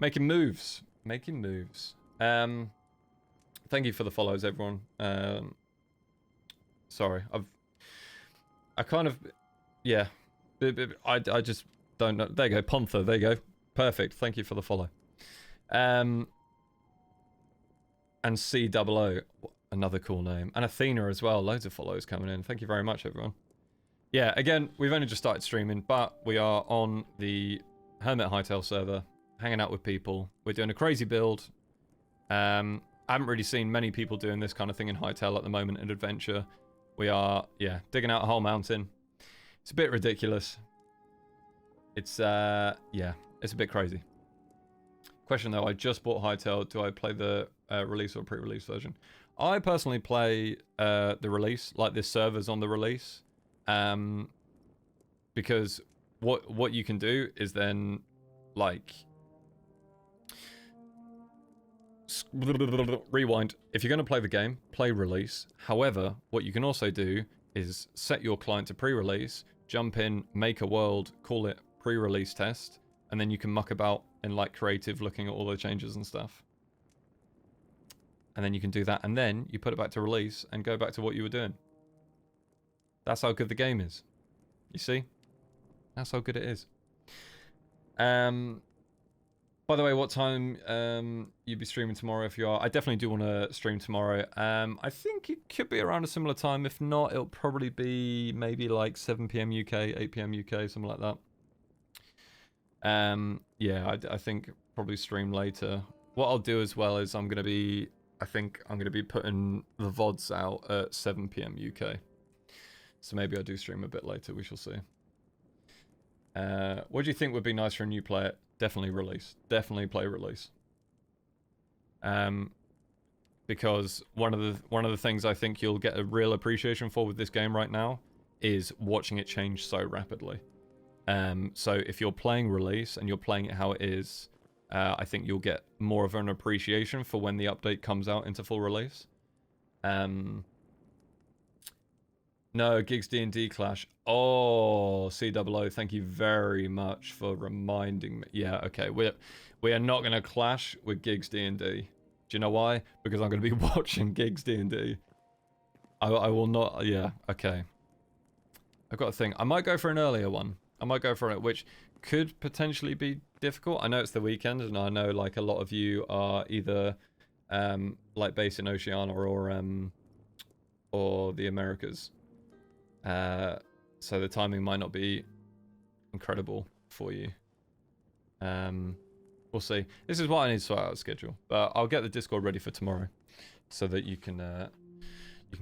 Making moves. Making moves. Thank you for the follows, everyone. Sorry, I kind of, yeah. I just don't know. There you go, Panther. There you go. Perfect. Thank you for the follow. And COO, another cool name, and Athena as well. Loads of follows coming in. Thank you very much, everyone. Yeah, again, we've only just started streaming, but we are on the Hermit Hytale server, hanging out with people. We're doing a crazy build. I haven't really seen many people doing this kind of thing in Hytale at the moment in Adventure. We are, yeah, digging out a whole mountain. It's a bit ridiculous. It's, yeah, it's a bit crazy. Question though, I just bought Hytale. Do I play the release or pre-release version? I personally play the release, like this server's on the release. Because what you can do is then, like... Rewind. If you're going to play the game, play release. However, what you can also do is set your client to pre-release, jump in, make a world, call it pre-release test, and then you can muck about in like creative, looking at all the changes and stuff. And then you can do that, and then you put it back to release and go back to what you were doing. That's how good the game is. You see? That's how good it is. By the way, what time you'd be streaming tomorrow if you are? I definitely do want to stream tomorrow. I think it could be around a similar time. If not, it'll probably be maybe like 7 PM UK, 8 PM UK, something like that. Yeah, I think probably stream later. What I'll do as well is I think I'm going to be putting the VODs out at 7 PM UK. So maybe I do stream a bit later, we shall see. What do you think would be nice for a new player? Definitely release. Definitely play release. Because one of the things I think you'll get a real appreciation for with this game right now is watching it change so rapidly. So if you're playing release and you're playing it how it is, I think you'll get more of an appreciation for when the update comes out into full release. No, Gigs D&D Clash. Oh, COO, thank you very much for reminding me. Yeah, okay, we are not going to clash with Gigs D&D. Do you know why? Because I'm going to be watching Gigs D&D. I will not, yeah, okay. I've got a thing. I might go for an earlier one. I might go for it, which could potentially be difficult. I know it's the weekend, and I know like a lot of you are either like based in Oceania or the Americas. So the timing might not be incredible for you. We'll see. This is what I need to sort out a schedule, but I'll get the Discord ready for tomorrow, so that you can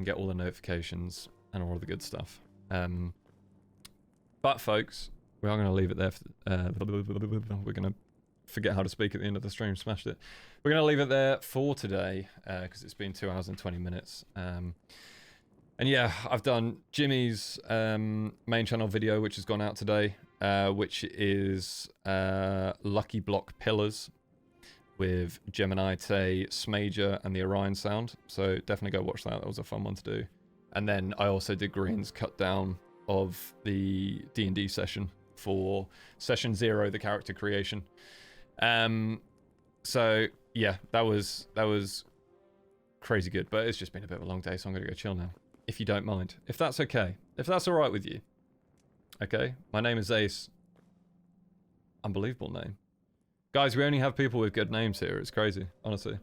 get all the notifications and all of the good stuff. But folks, we are going to leave it there. We're going to forget how to speak at the end of the stream. Smashed it. We're going to leave it there for today because it's been 2 hours and 20 minutes. And yeah, I've done Jimmy's main channel video, which has gone out today, which is Lucky Block Pillars with Gemini, Tay, Smager, and the Orion sound. So definitely go watch that. That was a fun one to do. And then I also did Green's cut down of the D&D session for session 0, the character creation. So yeah, that was crazy good, but it's just been a bit of a long day, so I'm gonna go chill now, if you don't mind, if that's okay, if that's all right with you. Okay, my name is Ace. Unbelievable name, guys. We only have people with good names here. It's crazy, honestly.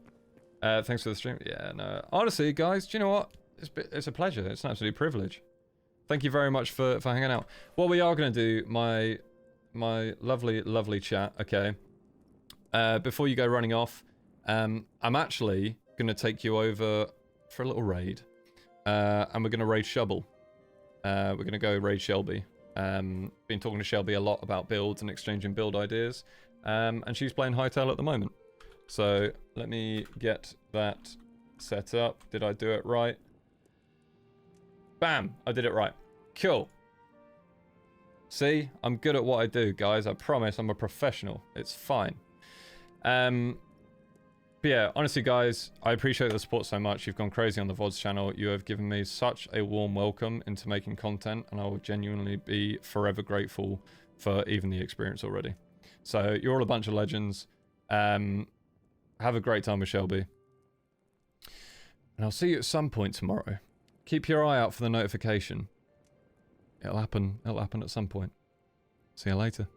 Thanks for the stream. Yeah, no, honestly, guys, do you know what? It's a pleasure. It's an absolute privilege. Thank you very much for hanging out. What we are going to do, my lovely chat, okay, before you go running off, I'm actually going to take you over for a little raid, and we're going to raid Shubble. We're going to go raid Shelby. Been talking to Shelby a lot about builds and exchanging build ideas, and she's playing Hytale at the moment. So let me get that set up. Did I do it right? Bam! I did it right. Cool. See? I'm good at what I do, guys. I promise I'm a professional. It's fine. But yeah, honestly, guys, I appreciate the support so much. You've gone crazy on the VODs channel. You have given me such a warm welcome into making content, and I will genuinely be forever grateful for even the experience already. So you're all a bunch of legends. Have a great time with Shelby. And I'll see you at some point tomorrow. Keep your eye out for the notification. It'll happen at some point. See you later.